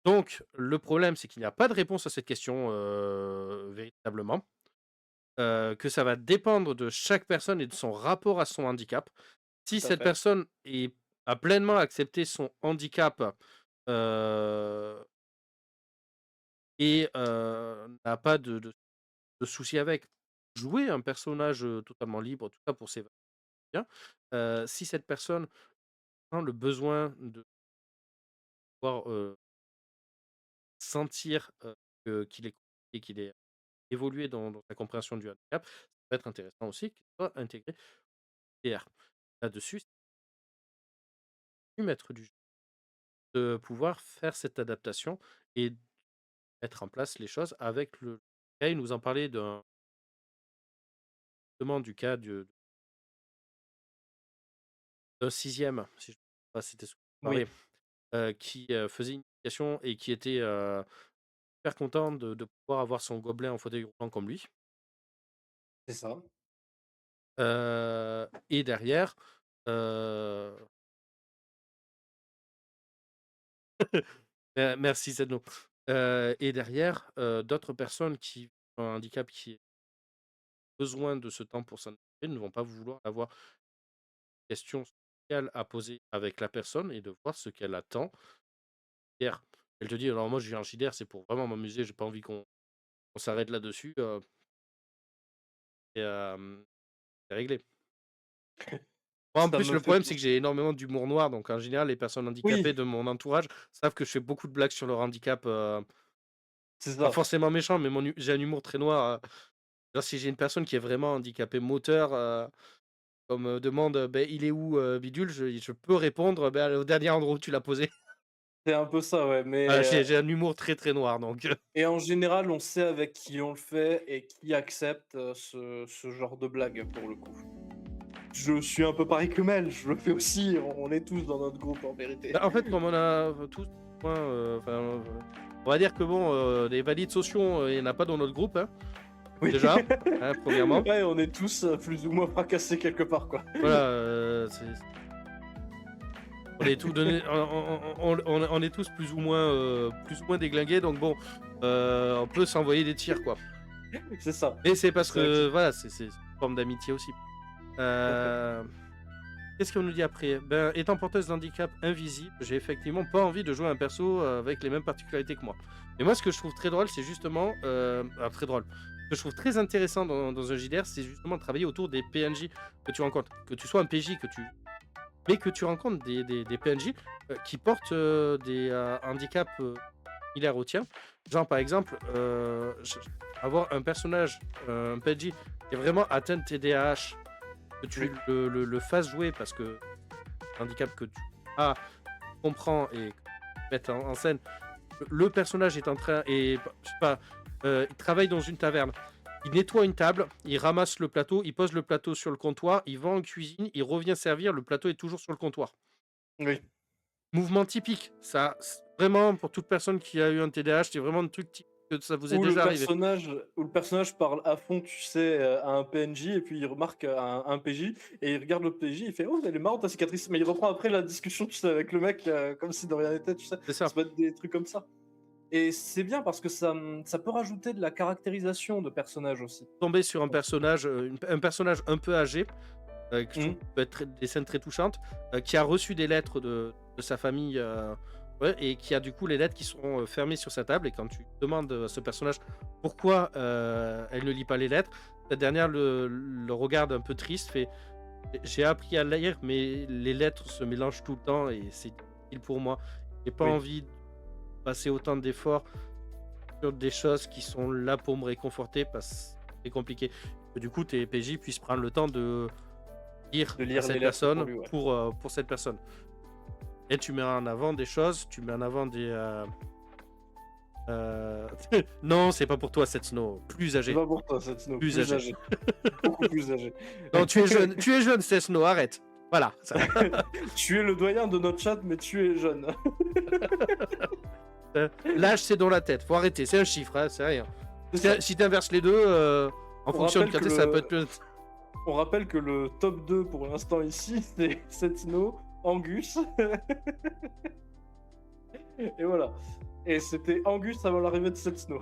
Donc le problème, c'est qu'il n'y a pas de réponse à cette question, véritablement, que ça va dépendre de chaque personne et de son rapport à son handicap. Si Tout à cette fait. personne a pleinement accepté son handicap, heu n'a pas de souci avec, jouer un personnage, totalement libre, en tout cas pour ses bien. Si cette personne sent le besoin de pouvoir, sentir, qu'il est et qu'il est évolué dans sa compréhension du handicap, ça peut être intéressant aussi qu'il soit intégré PR. Là-dessus, c'est maître du jeu de pouvoir faire cette adaptation et mettre en place les choses avec le là, il nous en parlait du cas d'un 6e, si je ne me trompe pas, c'était ce qu'on Oui, parlait, qui, faisait une méditation et qui était, super content de pouvoir avoir son gobelet en fauteuil roulant comme lui. c'est ça. Et derrière, heu merci Zeno. Et derrière, d'autres personnes qui ont un handicap qui ont besoin de ce temps pour s'intégrer ne vont pas vouloir avoir des questions spéciales à poser avec la personne et de voir ce qu'elle attend derrière. Elle te dit: «Alors moi je viens en JDR, c'est pour vraiment m'amuser, j'ai pas envie qu'on s'arrête là-dessus», et c'est réglé. Moi, en Ça plus, me le fait problème, c'est penser. que j'ai énormément d'humour noir, donc en général, les personnes handicapées Oui, de mon entourage savent que je fais beaucoup de blagues sur leur handicap, c'est pas ça. forcément méchant, mais j'ai un humour très noir, genre si j'ai une personne qui est vraiment handicapée moteur, on me demande, «Beh, il est où, bidule?» je peux répondre: «Bah, au dernier endroit où tu l'as posé». C'est un peu ça, ouais, Voilà, mais j'ai un humour très, très noir, donc et en général, on sait avec qui on le fait et qui accepte, ce genre de blague, pour le coup. Je suis un peu pareil que Mel, je le fais aussi, on est tous dans notre groupe en vérité. bah, en fait, comme on a tous point, on va dire que bon, des valides sociaux, il y en a pas dans notre groupe, hein, Oui. déjà, hein, premièrement. Ouais, on est tous, plus ou moins fracassés quelque part, quoi. Voilà, c'est on est tous donnés on est tous plus ou moins déglingués, donc bon, on peut s'envoyer des tirs, quoi. C'est ça. Mais c'est parce C'est vrai que c'est que voilà, c'est une forme d'amitié aussi. tout à fait. Heu, Qu'est-ce qu'on nous dit après? Ben, étant porteuse d'handicap invisible, j'ai effectivement pas envie de jouer un perso, avec les mêmes particularités que moi. Et moi, ce que je trouve très drôle, c'est justement, alors très drôle, ce que je trouve très intéressant dans un JDR, c'est justement de travailler autour des PNJ que tu rencontres. Que tu sois un PJ, mais que tu rencontres des PNJ, qui portent, des, handicaps, similaires au tien. Genre, par exemple, avoir un personnage, un PNJ qui est vraiment atteint de TDAH, que tu Oui. le fasses jouer parce que handicap que tu as, comprends et que tu mettes en scène. Le personnage est en train et je sais pas, il travaille dans une taverne. Il nettoie une table, il ramasse le plateau, il pose le plateau sur le comptoir, il va en cuisine, il revient servir, le plateau est toujours sur le comptoir. Oui. Mouvement typique, ça, vraiment pour toute personne qui a eu un TDAH, c'est vraiment un truc typique que ça vous est Où le déjà arrivé. personnage où le personnage parle à fond, tu sais, à un PNJ et puis il remarque un PJ et il regarde l'autre PJ, il fait: «Oh, elle est marrante ta cicatrice», mais il reprend après la discussion, tu sais, avec le mec, comme si de rien n'était, tu sais? C'est ça. Ça peut être des trucs comme ça et c'est bien parce que ça, ça peut rajouter de la caractérisation de personnages aussi. Tomber sur un personnage, un personnage un peu âgé, que je trouve Mmh. peut être des scènes très touchantes, qui a reçu des lettres de sa famille, ouais, et qui a du coup les lettres qui sont, fermées sur sa table, et quand tu demandes à ce personnage pourquoi, elle ne lit pas les lettres, la dernière le regarde un peu triste, fait: «J'ai appris à lire, mais les lettres se mélangent tout le temps et c'est difficile pour moi. J'ai pas Oui, envie de passer autant d'efforts sur des choses qui sont là pour me réconforter parce que c'est compliqué». Que du coup tes PJ puissent prendre le temps de lire de à lire les cette lettres pour personne lui, ouais. pour cette personne. Et tu mets en avant des choses, tu mets en avant des, non, c'est pas pour toi cette Snow, plus C'est âgé, pas pour toi cette Snow, plus plus âgé. âgé, beaucoup plus âgé. Non, tu es jeune, c'est Snow, arrête. Voilà, ça. Tu es le doyen de notre chat, mais tu es jeune. L'âge, c'est dans la tête, faut arrêter, c'est un chiffre, hein, c'est rien. C'est ça. Si tu inverses les 2, en On fonction de rappelle que qualité, ça peut être le on rappelle que le top 2 pour l'instant ici, c'est Setsuno, Angus et voilà. Et c'était Angus avant l'arrivée de Seth Snow.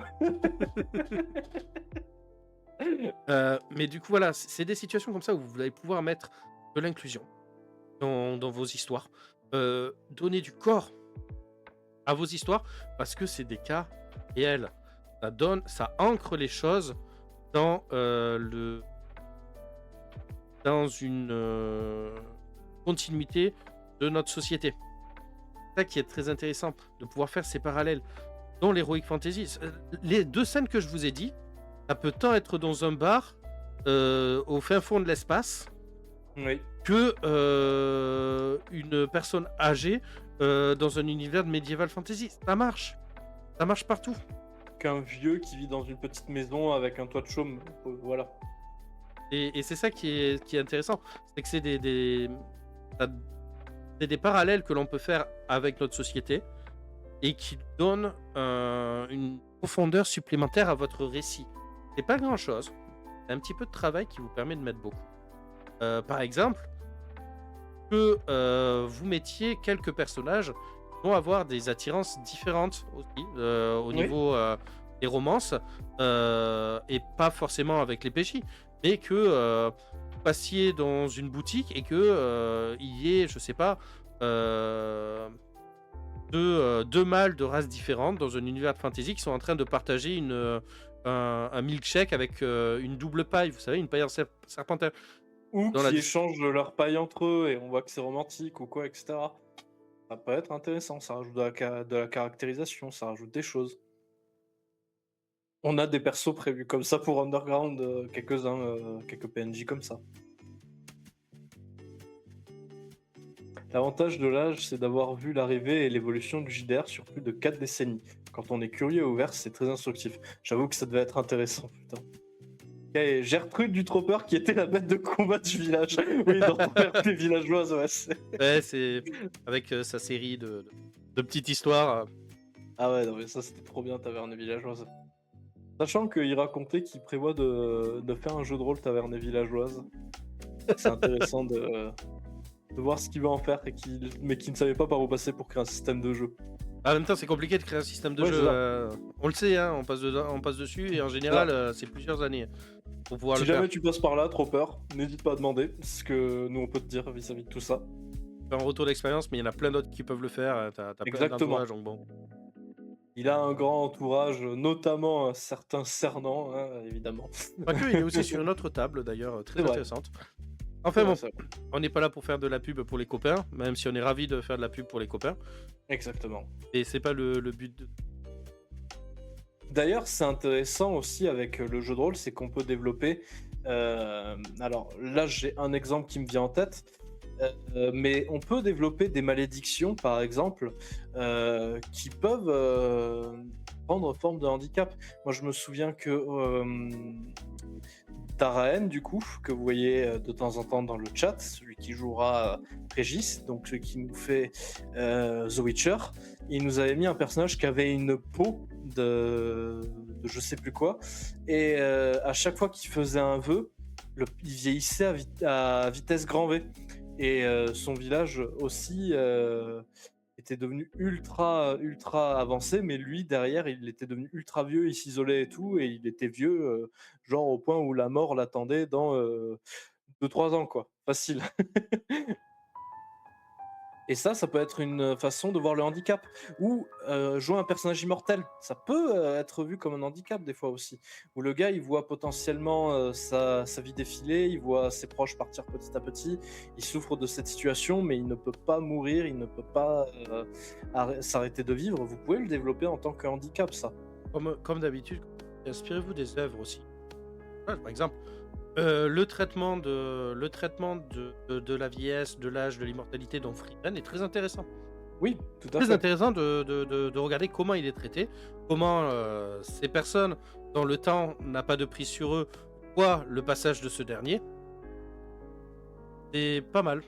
Mais du coup, voilà, c'est des situations comme ça où vous allez pouvoir mettre de l'inclusion dans vos histoires. Donner du corps à vos histoires parce que c'est des cas réels. Ça ancre les choses dans dans une continuité de notre société. C'est ça qui est très intéressant, de pouvoir faire ces parallèles dans l'Heroic Fantasy. Les deux scènes que je vous ai dit, ça peut tant être dans un bar au fin fond de l'espace Oui. que une personne âgée dans un univers de medieval fantasy. Ça marche partout. Qu'un vieux qui vit dans une petite maison avec un toit de chaume. Voilà. Et c'est ça qui est intéressant, c'est que c'est des parallèles que l'on peut faire avec notre société et qui donnent une profondeur supplémentaire à votre récit. C'est pas grand chose, c'est un petit peu de travail qui vous permet de mettre beaucoup. Par exemple, que vous mettiez quelques personnages qui vont avoir des attirances différentes aussi au niveau des romances et pas forcément avec les PJ, mais que vous passiez dans une boutique et que il y ait, je sais pas, deux mâles de races différentes dans un univers de fantasy qui sont en train de partager un milkshake avec une double paille, vous savez, une paille en serpentaire. Ou Dans la qui dis- échangent leur paille entre eux et on voit que c'est romantique ou quoi, etc. Ça peut être intéressant, ça rajoute de la caractérisation, ça rajoute des choses. On a des persos prévus comme ça pour Underground, quelques-uns, quelques PNJ comme ça. L'avantage de l'âge, c'est d'avoir vu l'arrivée et l'évolution du JDR sur plus de 4 décennies. Quand on est curieux et ouvert, c'est très instructif. J'avoue que ça devait être intéressant, putain. Et Gertrude du Trooper qui était la bête de combat du village. Oui, dans des villageoises, ouais. Ouais, c'est avec sa série de petites histoires. Ah ouais, non mais ça c'était trop bien, Taverne Villageoise. Sachant qu'il racontait qu'il prévoit de faire un jeu de rôle Taverne Villageoise. C'est intéressant de voir ce qu'il va en faire, mais qu'il ne savait pas par où passer pour créer un système de jeu. En même temps, c'est compliqué de créer un système de Ouais, jeu. c'est ça. On le sait, hein, on passe dessus et en général, c'est plusieurs années pour pouvoir Si le faire. jamais tu passes par là, Trooper, n'hésite pas à demander ce que nous on peut te dire vis-à-vis de tout ça. Faire un retour d'expérience, mais il y en a plein d'autres qui peuvent le faire. T'as plein Exactement. d'entourage, donc bon. Il a un grand entourage, notamment un certain Cernant, hein, évidemment. Pas que, il est aussi sur une autre table d'ailleurs, très C'est vrai. intéressante. Enfin bon, C'est vrai. on n'est pas là pour faire de la pub pour les copains, même si on est ravis de faire de la pub pour les copains. Exactement. Et c'est pas le but de. D'ailleurs, c'est intéressant aussi avec le jeu de rôle, c'est qu'on peut développer. Alors là, j'ai un exemple qui me vient en tête, mais on peut développer des malédictions, par exemple, qui peuvent prendre forme de handicap. Moi, je me souviens que Taraen, du coup, que vous voyez de temps en temps dans le chat, celui qui jouera Régis, donc celui qui nous fait The Witcher, il nous avait mis un personnage qui avait une peau de je sais plus quoi, et à chaque fois qu'il faisait un vœu, il vieillissait à vitesse grand V. Et son village aussi était devenu ultra avancé, mais lui derrière il était devenu ultra vieux, il s'isolait et tout, et il était vieux, genre au point où la mort l'attendait dans 2-3 ans, quoi, facile. Et ça peut être une façon de voir le handicap. Ou jouer un personnage immortel, ça peut être vu comme un handicap des fois aussi. Où le gars, il voit potentiellement sa vie défiler, il voit ses proches partir petit à petit, il souffre de cette situation, mais il ne peut pas mourir, il ne peut pas s'arrêter de vivre. Vous pouvez le développer en tant que handicap, ça. Comme d'habitude, inspirez-vous des œuvres aussi. Ouais, par exemple, le traitement de la vieillesse, de l'âge, de l'immortalité dans Freeman est très intéressant. Oui, tout à Très fait. intéressant de regarder comment il est traité, comment ces personnes, dans le temps, n'a pas de prise sur eux, voient le passage de ce dernier. C'est pas mal.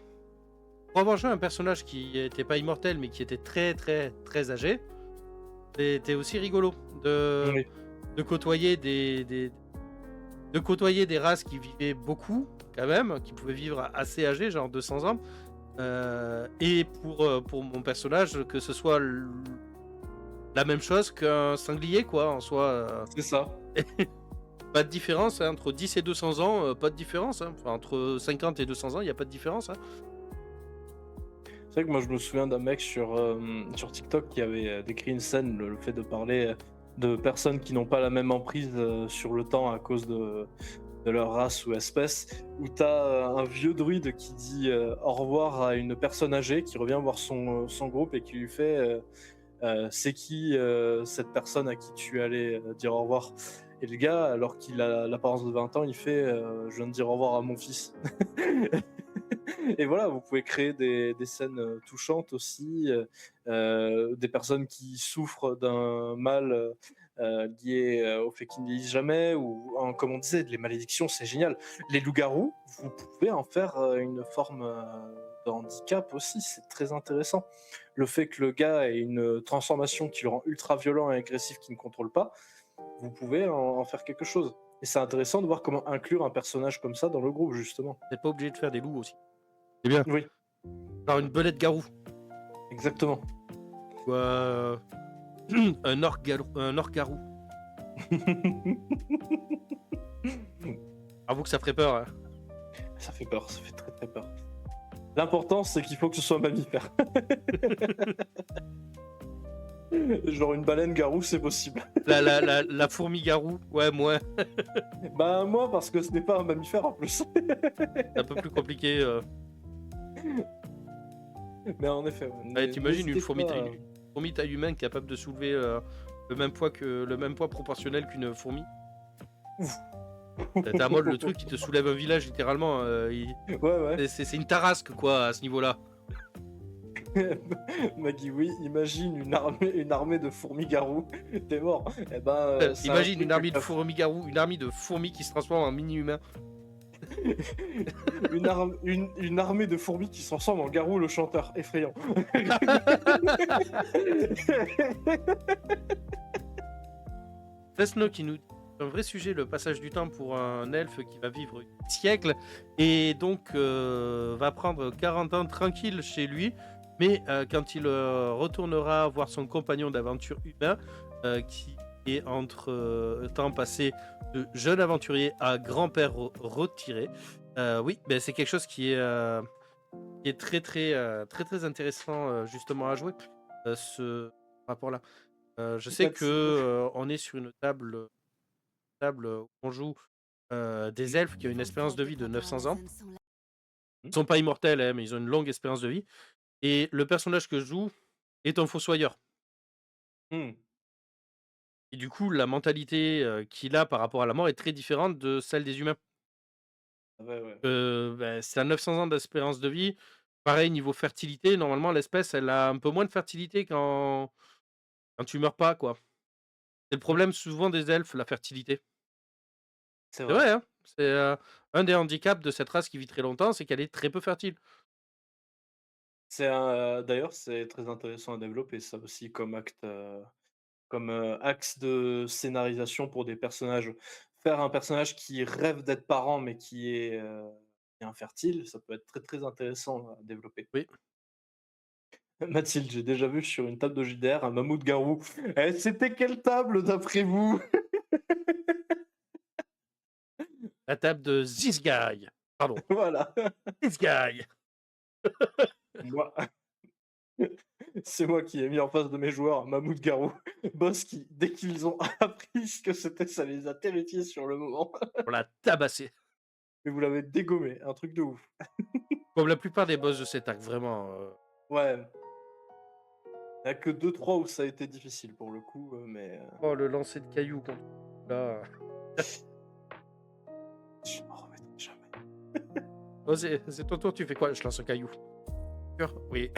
Pour avoir joué un personnage qui n'était pas immortel, mais qui était très très très âgé, c'était aussi rigolo Oui. de côtoyer de côtoyer des races qui vivaient beaucoup, quand même, qui pouvaient vivre assez âgés, genre 200 ans. Et pour mon personnage, que ce soit la même chose qu'un sanglier, quoi, en soi. C'est ça. Pas de différence hein, entre 10 et 200 ans, pas de différence. Hein. Enfin, entre 50 et 200 ans, il n'y a pas de différence. Hein. C'est vrai que moi je me souviens d'un mec sur TikTok qui avait décrit une scène, le fait de parler de personnes qui n'ont pas la même emprise sur le temps à cause de leur race ou espèce, où t'as un vieux druide qui dit au revoir à une personne âgée qui revient voir son groupe et qui lui fait c'est qui cette personne à qui tu allais dire au revoir. Et le gars, alors qu'il a l'apparence de 20 ans, il fait je viens de dire au revoir à mon fils. Et voilà, vous pouvez créer des scènes touchantes aussi, des personnes qui souffrent d'un mal lié au fait qu'ils ne lisent jamais, ou comme on disait, les malédictions, c'est génial. Les loups-garous, vous pouvez en faire une forme de handicap aussi, c'est très intéressant. Le fait que le gars ait une transformation qui le rend ultra violent et agressif qu'il ne contrôle pas, vous pouvez en faire quelque chose. Et c'est intéressant de voir comment inclure un personnage comme ça dans le groupe, justement. Vous n'êtes pas obligé de faire des loups aussi. C'est bien. Oui, Genre une belette garou. exactement. Ou un orc garou. Avoue que ça ferait peur. Hein. Ça fait peur, ça fait très très peur. L'important, c'est qu'il faut que ce soit un mammifère. Genre une baleine garou, c'est possible. La fourmi garou, ouais, moi. Bah moi, parce que ce n'est pas un mammifère en plus. C'est un peu plus compliqué. Mais en effet, Ouais, t'imagines une n'hésitez fourmi, pas à- une fourmi taille humaine capable de soulever le même poids proportionnel qu'une fourmi. T'as un mode le truc qui te soulève un village littéralement. Ouais, ouais. C'est une tarasque quoi à ce niveau-là. Maggie, oui, imagine une armée de fourmis garous. T'es mort. Eh ben, c'est un Imagine truc une armée de que- fourmis garou, une armée de fourmis qui se transforme en mini-humain. une armée de fourmis qui se transforme en garou le chanteur. Effrayant. Desno qui nous dit un vrai sujet, le passage du temps pour un elfe qui va vivre un siècle et donc va prendre 40 ans tranquille chez lui, mais quand il retournera voir son compagnon d'aventure humain, qui est entre temps passé de jeune aventurier à grand-père retiré, oui, ben, c'est quelque chose qui est très intéressant justement à jouer, ce rapport-là. Je sais que on est sur une table où on joue des elfes qui ont une espérance de vie de 900 ans. Ils ne sont pas immortels, hein, mais ils ont une longue espérance de vie. Et le personnage que je joue est un fossoyeur. Hmm. Et du coup, la mentalité qu'il a par rapport à la mort est très différente de celle des humains. Ouais, ouais. Ben, c'est à 900 ans d'espérance de vie. Pareil, niveau fertilité, normalement, l'espèce, elle a un peu moins de fertilité quand tu meurs pas, quoi. C'est le problème souvent des elfes, la fertilité. C'est C'est vrai. vrai, hein. C'est un des handicaps de cette race qui vit très longtemps, c'est qu'elle est très peu fertile. D'ailleurs, c'est très intéressant à développer ça aussi comme axe de scénarisation pour des personnages. Faire un personnage qui rêve d'être parent, mais qui est infertile, ça peut être très, très intéressant à développer. Oui. Mathilde, j'ai déjà vu sur une table de JDR un mammouth garou. C'était quelle table d'après vous? La table de This Guy. Pardon, Voilà, This Guy. moi. C'est moi qui ai mis en face de mes joueurs un mammouth garou. Boss qui, dès qu'ils ont appris ce que c'était, ça les a terrifiés sur le moment. On l'a tabassé. Mais vous l'avez dégommé, un truc de ouf. Comme la plupart des boss de cet arc, vraiment. Ouais. Il n'y a que 2-3 où ça a été difficile pour le coup, mais Oh, le lancer de cailloux contre. Là. je m'en remettrai jamais. Oh, c'est ton tour, tu fais quoi? Je lance un caillou. Sûr. Oui.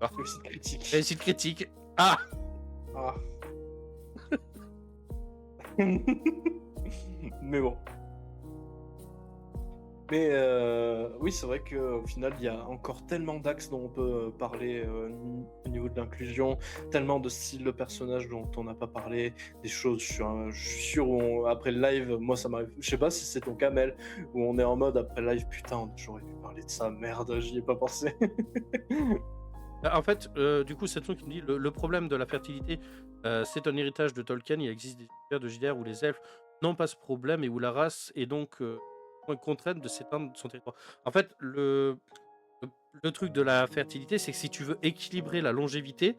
Réussite critique. Réussite critique. Ah! Ah. Mais bon. Mais oui, c'est vrai qu'au final, il y a encore tellement d'axes dont on peut parler au niveau de l'inclusion, tellement de styles de personnages dont on n'a pas parlé, des choses, je suis sûr, après le live, moi ça m'arrive, je sais pas si c'est ton cas, Mel, où on est en mode après le live, putain, j'aurais dû parler de ça, merde, j'y ai pas pensé. En fait, du coup, c'est qui me dit le problème de la fertilité, c'est un héritage de Tolkien. Il existe des univers de JDR où les elfes n'ont pas ce problème et où la race est donc contrainte de s'étendre de son territoire. En fait, le le truc de la fertilité, c'est que si tu veux équilibrer la longévité,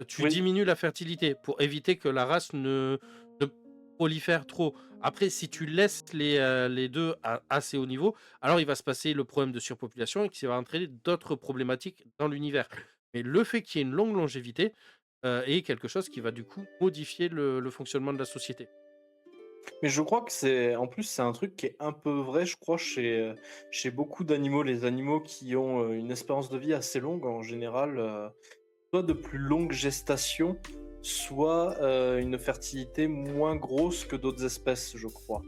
tu Oui, diminues la fertilité pour éviter que la race ne prolifère trop. Après, si tu laisses les 2 à assez haut niveau, alors il va se passer le problème de surpopulation et qui va entraîner d'autres problématiques dans l'univers. Mais le fait qu'il y ait une longue longévité, est quelque chose qui va du coup modifier le fonctionnement de la société. mais je crois que c'est en plus, c'est un truc qui est un peu vrai, je crois, chez beaucoup d'animaux. Les animaux qui ont, une espérance de vie assez longue, en général, soit de plus longue gestation, soit, une fertilité moins grosse que d'autres espèces, je crois.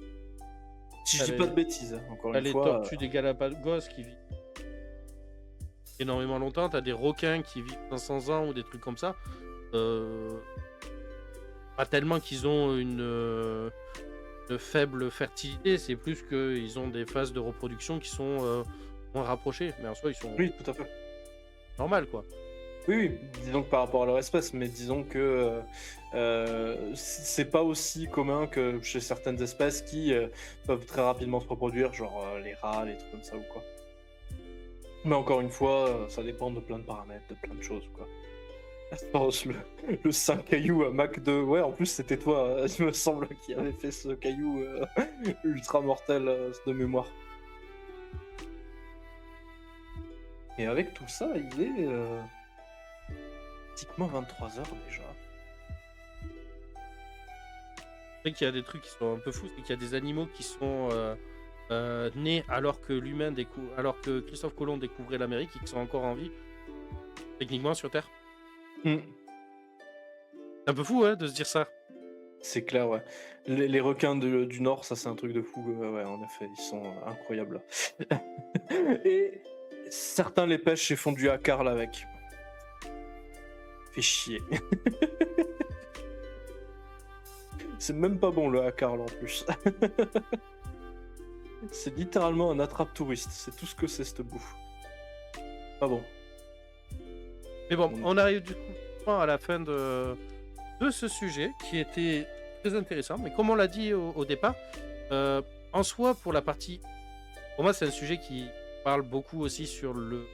Si je Tu dis pas de bêtises, hein, encore une les fois, tortues des Galapagos qui vivent énormément longtemps, tu as des requins qui vivent 500 ans ou des trucs comme ça. Heu, Pas tellement qu'ils ont de faible fertilité, c'est plus qu'ils ont des phases de reproduction qui sont, moins rapprochées, mais en soi, ils sont oui, tout à fait. normales, quoi. Oui, oui, disons que par rapport à leur espèce, mais disons que, c'est pas aussi commun que chez certaines espèces qui, peuvent très rapidement se reproduire, genre, les rats, les trucs comme ça ou quoi. Mais encore une fois, ça dépend de plein de paramètres, de plein de choses, quoi. Je pense le 5 cailloux à Mach 2, ouais, en plus c'était toi, il me semble, qui avait fait ce caillou, ultra mortel, de mémoire. Et avec tout ça, il est, pratiquement 23 heures déjà. C'est vrai qu'il y a des trucs qui sont un peu fous, c'est qu'il y a des animaux qui sont, nés alors que Christophe Colomb découvrait l'Amérique et qui sont encore en vie, techniquement, sur Terre. Mmh. C'est un peu fou, hein, de se dire ça. C'est clair, ouais. Les requins du Nord, ça c'est un truc de fou, ouais, en effet, ils sont, incroyables. Et certains les pêchent et font du haka avec. Fait chier. C'est même pas bon le haka en plus. C'est littéralement un attrape-touriste, c'est tout ce que c'est cette bouffe. Pas bon. Mais bon, Donc on arrive du coup à la fin de ce sujet qui était très intéressant, mais comme on l'a dit au départ, heu, en soi, pour moi, c'est un sujet qui parle beaucoup aussi sur le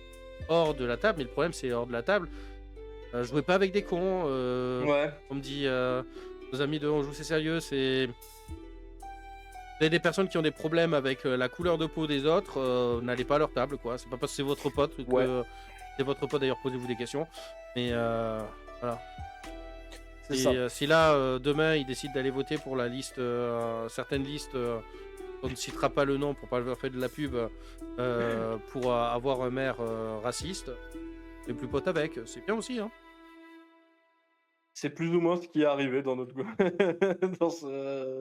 hors de la table, mais le problème, c'est hors de la table. Jouez pas avec des cons, ouais, on me dit, nos amis de On joue c'est sérieux, c'est vous avez des personnes qui ont des problèmes avec, la couleur de peau des autres, n'allez pas à leur table, quoi. C'est pas parce que c'est votre pote ouais, que c'est votre pote, d'ailleurs, posez-vous des questions, mais voilà. c'est Et ça. si là, demain, ils décident d'aller voter pour la liste, certaines listes, on ne citera pas le nom pour pas leur faire de la pub, pour, avoir un maire, raciste, et plus pote avec, c'est bien aussi, hein. C'est plus ou moins ce qui est arrivé dans notre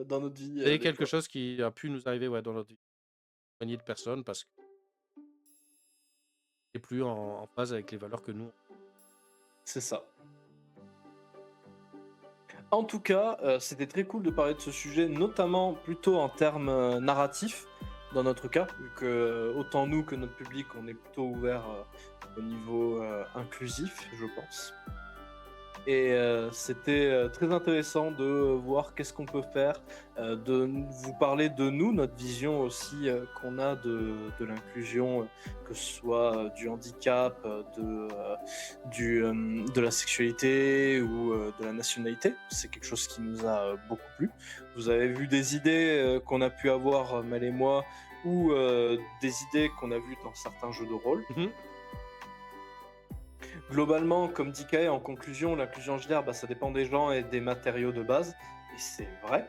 dans notre vie, C'est des quelque fois. chose qui a pu nous arriver, ouais, dans notre vie. Une poignée de personnes parce que c'est plus en phase avec les valeurs que nous. C'est ça. En tout cas, c'était très cool de parler de ce sujet, notamment plutôt en termes, narratifs, dans notre cas, vu que, autant nous que notre public, on est plutôt ouvert, au niveau, inclusif, je pense. Et c'était, très intéressant de voir qu'est-ce qu'on peut faire, de vous parler de nous, notre vision aussi, qu'on a de l'inclusion, que ce soit, du handicap, de la sexualité ou, de la nationalité. C'est quelque chose qui nous a, beaucoup plu. Vous avez vu des idées, qu'on a pu avoir, Mel et moi, ou, des idées qu'on a vues dans certains jeux de rôle. Mmh. Globalement, comme dit Kay, en conclusion, l'inclusion JDR, bah, ça dépend des gens et des matériaux de base, et c'est vrai.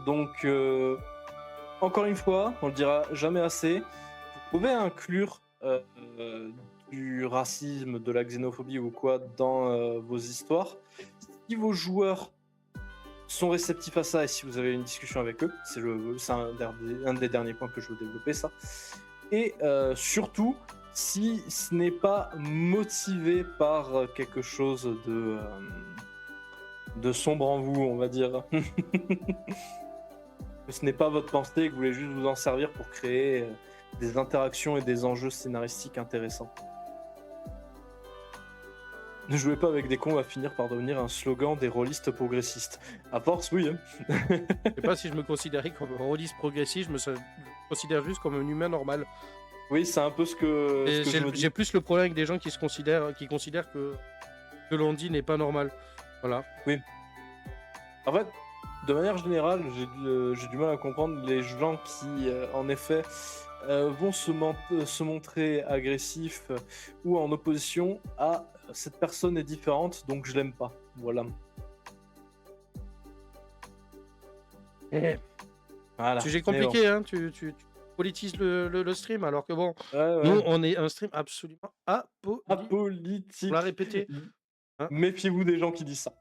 Donc, encore une fois, on le dira jamais assez, vous pouvez inclure du racisme, de la xénophobie ou quoi dans vos histoires. Si vos joueurs sont réceptifs à ça et si vous avez une discussion avec eux, c'est un des derniers points que je veux développer, ça. Et surtout, si ce n'est pas motivé par quelque chose de sombre en vous, on va dire, que ce n'est pas votre pensée et que vous voulez juste vous en servir pour créer des interactions et des enjeux scénaristiques intéressants. Ne jouez pas avec des cons va finir par devenir un slogan des rôlistes progressistes. À force, oui. Hein. Je sais pas si je me considérais comme un rôliste progressif, je me considère juste comme un humain normal. Oui, c'est un peu ce que je me dis. J'ai plus le problème avec des gens qui considèrent que ce que l'on dit n'est pas normal. Voilà. Oui. En fait, de manière générale, j'ai du mal à comprendre les gens qui, en effet, vont se montrer agressifs ou en opposition à cette personne est différente, donc je l'aime pas. Voilà. Voilà. Sujet Mais compliqué, hein. Tu politises le stream, alors que bon, bon. Ouais, nous, ouais. on est un stream absolument apolitique. On Apolitique. l'a répété. Hein. Méfiez-vous des gens qui disent ça.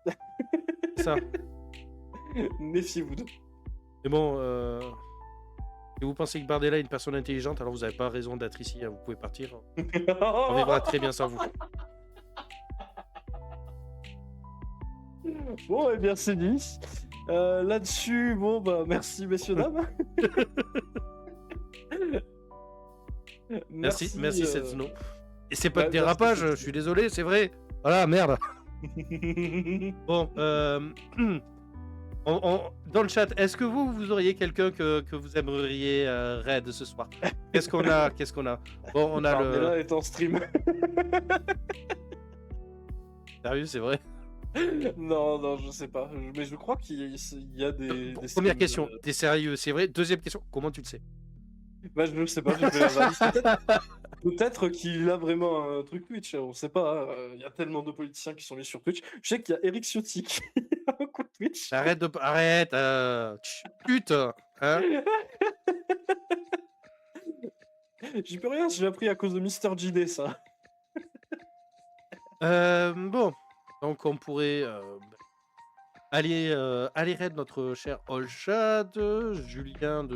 C'est ça. Méfiez-vous d'eux. Mais bon, si vous pensez que Bardella est une personne intelligente, alors vous n'avez pas raison d'être ici, hein. Vous pouvez partir. On vivra très bien sans vous. Bon, et bien c'est dit. Là-dessus, bon, bah merci messieurs, dames. Merci, Merci Setsno. Et c'est pas ouais, de dérapage, merci, je suis désolé, c'est vrai. Voilà, merde. Bon, dans le chat, est-ce que vous auriez quelqu'un que vous aimeriez raid ce soir? Qu'est-ce qu'on a? Bon, on a Bardella est en stream. Sérieux, c'est vrai? Non, je sais pas. Mais je crois qu'il y a des Première streams, question, t'es sérieux, c'est vrai? Deuxième question, comment tu le sais? Bah je sais pas, j'ai fait la Peut-être qu'il a vraiment un truc Twitch, on sait pas. Il y a tellement de politiciens qui sont mis sur Twitch. Je sais qu'il y a Eric Ciotti qui a un compte Twitch. Arrête, chut, hein? J'y peux rien, j'ai appris à cause de Mister JD ça. Bon, donc on pourrait aller raid notre cher Olshad, Julien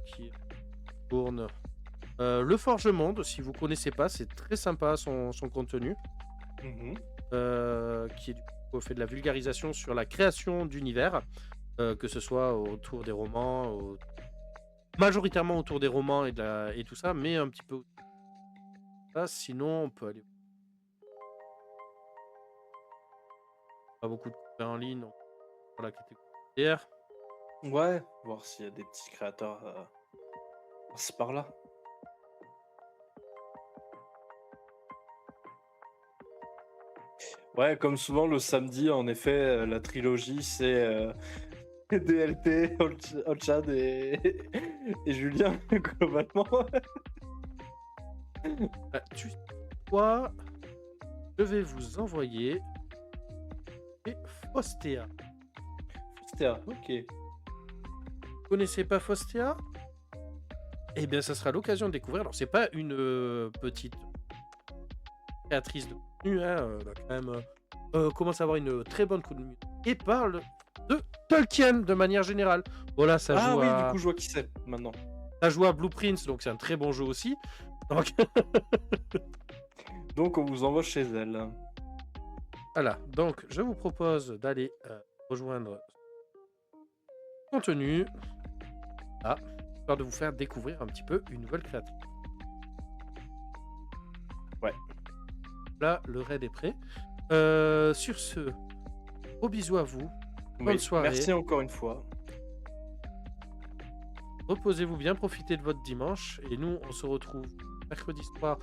qui tourne. Le Forge Monde, si vous connaissez pas, c'est très sympa son contenu, qui est du coup fait de la vulgarisation sur la création d'univers, que ce soit autour des romans, majoritairement autour des romans et tout ça, mais un petit peu. Sinon, on peut aller. Pas beaucoup de cours en ligne pour la catégorie. Ouais, voir s'il y a des petits créateurs par-ci par-là. Ouais, comme souvent le samedi, en effet, la trilogie, c'est DLT, Olchad et Julien, globalement. Tu sais quoi? Je vais vous envoyer Faustea. Faustea, ok. Vous connaissez pas Faustea? Eh bien, ça sera l'occasion de découvrir. Alors, c'est pas une petite créatrice de contenu, hein, elle a quand même commence à avoir une très bonne contenu et parle de Tolkien de manière générale. Voilà, ça joue oui, à... du coup, je vois qui c'est maintenant. Ça joue à Blueprints, donc c'est un très bon jeu aussi. Donc, on vous envoie chez elle. Voilà, donc je vous propose d'aller rejoindre contenu. Histoire de vous faire découvrir un petit peu une nouvelle créature. Ouais. Là, le raid est prêt. Sur ce, gros bisous à vous. Bonne soirée. Merci encore une fois. Reposez-vous bien, profitez de votre dimanche. Et nous, on se retrouve mercredi soir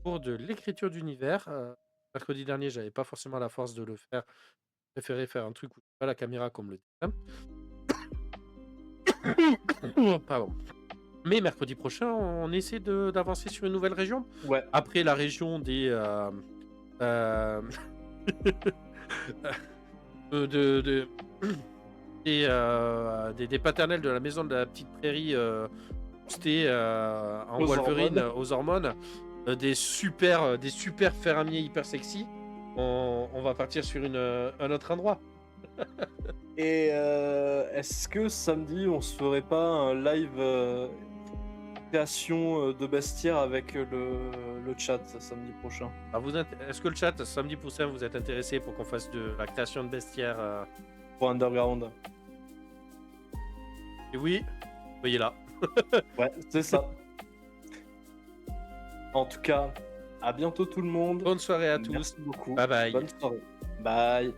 pour de l'écriture d'univers. Mercredi dernier, j'avais pas forcément la force de le faire. Je préférais faire un truc où pas la caméra comme le dit. Pardon. Mais mercredi prochain, on essaie d'avancer sur une nouvelle région. Ouais. Après la région des des paternels de la maison de la petite prairie boostés en Aux Wolverine hormones. aux hormones, des super fermiers hyper sexy. On va partir sur un autre endroit. Et est-ce que samedi on se ferait pas un live création de bestiaire avec le chat samedi prochain? Est-ce que le chat samedi prochain vous êtes intéressé pour qu'on fasse de la création de bestiaire Pour Underground. Et oui, soyez là. Ouais, c'est ça. En tout cas, À bientôt tout le monde. Bonne soirée à tous. Merci beaucoup. Bye bye. Bonne soirée. Bye.